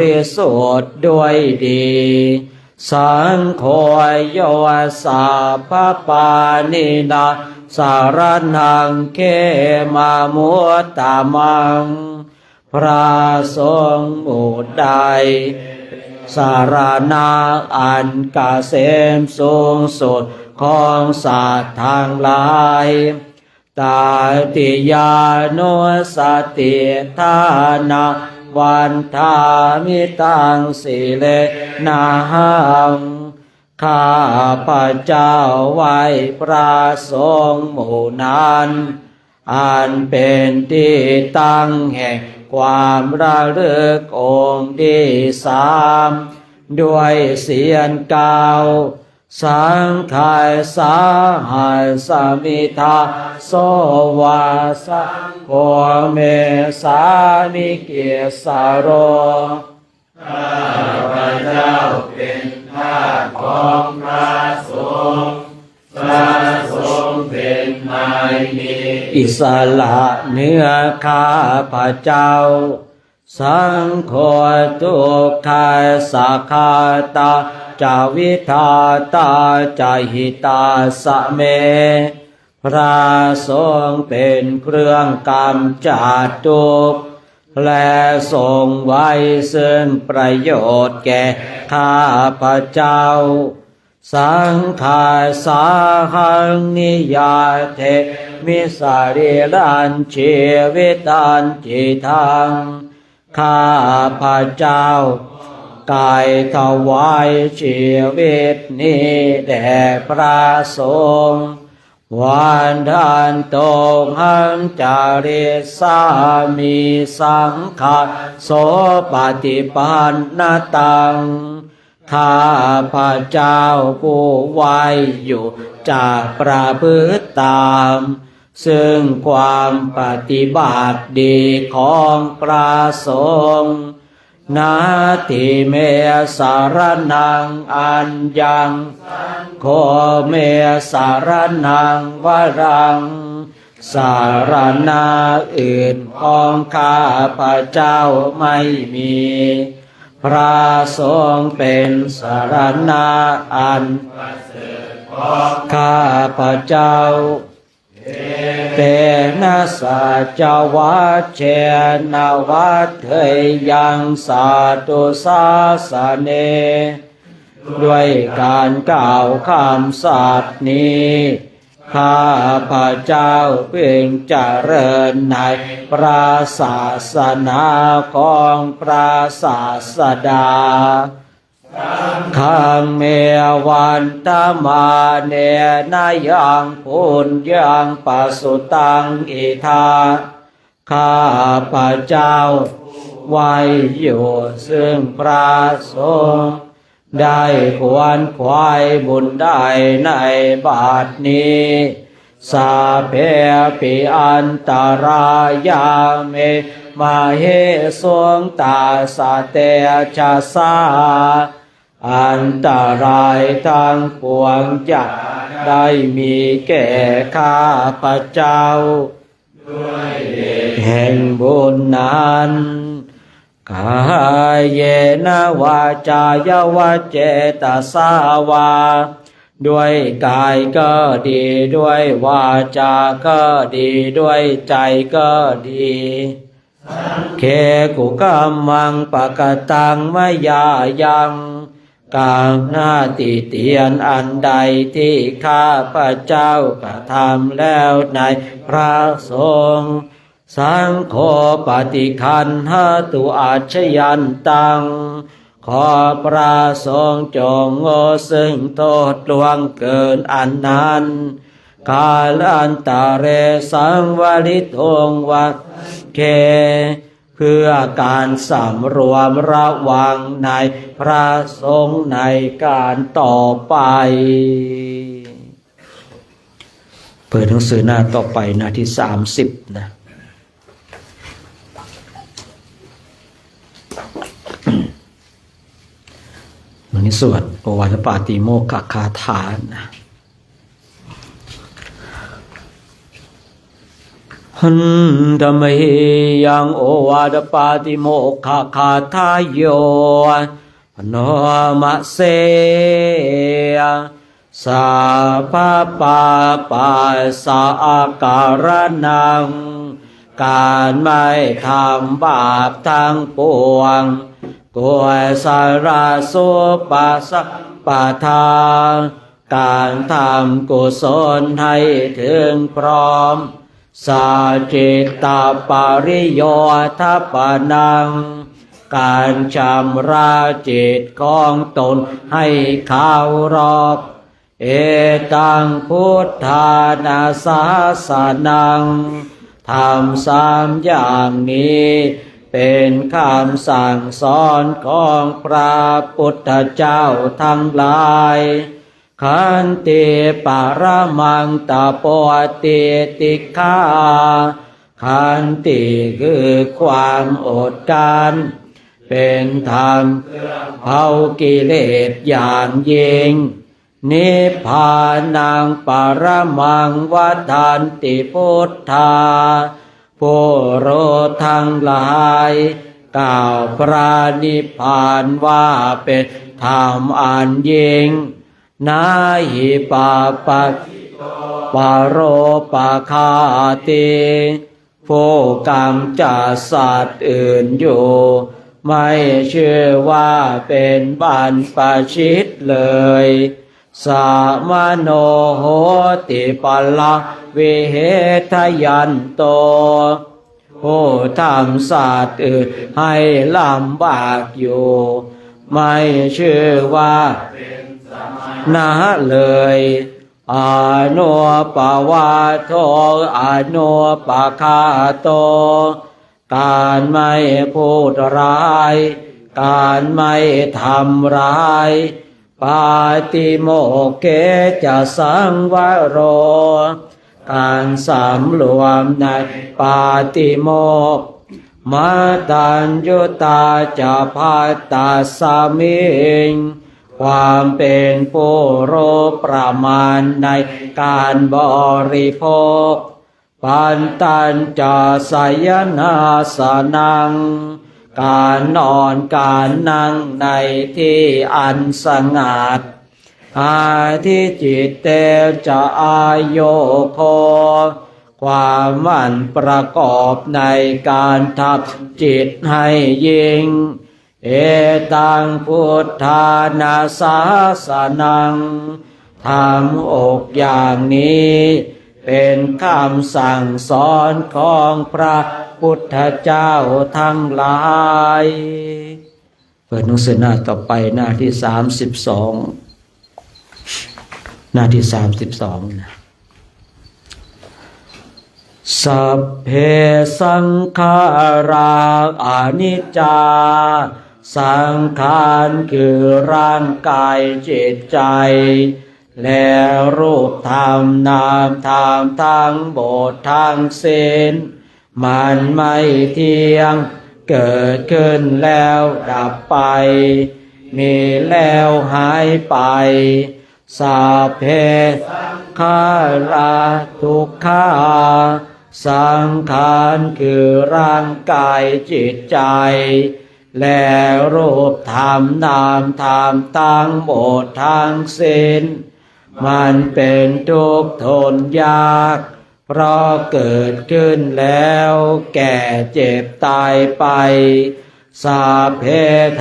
ริสุทธิ์ด้วยดีสังโฆโยสาภปานินาสารนังเขมามุตตามังพระสงฆ์หมู่ใดสารณะอันเกษมสูงสุดของสัตว์ทั้งหลายตาติยานุสติทานาวันทามิตังสิเลนาหังข้าพระเจ้าไว้พระสงฆ์หมู่นั้นอันเป็นที่ตั้งแห่งความระลึกองค์ที่3ด้วยเสียงกล่าวสังฆายสาหัสมิทาโสวาสังโฆเมสามิเกสโรข้าพระเจ้าเป็นทาสของพระสงฆ์พระสงฆ์เป็นนายมีอิสระเหนือข้าพระเจ้าสังโฆทุกขาสักขาตาจาวิทาตาจาหิตาสะเมพระสงฆ์เป็นเครื่องกำจัดทุกข์และทรงไว้ซึ่งประโยชน์แก่ข้าพระเจ้าสังฆาสาหังนิยาเทมิสาริรันชีวิตันจิตังข้าพระเจ้ากายถวายชีวิตนี้แด่พระสงฆ์ว วันทันโตหังจาริสามิสังฆาโสปฏิปันนตังข้าพระเจ้าผู้ไว้อยู่จากประพฤติตามซึ่งความปฏิบัติดีของพระสงฆ์นาทิเมสารนังอัญญังโคเมสารนังวรังสารณะอื่นของข้าพระเจ้าไม่มีพระสงฆ์เป็นสารณะอันประเสริฐของข้าพระเจ้าเตนะสัจวัชเชนะวัฏเถยังสาธุสาสเนด้วยการกล่าวคำสัตย์นี้ข้าพระเจ้าเพ่งเจริญในพระศาสนาของพระศาสดาขังเมวันตมาเนนายังพุญยังปัสสุตังอิทาข้าพระเจ้าไว้อยู่ซึ่งพระสงฆ์ได้ควรขวายบุญได้ในบัดนี้สาเพปิอันตรายาเมมาเหสวงตาสาเตชะสาอันตรายทางปวงจะได้มีแก่ข้าพระเจ้าด้วยแห่งบุญนั้นกายเยนะวาจายวาเจตสาวาด้วยกายก็ดีด้วยวาจาก็ดีด้วยใจก็ดีเคกุกัมมังปะกตังมยายังกางหน้าติเตียนอันใดที่ข้าพระเจ้ากระทำแล้วในพระสงฆ์สังโฆปฏิคันหตุอาชยันตังขอพระสงฆ์จงโง่ซึ่งโทษล่วงเกินอันนั้นกาลันตาเรสังวริทงวัคเคเพื่อการสำรวมระวังในพระสงฆ์ในการต่อไปเปิดหนังสือหน้าต่อไปหน้าที่30นะวันนี้สวดโอวาทปาติโมกขคาถานะหันธรรมเฮยังโอวาทปาติโมกขคาถาโยโนมะเสสาปะปาปัสสะอาการนังการไม่ทำบาปทั้งปวงกุศลสุปัสสะปะทาการทำกุศลให้ถึงพร้อมสาจิตตาปริโยทัปนังการชำระจิตของตนให้เข้ารอบเอตังพุทธานาสาสนังทำ3อย่างนี้เป็นคำสั่งสอนของพระพุทธเจ้าทั้งหลายขันติปรมังตโปติติฆาขันติคือความอดกั้นเป็นธรรมเผากิเลสอย่างยิ่งนิพพานังปรมังวัฏันติพุทธาผู้รู้ทั้งหลายกล่าวพระนิพพานว่าเป็นธรรมอันยิ่งนาหิปาปัสปโรปาคาติผู้กำจัดสัตว์อื่นอยู่ไม่เชื่อว่าเป็นบัณฑิชิตเลยสามโนโหติปัลละวิเหทยันโตผู้ทำสัตว์อื่นให้ลำบากอยู่ไม่เชื่อว่าเป็นสมณะเลย อาโนปวาโทอาโนปคาโตการไม่พูดร้ายการไม่ทำร้ายปาติโมกเกจะสังวโรการสำรวมในปาติโมกข์มาตัญญุตาจะภัตตาสามิงความเป็นผู้รู้ประมาณในการบริโภคปันตัญจะสยนาสนังการนอนการนั่งในที่อันสงัดอาทิจิตเตจะอาโยโคความมั่นประกอบในการทับจิตให้ยิ่งเอตังพุทธานาสาสนังทำอกอย่างนี้เป็นคำสั่งสอนของพระพุทธเจ้าทั้งหลายเปิดหนังสือหน้าต่อไปหน้าที่32หน้าที่32นะสัพเพสังขาราอนิจจาสังขารคือร่างกายจิตใจและรูปธรรมนามธรรมทั้งหมดทั้งสิ้นมันไม่เที่ยงเกิดขึ้นแล้วดับไปมีแล้วหายไปสัพเพสังขาราทุกขาสังขารคือร่างกายจิตใจและรูปธรรมนามธรรมทั้งหมดทั้งสิ้นมันเป็นทุกข์ทนยากเพราะเกิดขึ้นแล้วแก่เจ็บตายไปสัพเพ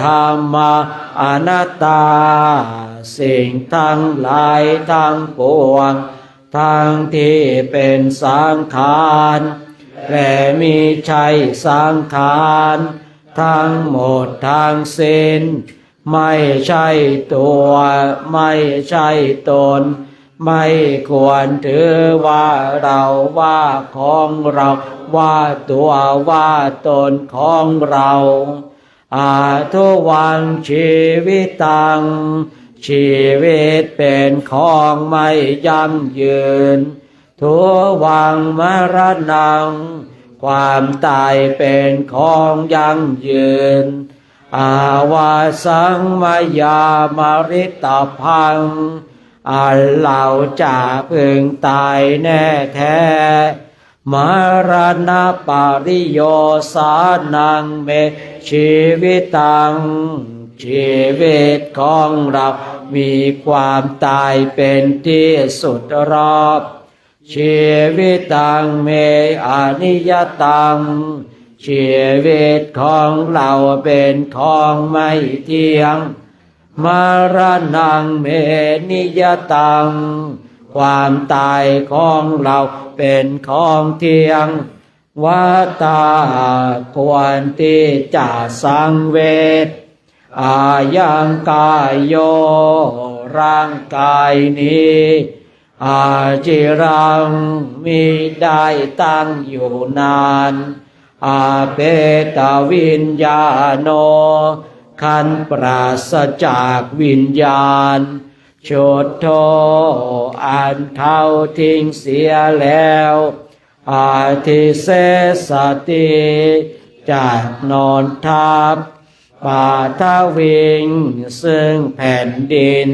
ธัมมาอนัตตาสิ่งทั้งหลายทั้งปวงทั้งที่เป็นสังขารและมิใช่สังขารทั้งหมดทั้งสิ้นไม่ใช่ตัวไม่ใช่ตนไม่ควรถือว่าเราว่าของเราว่าตัวว่าตนของเราอาทุวังชีวิตังชีวิตเป็นของไม่ยั่งยืนทุวังมรณังความตายเป็นของยั่งยืนอาวาสังมายามริตพังอันเราจะพึงตายแน่แท้มรณะปริโยสานังเมชีวิตังชีวิตของเรามีความตายเป็นที่สุดรอบชีวิตังเมอนิยตังชีวิตของเราเป็นของไม่เที่ยงมรณังเมนิยตังความตายของเราเป็นของเที่ยงวัฏฏะควรที่จะสังเวชอายังกายโยร่างกายนี้อาจิรังมิได้ตั้งอยู่นานอาเปตวิญญาโนขันปราศจากวิญญาณโชตโธอันเขาทิ้งเสียแล้วอาทิเสสติจากนอนทับปาทวิงซึ่งแผ่นดิน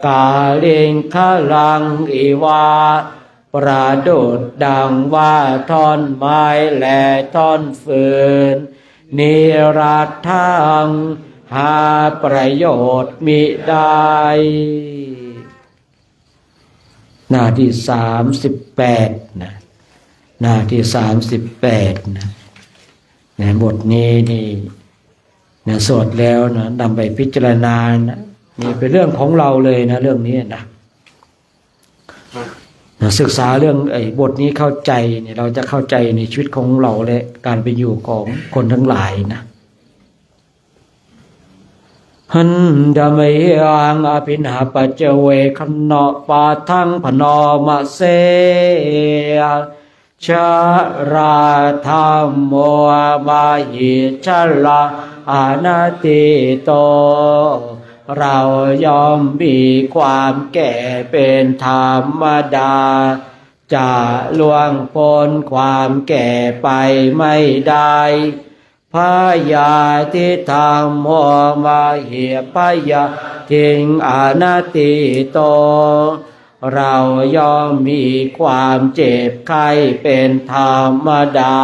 กาลิงขลังอิวาประดุจดังว่าท่อนไม้และท่อนฟืนนิรัตถังหาประโยชน์มิได้หน้าที่38นะหน้าที่38นะในบทนี้นี่นะสวดแล้วนะนำไปพิจารณานะนี่เป็นเรื่องของเราเลยนะเรื่องนี้นะศึกษาเรื่องบทนี้เข้าใจเนี่ยเราจะเข้าใจในชีวิตของเราและการเป็นอยู่ของคนทั้งหลายนะ หันดามยังอภินาปัจเจเวคโนปาทังพนอมะเสชาราธรรมโมมาหิชลาอานาติโตเรายอมมีความแก่เป็นธรรมดาจะล่วงพ้นความแก่ไปไม่ได้พยาทิธรรมโมมาหิพยาทิงอานาติโตเราย่อมมีความเจ็บไข้เป็นธรรมดา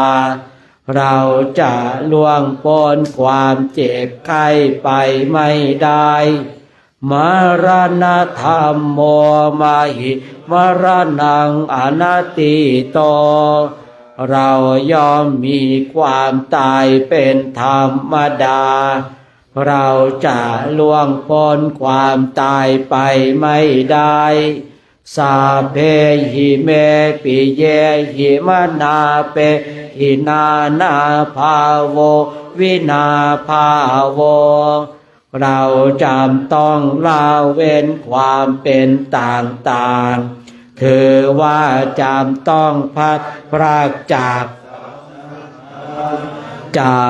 เราจะล่วงพ้นความเจ็บไข้ไปไม่ได้มรณะธรรมโมมาหิมรณังอนัตติโตเราย่อมมีความตายเป็นธรรมดาเราจะล่วงพ้นความตายไปไม่ได้สาเพหิเมปิเยหิมนาเปหินานาภาโววินาภาโวเราจำต้องละเว้นความเป็นต่างๆคือว่าจำต้องพัดพรากจา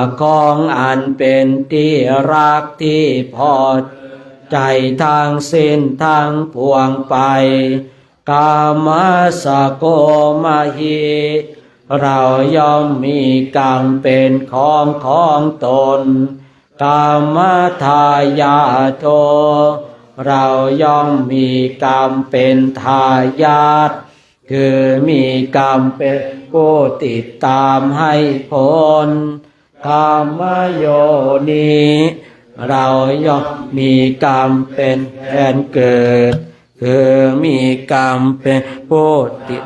กของอันเป็นที่รักที่พอใจทางสิ้นทางพวงไปกามสโกมาหิเราย่อมมีกรรมเป็นของตนกามทายาโทเราย่อมมีกรรมเป็นทายาทคือมีกรรมเป็นผู้ติดตามให้ผลกามโยนิเราย่อมมีกรรมเป็นแทนเกิดคือมีกรรมเป็นผู้ติด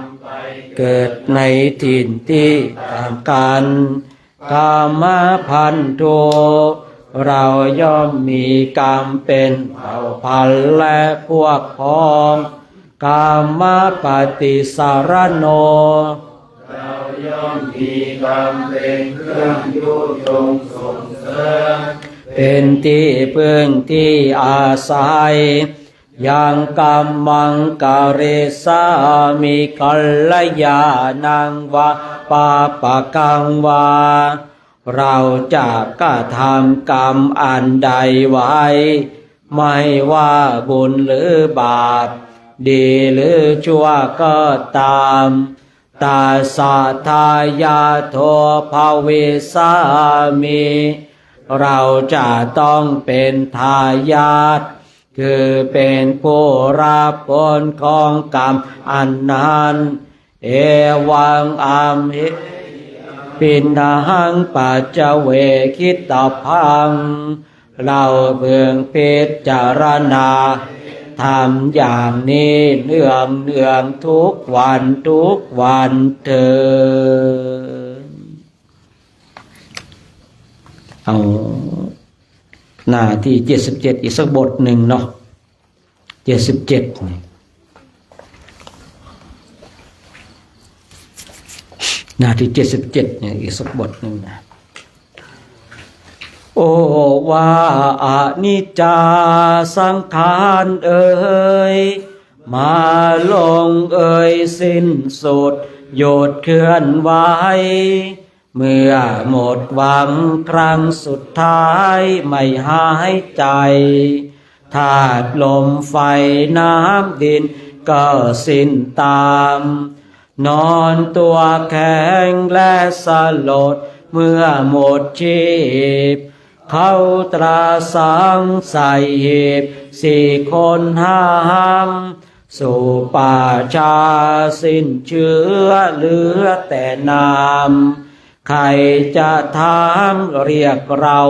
เกิดในถิ่นที่ต่างกันกามพันโทเราย่อมมีกรรมเป็นเผ่าพันธุ์และพวกพ้องกามปฏิสารโนเราย่อมมีกรรมเป็นเครื่องยุยงส่งเสริมเป็นที่พึ่งที่อาศัยยังกัมมังกะเรสามิกัลลยานังวะปาปะกังวาเราจะกระทำกรรมอันใดไว้ไม่ว่าบุญหรือบาปดีหรือชั่วก็ตามตาสะทายาโทภเวสามิเราจะต้องเป็นทายาทคือเป็นผู้รับผลของกรรมอันนั้นเอวังอัมหิปินาหังปัจจเวคิตพังเราเบื้องพิจารณาทำอย่างนี้เนืองทุกวันเถิดเอาหน้าที่77อีกสักบทหนึ่งเนาะ77หน้าที่77เนี่ยอีกสักบทหนึ่งนะโอว่าอนิจจาสังขารเอ่ยมาลงเอ่ยสิ้นสุดหยุดเคลื่อนไหวเมื่อหมดหวังครั้งสุดท้ายไม่หายใจธาตุลมไฟน้ำดินก็สิ้นตามนอนตัวแข็งและสลดเมื่อหมดชีพเขาตราสังใส่หีบ4 คน5สู่ป่าชาสิ้นเชื้อเหลือแต่น้ำใครจะถามเรียกเรา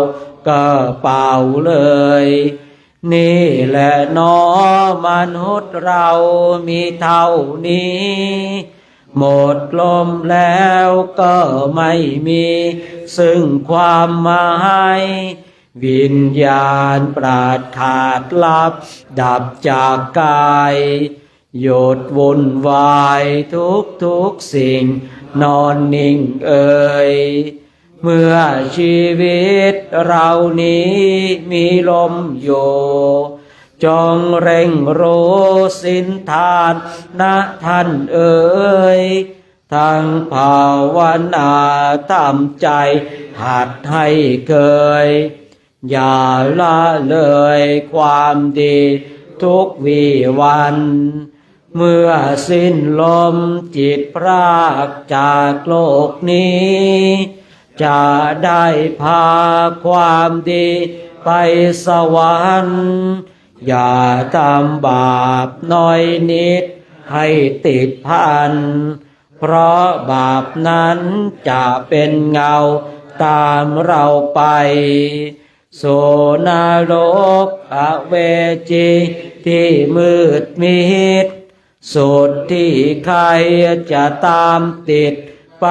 ก็เปล่าเลยนี่แหละน้อมนุษย์เรามีเท่านี้หมดลมแล้วก็ไม่มีซึ่งความหมายวิญญาณปราดขาดลับดับจากกายหยุดวุ่นวายทุกสิ่งนอนนิ่งเอ่ย เมื่อชีวิตเรานี้มีลมอยู่จงเร่งรู้สินทานนะท่านเอ๋ยทั้งภาวนาทำใจหัดให้เคยอย่าละเลยความดีทุกวีวันเมื่อสิ้นลมจิตพรากจากโลกนี้จะได้พาความดีไปสวรรค์อย่าทำบาปน้อยนิดให้ติดพันเพราะบาปนั้นจะเป็นเงาตามเราไปโสนรกอเวจีที่มืดมิดสุดที่ใครจะตามติดไป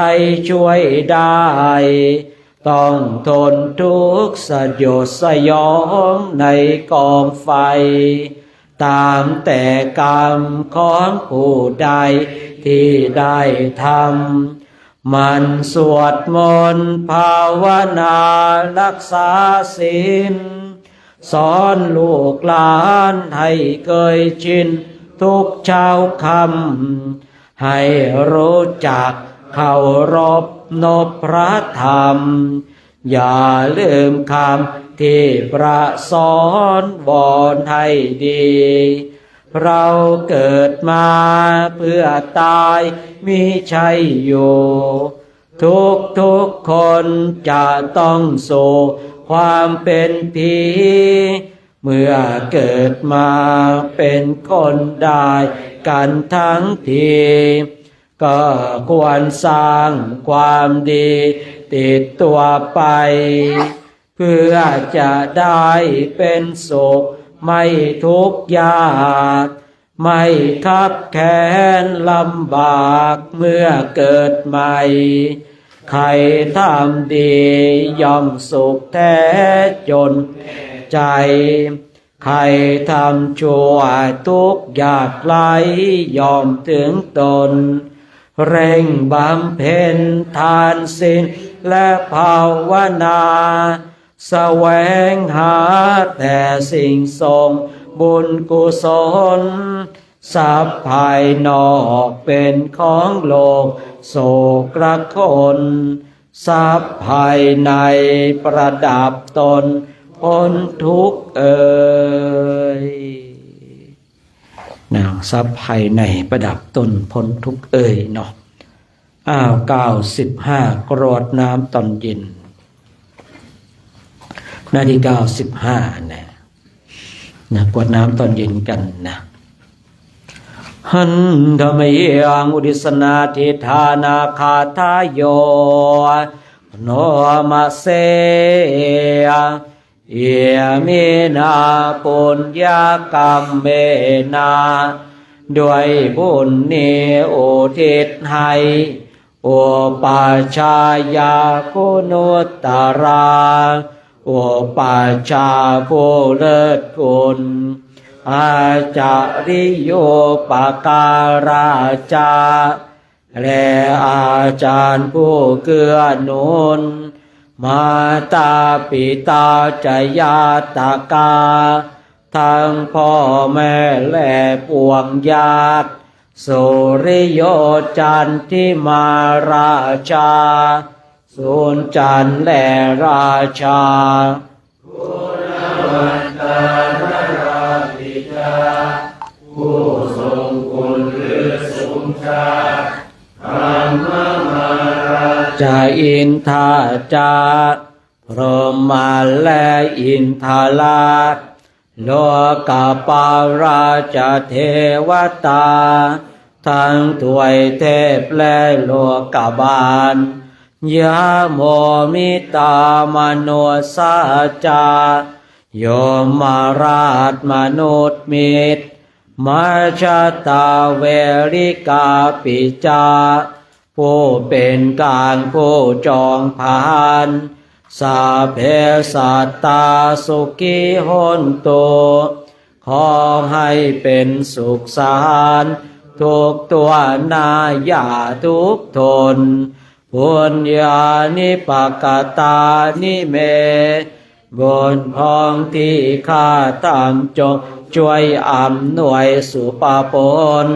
ช่วยได้ต้องทนทุกข์สยดสยองในกองไฟตามแต่กรรมของผู้ใดที่ได้ทำมันสวดมนต์ภาวนารักษาศีลสอนลูกหลานให้เคยชินทุกเช้าค่ำให้รู้จักเคารพนบพระธรรมอย่าลืมคำที่พระสอนวอนให้ดีเราเกิดมาเพื่อตายมิใช่อยู่ทุกคนจะต้องสู่ความเป็นผีเมื่อเกิดมาเป็นคนได้กันทั้งทีก็ควรสร้างความดีติดตัวไปเพื่อจะได้เป็นสุขไม่ทุกข์ยากไม่คับแค้นลำบากเมื่อเกิดใหม่ใครทำดีย่อมสุขแท้จนใจใครทำชั่วทุกข์ยากไร้ย่อมถึงตนเร่งบำเพ็ญทานศีลและภาวนาแสวงหาแต่สิ่งทรงบุญกุศลทรัพย์ภายนอกเป็นของโลกโศกละคนทรัพย์ภายในประดับตนพ้นทุกข์เอ่ยทรัพย์ภายในประดับตนพ้นทุกข์เอ่ยเนาะ95กรวดน้ำตอนเย็นหน้าที่95นะกรวดน้ำตอนเย็นกันนะหันธรรมยังอุดิสนาทิธานาคาทายโยโนมาเสเอมินาปุญญากรรมเมนาด้วยบุญนี้อุทิศให้อุปชายาคุณุตตราอุปชาผู้เลิศคุณอาจาริโยปการาจาและอาจารย์ผู้เกื้อหนุนมาตาปิตาจยาตากาทั้งพ่อแม่และปวงญาติสุริโยจันทิมาราชาสุนจันและราชาผู้ทรงคุณหรือสูงชาธรรมมาราชาอินทาจาพรหมาและอินทาราชโลกาปาราชเทวตาทั้งถวยเทพและโลกบาลยะโมมิตามนุสาจาโยมราชมนุษย์มิตรมาชาตาเวริกาปิจาผู้เป็นกลางผู้จองผ่านสาเพสัตตาสุขีหนตุขอให้เป็นสุขสารทุกตัวนาอย่าทุกทนผ ปุญญานิปกตานิเมบุญพองที่ข้าตามจงช่วยอำนวยสุปปน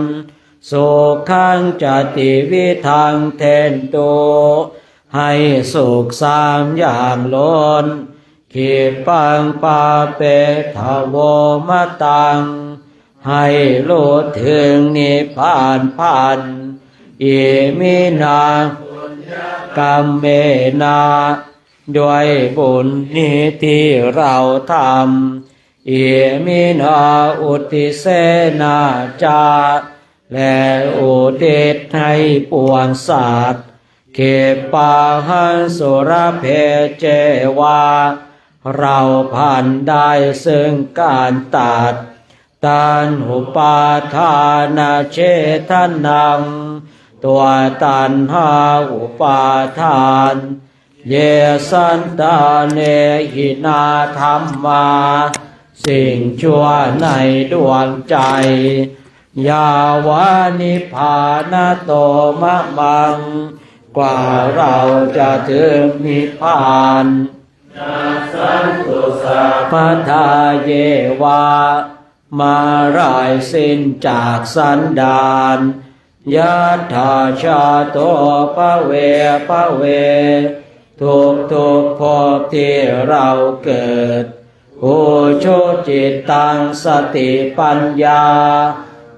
สุขังจติวิทังเทนโตให้สุขสามอย่างล้นขีปังปาเปทโวมตังให้รู้ถึงนิพพานพันอิมินากรรมเมนาด้วยบุญนี้ที่เราทำอิมินาอุติเสนาจาและอุทิศให้ปวงสัตว์เขปาหันสุรเพเจวาเราผ่านได้ซึ่งการตัดตัณหุปาทานาเชทนังตัวตัณหาอุปาทานเยสันตาเนหินาธรรมาสิ่งชั่วในดวงใจยาวานิพานาโตมะมังกว่าเราจะถึงนิพพานสันตุสัพพทาเยวามาร่ายสิ้นจากสันดานยัตถาชาโตภเวภเวทุกภพที่เราเกิดผู้ชุจิตตังสติปัญญา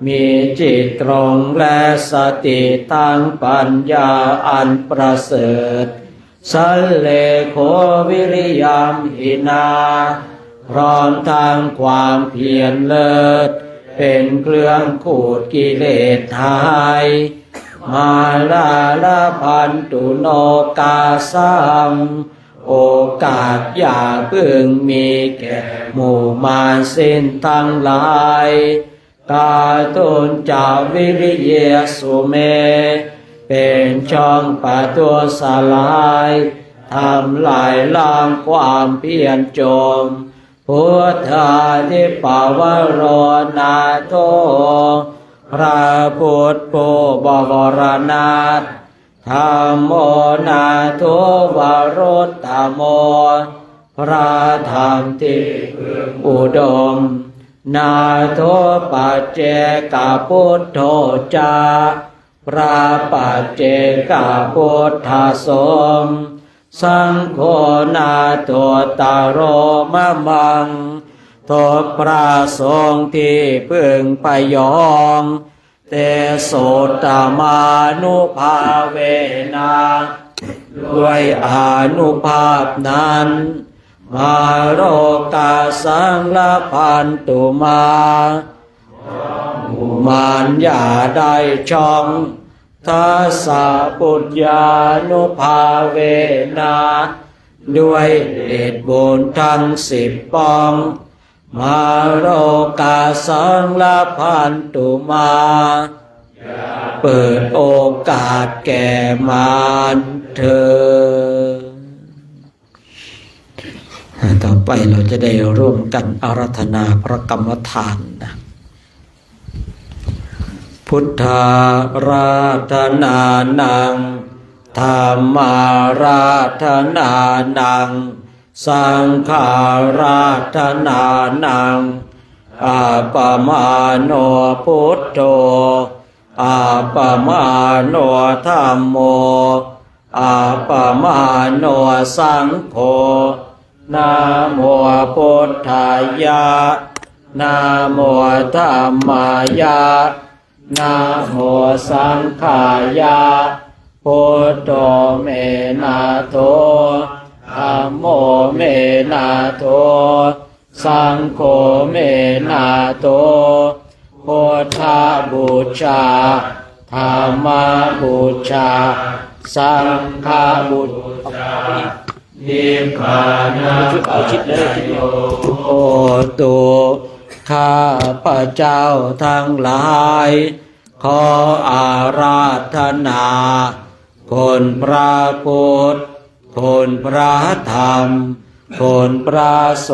มีจิตตรงและสติทั้งปัญญาอันประเสริฐสัลเลโควิริยามหินาพร้อมทางความเพียรเลิศเป็นเครื่องขูดกิเลสหายมาลาลาพันตุโนกาสังโอกาสอย่าเพิ่งมีแก่หมู่มารสิ้นทั้งหลายกาตุนจาวิริเยสุเมเป็นช่องประตูสลายทำลายล้างความเพียรโจมพุทธาทิปาวโรนาโตพระพุทธผู้บวรนาถธัมโมนาโตวรุตตโมพระธรรมที่อุดมนาโทปัจเจกพุทโธจาพระปัจเจกพุทธสมสังโฆนาโตตโรมะมังโตพระสงฆ์ที่พึงพยองเตโสตมานุภาเวนะด้วยอานุภาพนั้นมาโรกาสังละพันตุมาอุมานอย่าได้ช่องทัสสะปุญญานุภาเวนะด้วยเดชบุญทั้ง10 ปองมาโรกาสังละพันตุมาเปิดโอกาสแก่มารเธอต่อไปเราจะได้ร่วมกันอาราธนาพระกรรมฐานนะพุทธาราธนานังธัมมาราธนานังสังฆาราธนานังอาปมาโนพุทโธอาปมาโนธัมโมอาปมาโนสังโฆนะโมพุทธายะนะโมธัมมายะนะโมสังฆายะพุทโธเมนะโธธัมโมเมนะโธสังโฆเมนะโธพุทธบูชาธัมมบูชาสังฆบูชานิพพานะเอาชิดเลยโอตุข้าพระเจ้าทั้งหลายขออาราธนาคุณพระพุทธคุณพระธรรมคุณพระส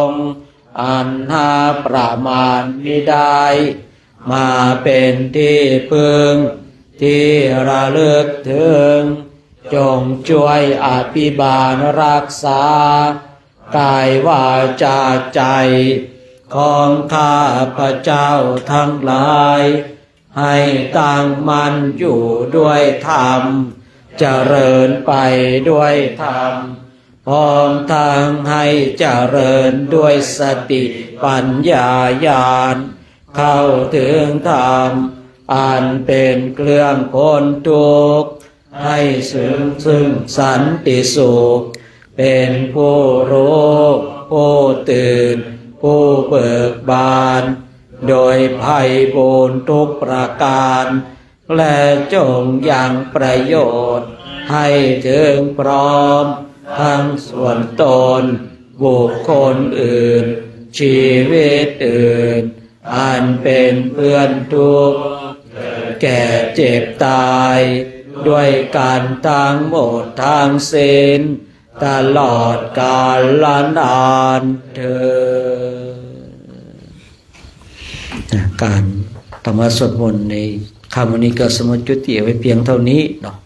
งฆ์อันหาประมาณมิได้มาเป็นที่พึ่งที่ระลึกถึงจ จงช่วยอภิบาลรักษากายวาจาใจของข้าพระเจ้าทั้งหลายให้ตั้งมั่นอยู่ด้วยธรรมเจริญไปด้วยธรรมพร้อมทั้งให้เจริญด้วยสติปัญญาญาณเข้าถึงธรรมอันเป็นเครื่องพ้นทุกข์ให้ซึ่งสันติสุขเป็นผู้รู้ผู้ตื่นผู้เบิกบานโดยไพบูลย์ทุกประการและจงยังประโยชน์ให้ถึงพร้อมทั้งส่วนตนบุคคลอื่นชีวิตอื่นอันเป็นเพื่อนทุกข์แก่เจ็บตายด้วยกันทั้งหมดทั้งสิ้นตลอดกาลนานเถิดการธรรมสวดมนต์ในคำวันนี้ก็สมมติจุติไว้เพียงเท่านี้เนาะ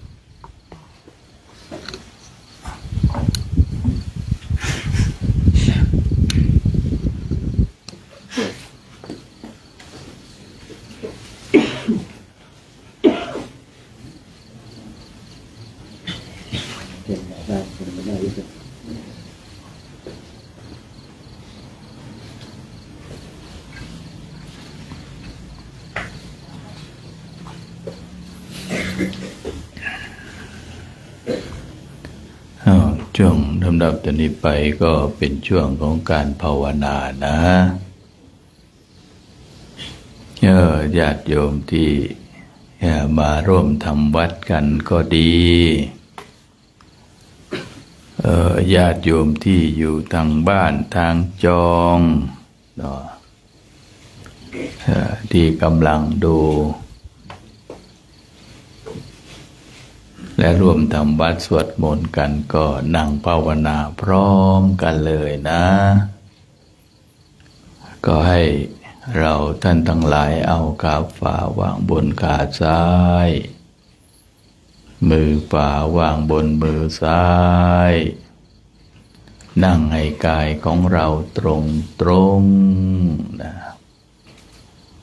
ช่วงลำดับจากนี้ไปก็เป็นช่วงของการภาวนานะญาติโยมที่มาร่วมทำวัดกันก็ดีญาติโยมที่อยู่ทางบ้านทางจองที่กำลังดูและร่วมทำวัดสวดมนต์กันก็นั่งภาวนาพร้อมกันเลยนะก็ให้เราท่านทั้งหลายเอาขาฝ่าวางบนขาซ้ายมือฝ่าวางบนมือซ้ายนั่งให้กายของเราตรงนะ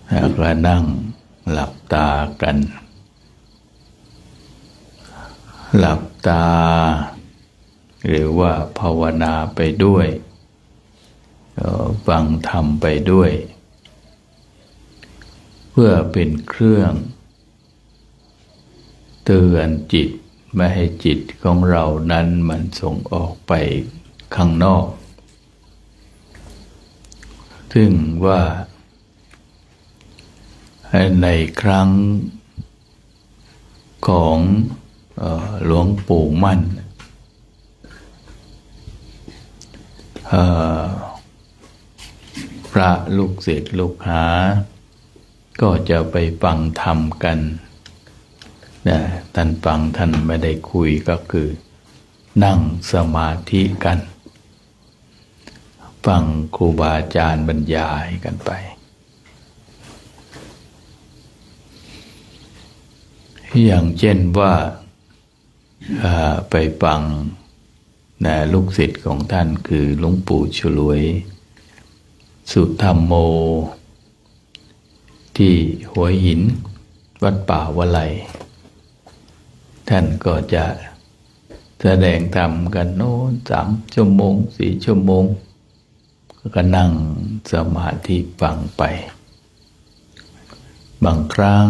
แล้วก็นั่งหลับตากันหลับตาหรือว่าภาวนาไปด้วยฟังธรรมไปด้วยเพื่อเป็นเครื่องเตือนจิตไม่ให้จิตของเรานั้นมันส่งออกไปข้างนอกซึ่งว่าในครั้งของหลวงปู่มั่นพระลูกศิษย์ลูกหาก็จะไปฟังธรรมกันนะท่านฟังท่านไม่ได้คุยก็คือนั่งสมาธิกันฟังครูบาอาจารย์บรรยายกันไปอย่างเช่นว่าไปฟังนะลูกศิษย์ของท่านคือหลวงปู่ฉลวยสุธรรมโมที่หัวหินวัดป่าวไลท่านก็จะแสดงธรรมกันโน้น3 ชั่วโมง 4 ชั่วโมงก็นั่งสมาธิฟังไปบางครั้ง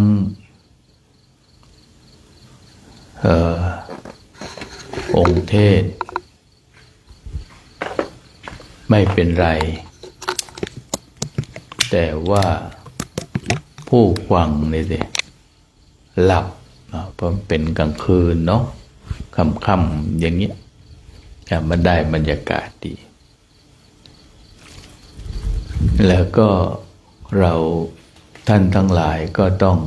องค์เทศไม่เป็นไรแต่ว่าผู้ฟังนี่สิหลับเพราะเป็นกลางคืนเนาะค่ำๆอย่างเงี้ยจะมาได้บรรยากาศดีแล้วก็เราท่านทั้งหลายก็ต้อง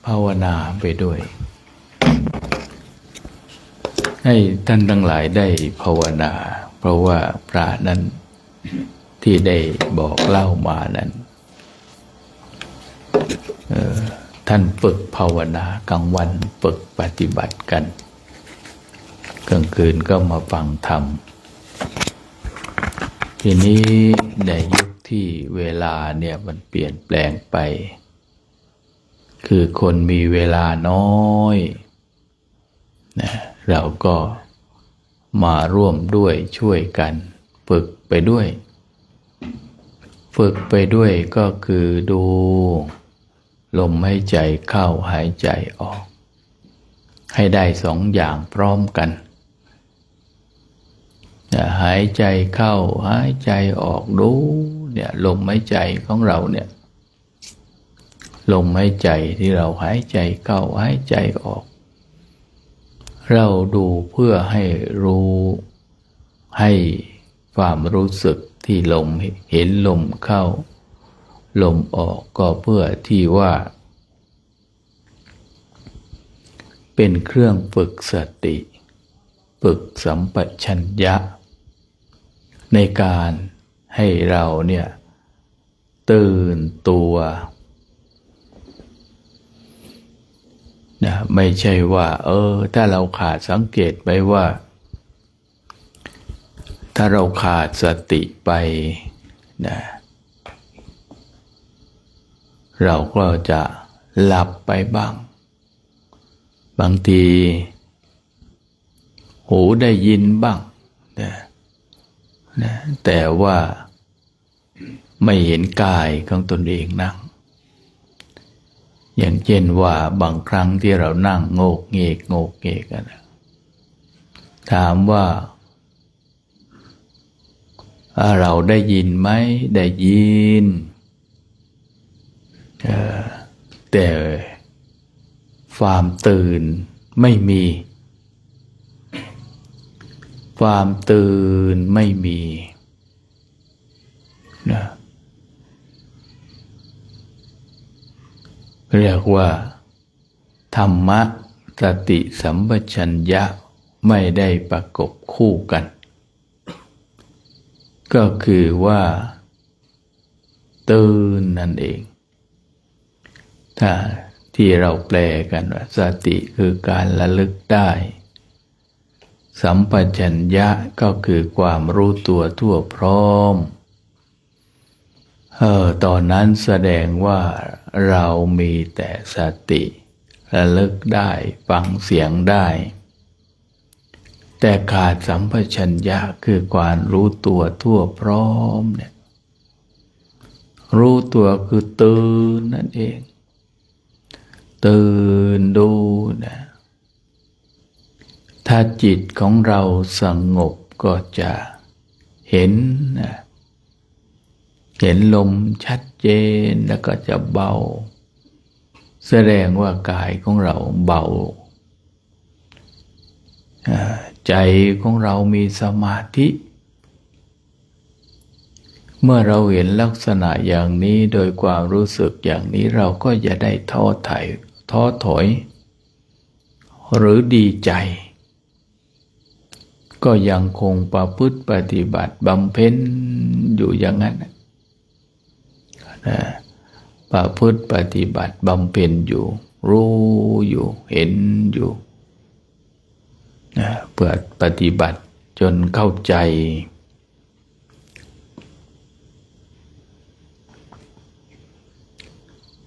ภาวนาไปด้วยให้ท่านทั้งหลายได้ภาวนาเพราะว่าพระนั้นที่ได้บอกเล่ามานั้น ท่านฝึกภาวนากลางวันฝึกปฏิบัติกันกลางคืนก็มาฟังธรรมทีนี้ในยุคที่เวลาเนี่ยมันเปลี่ยนแปลงไปคือคนมีเวลาน้อยนะเราก็มาร่วมด้วยช่วยกันฝึกไปด้วยก็คือดูลมหายใจเข้าหายใจออกให้ได้สองอย่างพร้อมกันหายใจเข้าหายใจออกดูเนี่ยลมหายใจของเราเนี่ยลมหายใจที่เราหายใจเข้าหายใจออกเราดูเพื่อให้รู้ให้ความรู้สึกที่ลมเห็นลมเข้าลมออกก็เพื่อที่ว่าเป็นเครื่องฝึกสติฝึกสัมปชัญญะในการให้เราเนี่ยตื่นตัวนะไม่ใช่ว่าถ้าเราขาดสังเกตไปว่าถ้าเราขาดสติไปนะเราก็จะหลับไปบ้างบางทีหูได้ยินบ้างนะแต่ว่าไม่เห็นกายของตนเองนั่งอย่างเช่นว่าบางครั้งที่เรานั่งโงกเงกกันถามว่าเราได้ยินไหมได้ยินแต่ความตื่นไม่มีความตื่นไม่มีนะเรียกว่าธรรมะสติสัมปชัญญะไม่ได้ประกบคู่กันก็คือว่าตื่นนั่นเองถ้าที่เราแปลกันว่าสติคือการระลึกได้สัมปชัญญะก็คือความรู้ตัวทั่วพร้อมตอนนั้นแสดงว่าเรามีแต่สติระลึกได้ฟังเสียงได้แต่ขาดสัมปชัญญะคือความรู้ตัวทั่วพร้อมเนี่ยรู้ตัวคือตื่นนั่นเองตื่นดูนะถ้าจิตของเราสงบก็จะเห็นนะเห็นลมชัดเจนแล้วก็จะเบาแสดงว่ากายของเราเบาใจของเรามีสมาธิเมื่อเราเห็นลักษณะอย่างนี้โดยความรู้สึกอย่างนี้เราก็จะได้ท้อถอยหรือดีใจก็ยังคงประพฤติปฏิบัติบำเพ็ญอยู่อย่างนั้นประพฤติปฏิบัติบำเพ็ญอยู่รู้อยู่เห็นอยู่เพื่อปฏิบัติจนเข้าใจ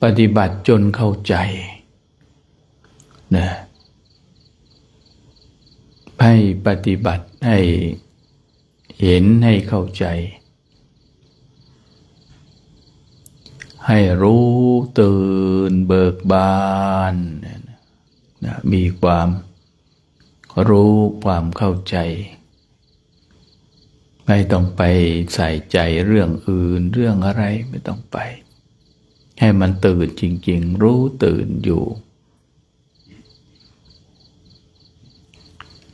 ปฏิบัติจนเข้าใจนะให้ปฏิบัติให้เห็นให้เข้าใจให้รู้ตื่นเบิกบานนะมีความรู้ความเข้าใจไม่ต้องไปใส่ใจเรื่องอื่นเรื่องอะไรไม่ต้องไปให้มันตื่นจริงๆรู้ตื่นอยู่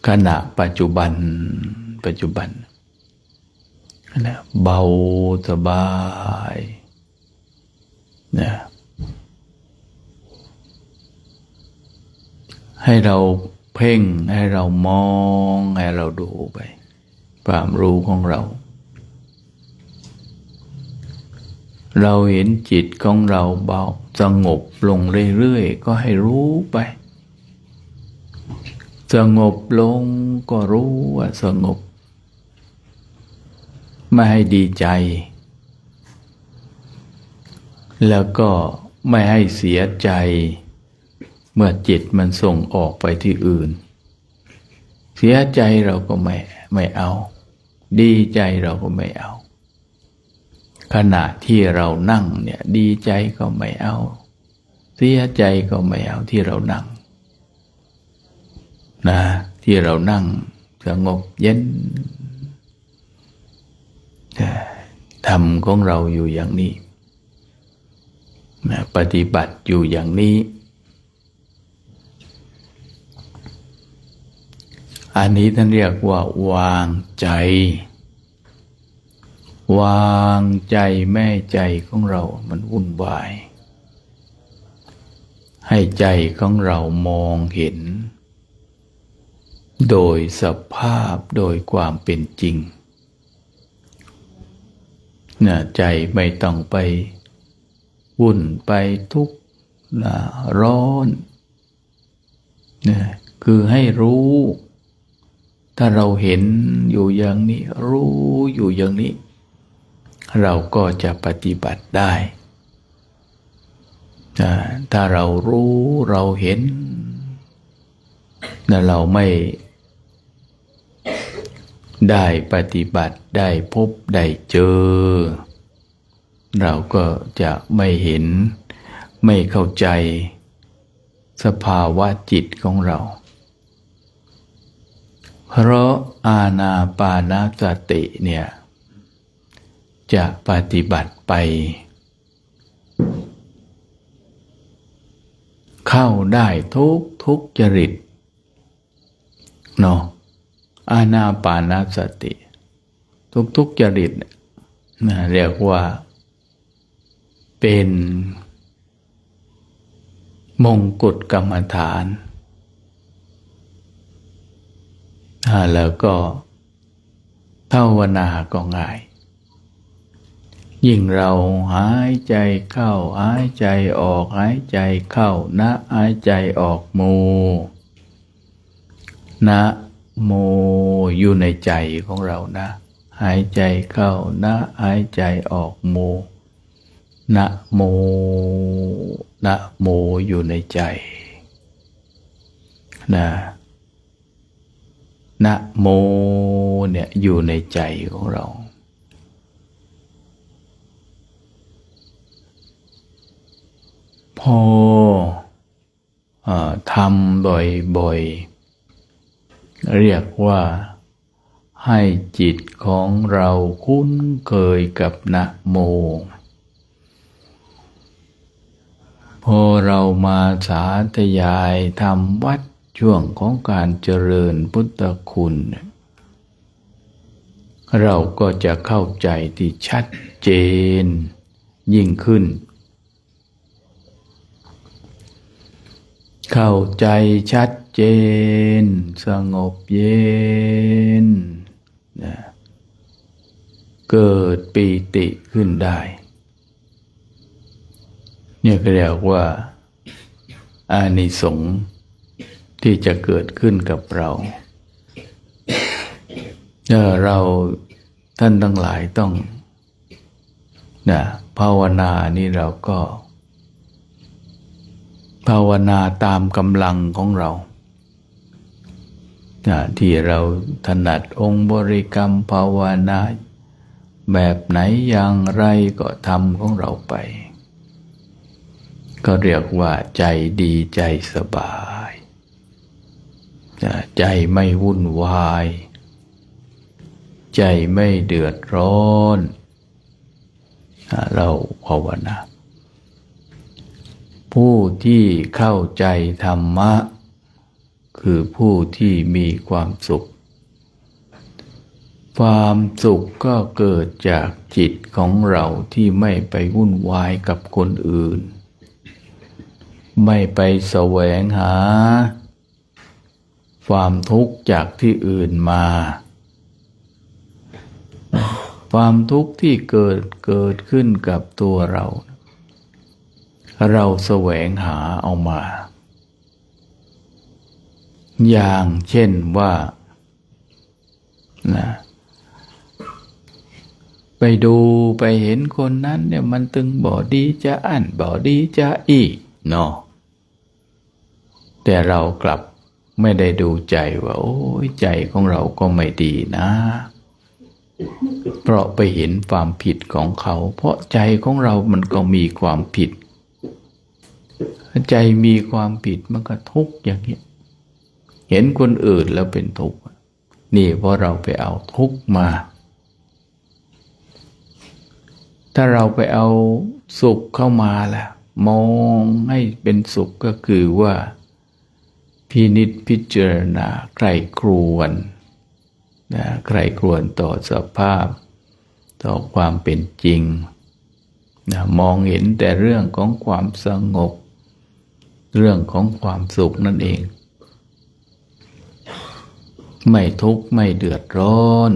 ขณะปัจจุบันนะเบาสบายนะให้เราเพ่งให้เรามองให้เราดูไปความรู้ของเรา เราเห็นจิตของเราเบาสงบลงเรื่อยๆก็ให้รู้ไปสงบลงก็รู้ว่าสงบไม่ให้ดีใจแล้วก็ไม่ให้เสียใจเมื่อจิตมันส่งออกไปที่อื่นเสียใจเราก็ไม่เอาดีใจเราก็ไม่เอาขณะที่เรานั่งเนี่ยดีใจก็ไม่เอาเสียใจก็ไม่เอาที่เรานั่งนะที่เรานั่งสงบเย็นธรรมของเราอยู่อย่างนี้ปฏิบัติอยู่อย่างนี้อันนี้ท่านเรียกว่าวางใจวางใจแม่ใจของเรามันวุ่นวายให้ใจของเรามองเห็นโดยสภาพโดยความเป็นจริงใจไม่ต้องไปวุ่นไปทุกข์ร้อนคือให้รู้ถ้าเราเห็นอยู่อย่างนี้รู้อยู่อย่างนี้เราก็จะปฏิบัติได้ถ้าเรารู้เราเห็นเราไม่ได้ปฏิบัติได้พบได้เจอเราก็จะไม่เห็นไม่เข้าใจสภาวะจิตของเราเพราะอานาปานสติเนี่ยจะปฏิบัติไปเข้าได้ทุกจริตเนาะอานาปานสติทุกจริตเรียกว่าเป็นมงกุฎกรรมฐานแล้วก็ภาวนาก็ง่ายยิ่งเราหายใจเข้าหายใจออกหายใจเข้านะหายใจออกโมนะโมอยู่ในใจของเรานะหายใจเข้านะหายใจออกโมนะโมนะโมอยู่ในใจนะนะโมเนี่ยอยู่ในใจของเราพอทำบ่อยๆเรียกว่าให้จิตของเราคุ้นเคยกับนะโมพอเรามาสาธยายทำวัดช่วงของการเจริญพุทธคุณเราก็จะเข้าใจที่ชัดเจนยิ่งขึ้นเข้าใจชัดเจนสงบเย็นเกิดปีติขึ้นได้เนี่ยก็เรียกว่าอานิสงส์ที่จะเกิดขึ้นกับเราเราท่านทั้งหลายต้องภาวนานี่เราก็ภาวนาตามกำลังของเราที่เราถนัดองค์บริกรรมภาวนาแบบไหนอย่างไรก็ทำของเราไปก็เรียกว่าใจดีใจสบายใจไม่วุ่นวายใจไม่เดือดร้อนเราภาวนาผู้ที่เข้าใจธรรมะคือผู้ที่มีความสุขความสุขก็เกิดจากจิตของเราที่ไม่ไปวุ่นวายกับคนอื่นไม่ไปแสวงหาความทุกข์จากที่อื่นมา ความทุกข์ที่เกิดขึ้นกับตัวเราแสวงหาเอามา อย่างเช่นว่านะไปดูไปเห็นคนนั้นเนี่ยมันตึงบ่ดีจะอั้นบ่ดีจะอีเนาะแต่เรากลับไม่ได้ดูใจว่าโอ้ยใจของเราก็ไม่ดีนะเพราะไปเห็นความผิดของเขาเพราะใจของเรามันก็มีความผิดใจมีความผิดมันก็ทุกข์อย่างนี้เห็นคนอื่นแล้วเป็นทุกข์นี่เพราะเราไปเอาทุกข์มาถ้าเราไปเอาสุขเข้ามาแล้วมองให้เป็นสุขก็คือว่าพินิจพิจารณาใคร่ครวญนะใคร่ครวญต่อสภาพต่อความเป็นจริงนะมองเห็นแต่เรื่องของความสงบเรื่องของความสุขนั่นเองไม่ทุกข์ไม่เดือดร้อน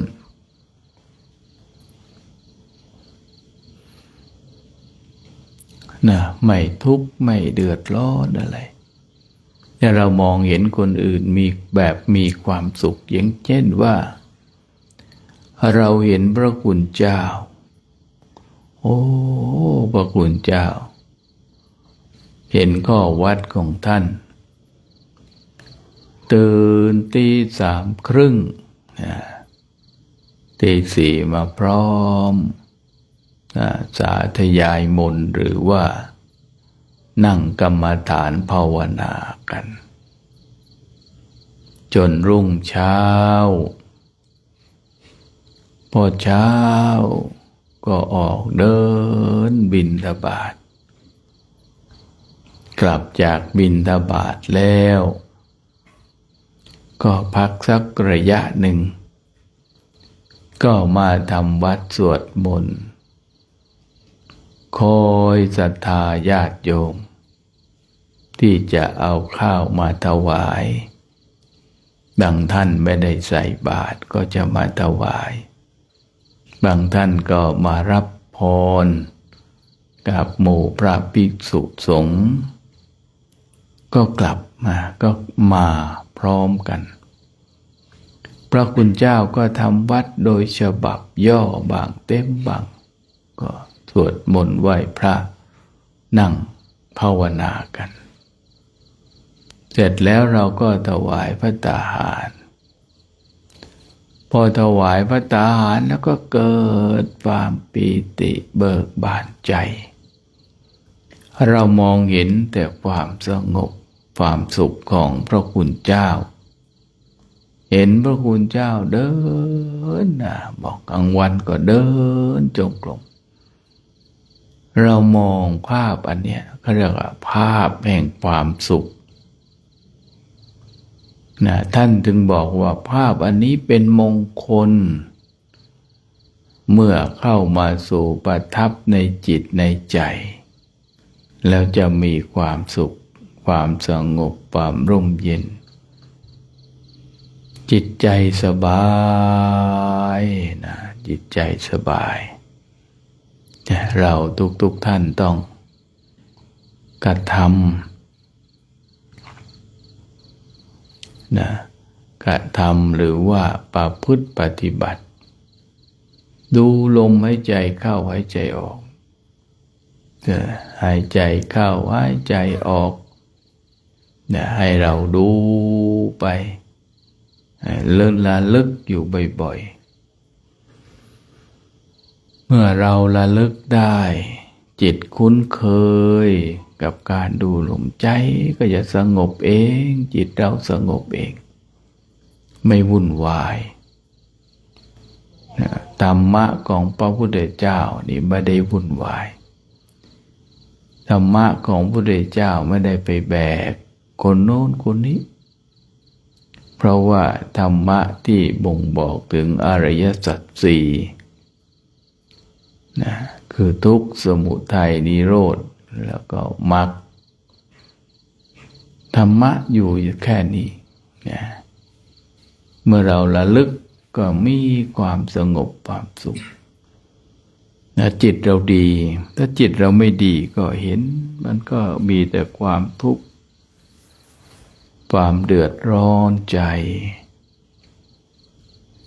นะไม่ทุกข์ไม่เดือดร้อนอะไรถ้าเรามองเห็นคนอื่นมีความสุขอย่างเช่นว่าเราเห็นพระคุณเจ้าโอ้พระคุณเจ้าเห็นข้อวัดของท่านตื่นตี 3:30ตี 4มาพร้อมสาธยายมนต์หรือว่านั่งกรรมฐานภาวนากันจนรุ่งเช้าพอเช้าก็ออกเดินบิณฑบาตกลับจากบิณฑบาตแล้วก็พักสักระยะหนึ่งก็มาทำวัดสวดมนต์คอยศรัทธาญาติโยมที่จะเอาข้าวมาถวายบางท่านไม่ได้ใส่บาตรก็จะมาถวายบางท่านก็มารับพรกับหมู่พระภิกษุสงฆ์ก็กลับมาก็มาพร้อมกันพระคุณเจ้าก็ทำวัดโดยฉบับย่อบางเต็มบางก็สวดมนต์ไหว้พระนั่งภาวนากันเสร็จแล้วเราก็ถวายภัตตาหารพอถวายภัตตาหารแล้วก็เกิดความปีติเบิกบานใจเรามองเห็นแต่ความสงบความสุขของพระคุณเจ้าเห็นพระคุณเจ้าเดินบอกกลางวันก็เดินจงกรมเรามองภาพอันเนี้ยเขาเรียกว่าภาพแห่งความสุขนะท่านถึงบอกว่าภาพอันนี้เป็นมงคลเมื่อเข้ามาสู่ประทับในจิตในใจแล้วจะมีความสุขความสงบความร่มเย็นจิตใจสบายนะจิตใจสบายเราทุกท่านต้องกระทำนะกระทำหรือว่าประพฤติปฏิบัติดูลมหายใจเข้าหายใจออกหายใจเข้าหายใจออกให้เราดูไประลึกอยู่บ่อยๆเมื่อเราระลึกได้จิตคุ้นเคยกับการดูลมใจก็จะสงบเองจิตเราสงบเองไม่วุ่นวายธรรมะของพระพุทธเจ้านี่ไม่ได้วุ่นวายธรรมะของพระพุทธเจ้าไม่ได้ไปแบกคนโน้นคนนี้เพราะว่าธรรมะที่บ่งบอกถึงอริยสัจสี่นะคือทุกข์สมุทัยนิโรธแล้วก็มรรคธรรมะอยู่แค่นี้นะเมื่อเราระลึกก็มีความสงบความสุข นะจิตเราดี ถ้าจิตเราไม่ดีก็เห็น มันก็มีแต่ความทุกข์ความเดือดร้อนใจ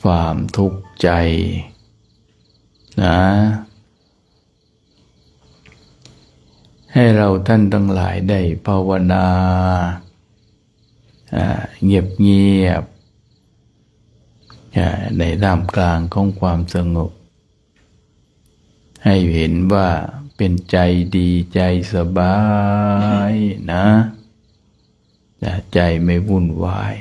ความทุกข์ใจนะให้เราท่านทั้งหลายได้ภาวนาเงียบเงียบในท่ามกลางของความสงบให้เห็นว่าเป็นใจดีใจสบายนะใจไม่วุ่นวาย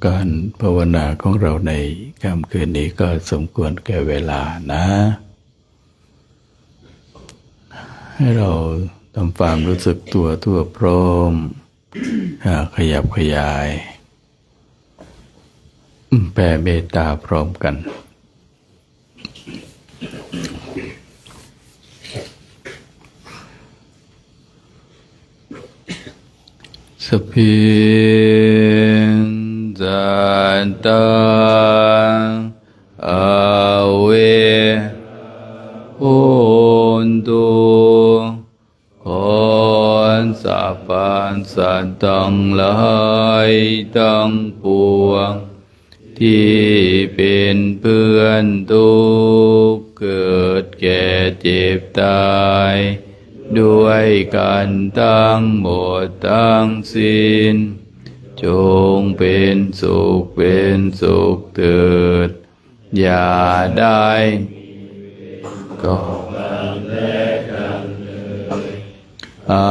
การภาวนาของเราในค่ำคืนนี้ก็สมควรแก่เวลานะ ให้เราทำความรู้สึกตัวทั่วพร้อมขยับขยายแผ่เมตตาพร้อมกันสัพพิสัตตาเวโหนตุขอสัพพสัตว์ทั้งหลายทั้งปวงที่เป็นเพื่อนทุกข์เกิดแก่เจ็บตายด้วยกันทั้งหมดทั้งสิ้นจงเป็นสุขเป็นสุขเถิดอย่าได้ก็อา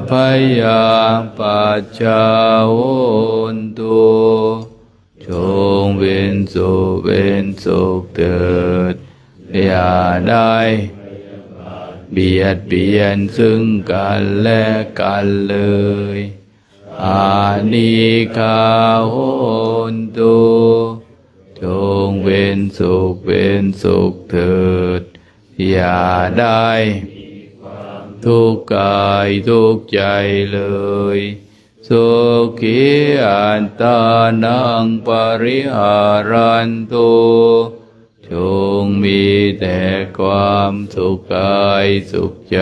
ภัยาปัจจาโหนตุจงเป็นสุขเป็นสุขเถิดอย่าได้เบียดเบียนซึ่งกันและกันเลยอานิคาโหนตุจงเป็นสุขเป็นสุขเถิดอย่าได้ทุกข์กายทุกข์ใจเลยสุขีอัตตานังปริหารันตุจงมีแต่ความสุขกายสุขใจ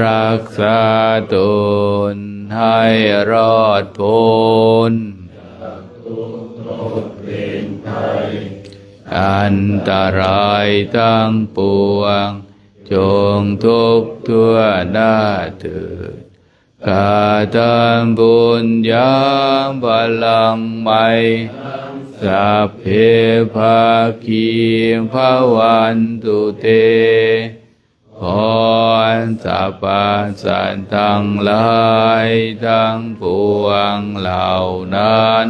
รักษาตนให้รอดพ้นอันตรายทั้งปวงจงทุกข์ทั่วหน้าเถิดข้าแต่บุญญาบาลังก์ไม่สัพเพภาคีภวันตุเตขอสัพพสัตว์ทั้งหลายทั้งปวงเหล่านั้น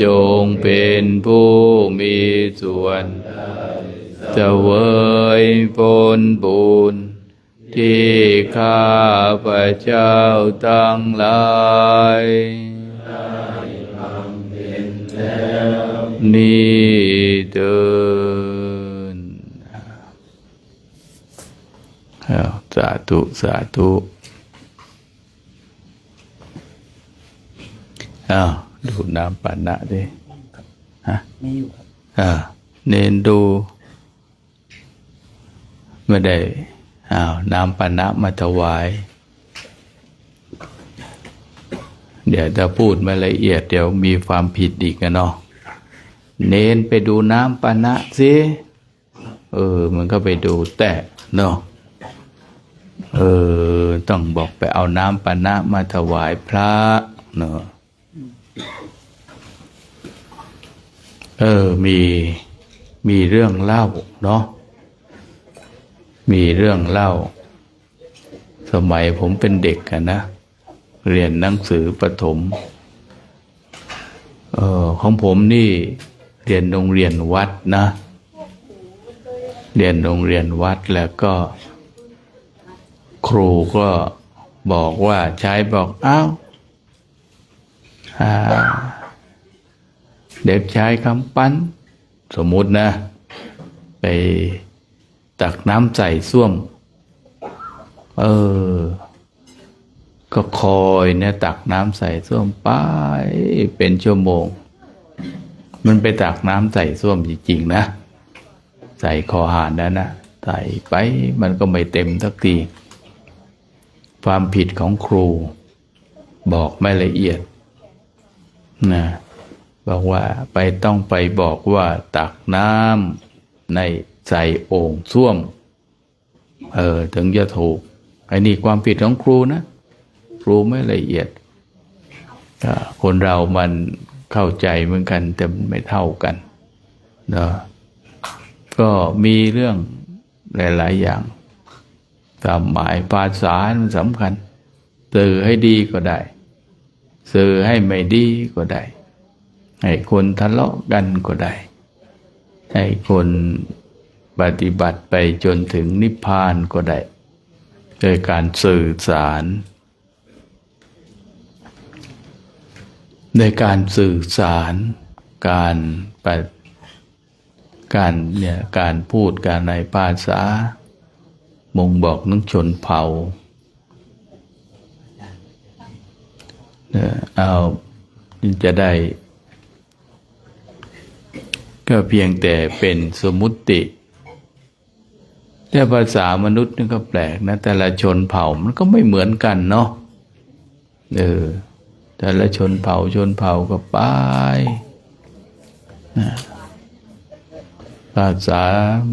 จงเป็นผู้มีส่วนเสวยผลบุญที่ข้าพเจ้าทั้งหลายนี้เถิดสาธุสาธุดูน้ำปานะดิไม่อยู่ครับ เน้นดูไม่ได้น้ำปานะมาถวายเดี๋ยวถ้าพูดมาละเอียดเดี๋ยวมีความผิดอีกนะเนาะเน้นไปดูน้ำปานะสิมันก็ไปดูแต่เนาะต้องบอกไปเอาน้ำปานะมาถวายพระเนาะมีเรื่องเล่าเนาะมีเรื่องเล่าสมัยผมเป็นเด็กกันนะเรียนหนังสือประถมของผมนี่เรียนโรงเรียนวัดนะเรียนโรงเรียนวัดแล้วก็ครูก็บอกว่าชายบอกเด็กชายคำปั้นสมมุตินะไปตักน้ำใส่ส้วมก็คอยเนี่ยตักน้ำใส่ส้วมไปเป็นชั่วโมงมันไปตักน้ำใส่ส้วมจริงๆนะใส่คอหานนั่นนะใส่ไปมันก็ไม่เต็มสักทีความผิดของครูบอกไม่ละเอียดนะบอกว่าต้องไปบอกว่าตักน้ำในใส่โอ่งส้วมถึงจะถูกไอ้นี่ความผิดของครูนะครูไม่ละเอียดคนเรามันเข้าใจเหมือนกันแต่ไม่เท่ากันนะก็มีเรื่องหลายๆอย่างความหมายภาษามันสำคัญสื่อให้ดีก็ได้ สื่อให้ไม่ดีก็ได้ให้คนทะเลาะกันก็ได้ให้คนปฏิบัติไปจนถึงนิพพานก็ได้โดยการสื่อสารในการสื่อสารการพูดการในภาษาบ่งบอกนึกชนเผ่าเอาจะได้ก็เพียงแต่เป็นสมมุติแต่ภาษามนุษย์นี่ก็แปลกนะแต่ละชนเผ่ามันก็ไม่เหมือนกันเนาะแต่ละชนเผ่าก็ไปภาษา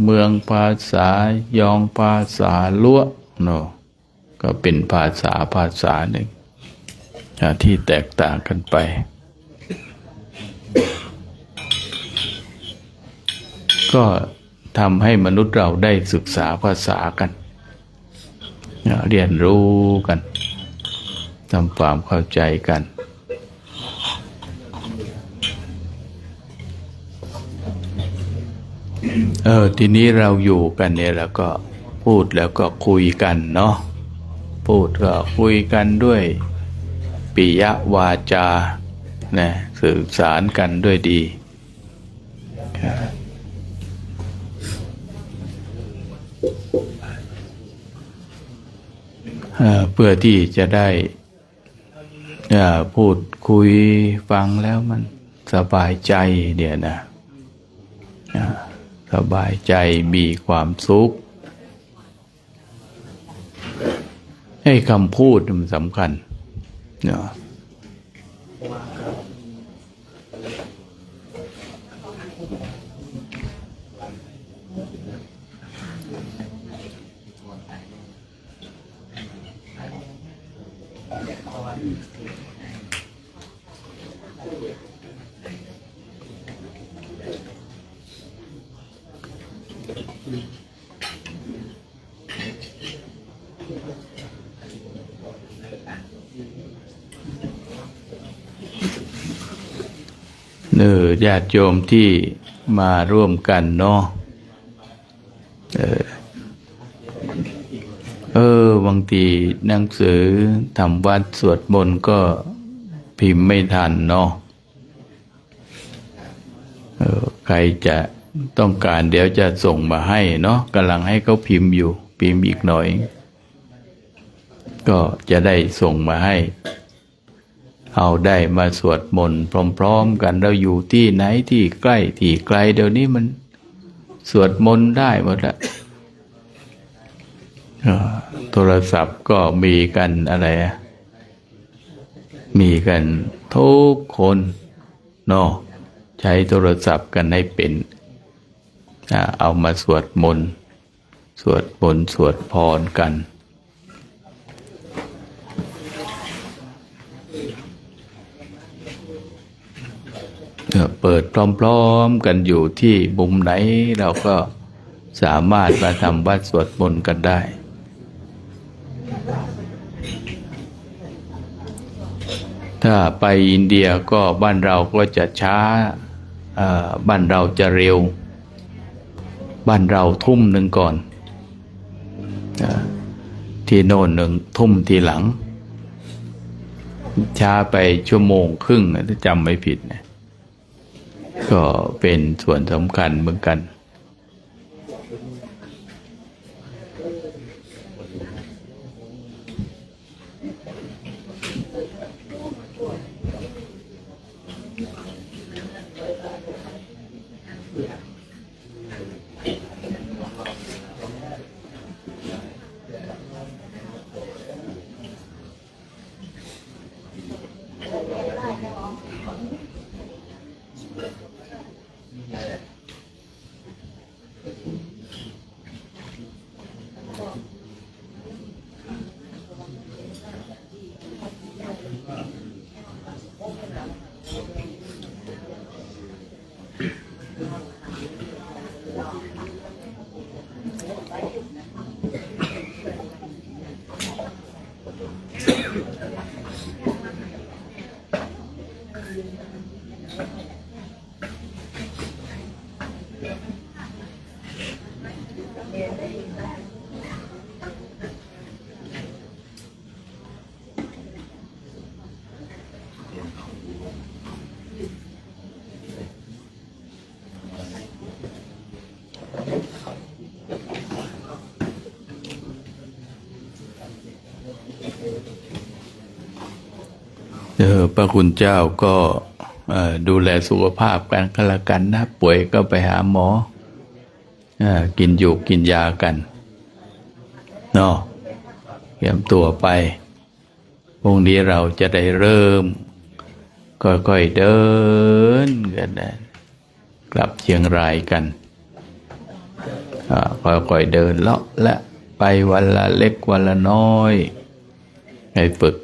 เมืองภาษายองภาษาล้วเนาะก็เป็นภาษาหนึ่งที่แตกต่างกันไปก็ทำให้มนุษย์เราได้ศึกษาภาษากันเรียนรู้กันทำความเข้าใจกันทีนี้เราอยู่กันเนี่ยแล้วก็พูดแล้วก็คุยกันเนาะพูดก็คุยกันด้วยปิยวาจานะสื่อสารกันด้วยดีเพื่อที่จะได้พูดคุยฟังแล้วมันสบายใจเนี่ยนะสบายใจมีความสุขให้คำพูดมันสำคัญเนาะญาติโยมที่มาร่วมกันเนาะบางทีหนังสือทำวัดสวดมนต์ก็พิมพ์ไม่ทันเนาะใครจะต้องการเดี๋ยวจะส่งมาให้เนาะกำลังให้เขาพิมพ์อยู่พิมพ์อีกหน่อยก็จะได้ส่งมาให้เอาได้มาสวดมนต์พร้อมๆกันเราอยู่ที่ไหนที่ใกล้ที่ไกลเดี๋ยวนี้มันสวดมนต์ได้หมดละโทรศัพท์ก็มีกันอะไรมีกันทุกคนเนาะใช้โทรศัพท์กันให้เป็นเอามาสวดมนต์สวดพรกันเปิดพร้อมๆกันอยู่ที่มุมไหนเราก็สามารถมาทำวัดสวดมนต์กันได้ถ้าไปอินเดียก็บ้านเราก็จะช้าบ้านเราจะเร็วบ้านเราทุ่มหนึ่งก่อนที่โน่น1 ทุ่มทีหลังช้าไปชั่วโมงครึ่งถ้าจำไม่ผิดนะก็เป็นส่วนสำคัญเหมือนกัน พระคุณเจ้าก็ดูแลสุขภาพกันก็แล้วกันนะป่วยก็ไปหาหมอกินอยู่กินยากันเนาะเตรียมตัวไปพรุ่งนี้เราจะได้เริ่มค่อยๆเดินกันนะกลับเชียงรายกันค่อยๆเดินเลาะและไปวันละเล็กวันละน้อยให้ฝึก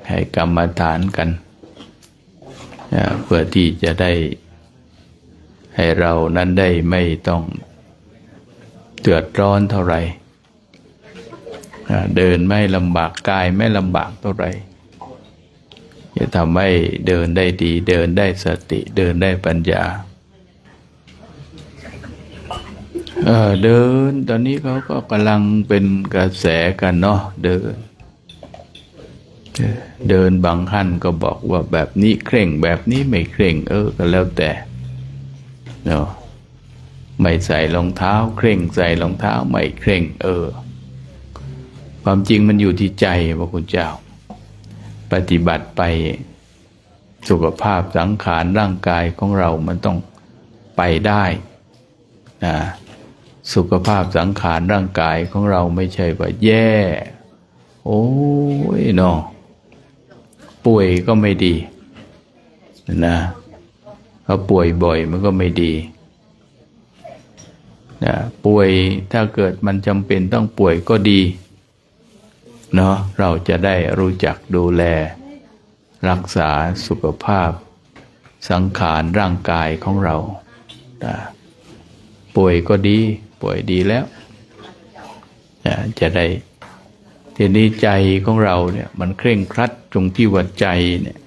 ให้กรรมฐานกันเพื่อที่จะได้ให้เรานั้นได้ไม่ต้องเดือดร้อนเท่าไหร่เดินไม่ลำบากกายไม่ลำบากเท่าไหร่จะทำให้เดินได้ดีเดินได้สติเดินได้ปัญญาเดินตอนนี้เขาก็กำลังเป็นกระแสกันเนาะเดินบางท่านก็บอกว่าแบบนี้เคร่งแบบนี้ไม่เคร่งก็แล้วแต่เนาะไม่ใส่รองเท้าเคร่งใส่รองเท้าไม่เคร่งความจริงมันอยู่ที่ใจพระคุณเจ้าปฏิบัติไปสุขภาพสังขารร่างกายของเรามันต้องไปได้นะสุขภาพสังขารร่างกายของเราไม่ใช่ว่าแย่โอ้ยเนาะป่วยก็ไม่ดีนะถ้าป่วยบ่อยมันก็ไม่ดีนะป่วยถ้าเกิดมันจำเป็นต้องป่วยก็ดีเนาะเราจะได้รู้จักดูแลรักษาสุขภาพสังขารร่างกายของเรานะป่วยก็ดีป่วยดีแล้วนะจะได้ทีนี้ใจของเราเนี่ยมันเคร่งครัดตรงที่ว่าใจเนี่ย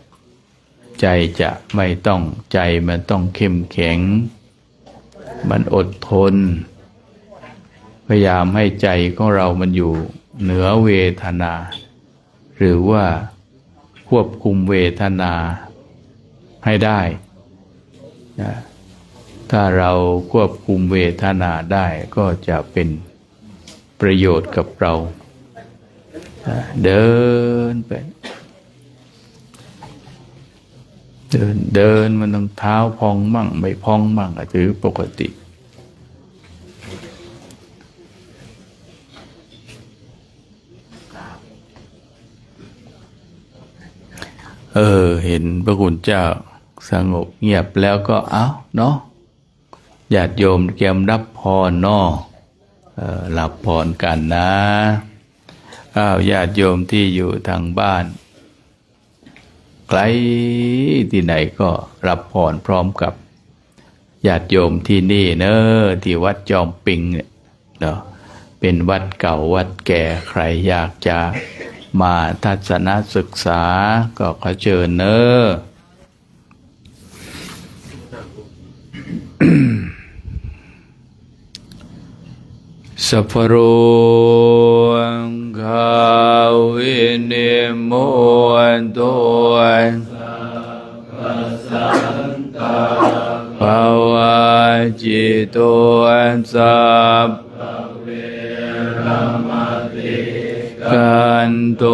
ใจจะไม่ต้องใจมันต้องเข้มแข็งมันอดทนพยายามให้ใจของเรามันอยู่เหนือเวทนาหรือว่าควบคุมเวทนาให้ได้นะถ้าเราควบคุมเวทนาได้ก็จะเป็นประโยชน์กับเราเดินไปเดินมันต้องเท้าพองมั่งไม่พองมั่งถือปกติเห็นพระคุณเจ้าสงบเงียบแล้วก็เอาเนาะญาติโยมเตรียมรับพรเนาะรับพรกันนะญาติโยมที่อยู่ทางบ้านไกลที่ไหนก็รับพรพร้อมกับญาติโยมที่นี่เนอะที่วัดจอมปิงเนี่ยเนาะเป็นวัดเก่าวัดแก่ใครอยากจะมาทัศนศึกษาก็ขอเชิญเนอะสัพพโรคาวินิโมนโตภาวะจิตโตสัพกันโต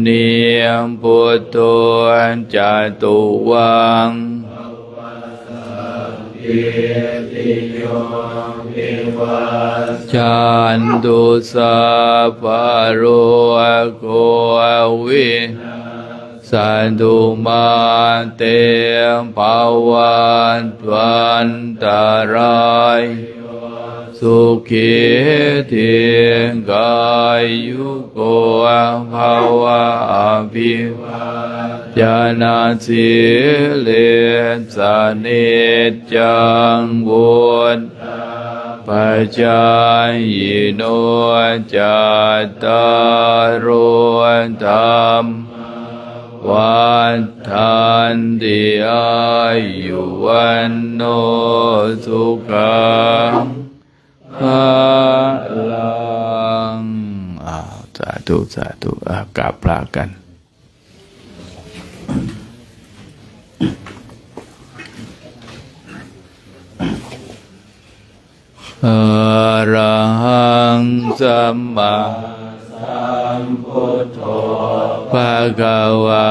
เนียมพุทโธจตุวังฉันตุสัพพโรโควิสันตุมาเตภวันตวันตรายสุขีทีกายุโกภาวะอภิวาญาณสิเลสเนจังวุฒปัจจายโนจัตตารโอธรรมวัฏฐันติอายุวันโนสุขังพลังสาธุสาธุกราบพระกันอะระหังสัมมาสัมพุทโธภะคะวา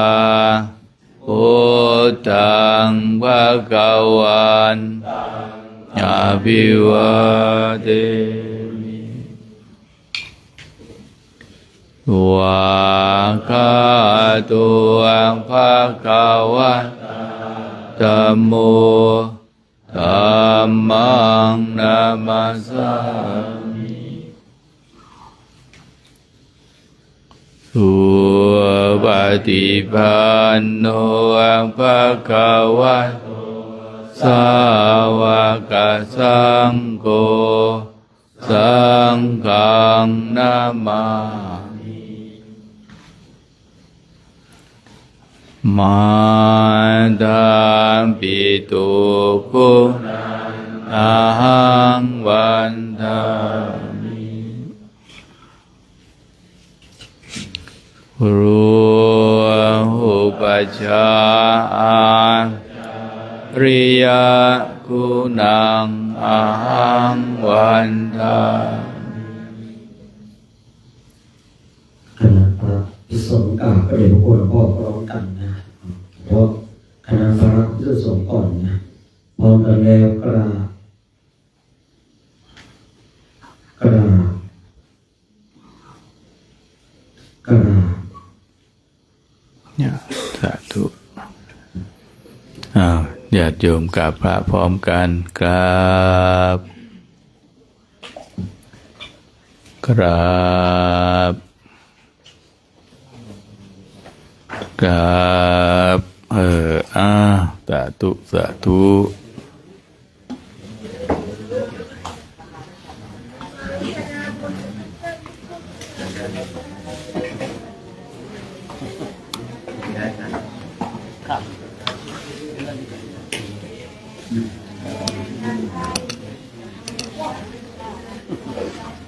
ธังภะคะวันอะภิวาเทมิวะคาโตภะคะวะธัมโมธัมมังนามัสสามิสุปฏิปันโนภะคะวะโตสาวกสังโฆสังฆังนามามิมาดามปิตุกุอาหังวันทามิรูหุปชาริยคุณังอาหังวันทาคณะพระภิกษุสงฆ์กราบพระเดชพระคุณหลวงพ่อพร้อมกันนะเพราะคณะพระภิกษุสงฆ์ก่อนนะพร้อมกันแล้วกราบสาธุญาติโยมกราบพระพร้อมกันกราบกราบกราบสาธุสาธุครับ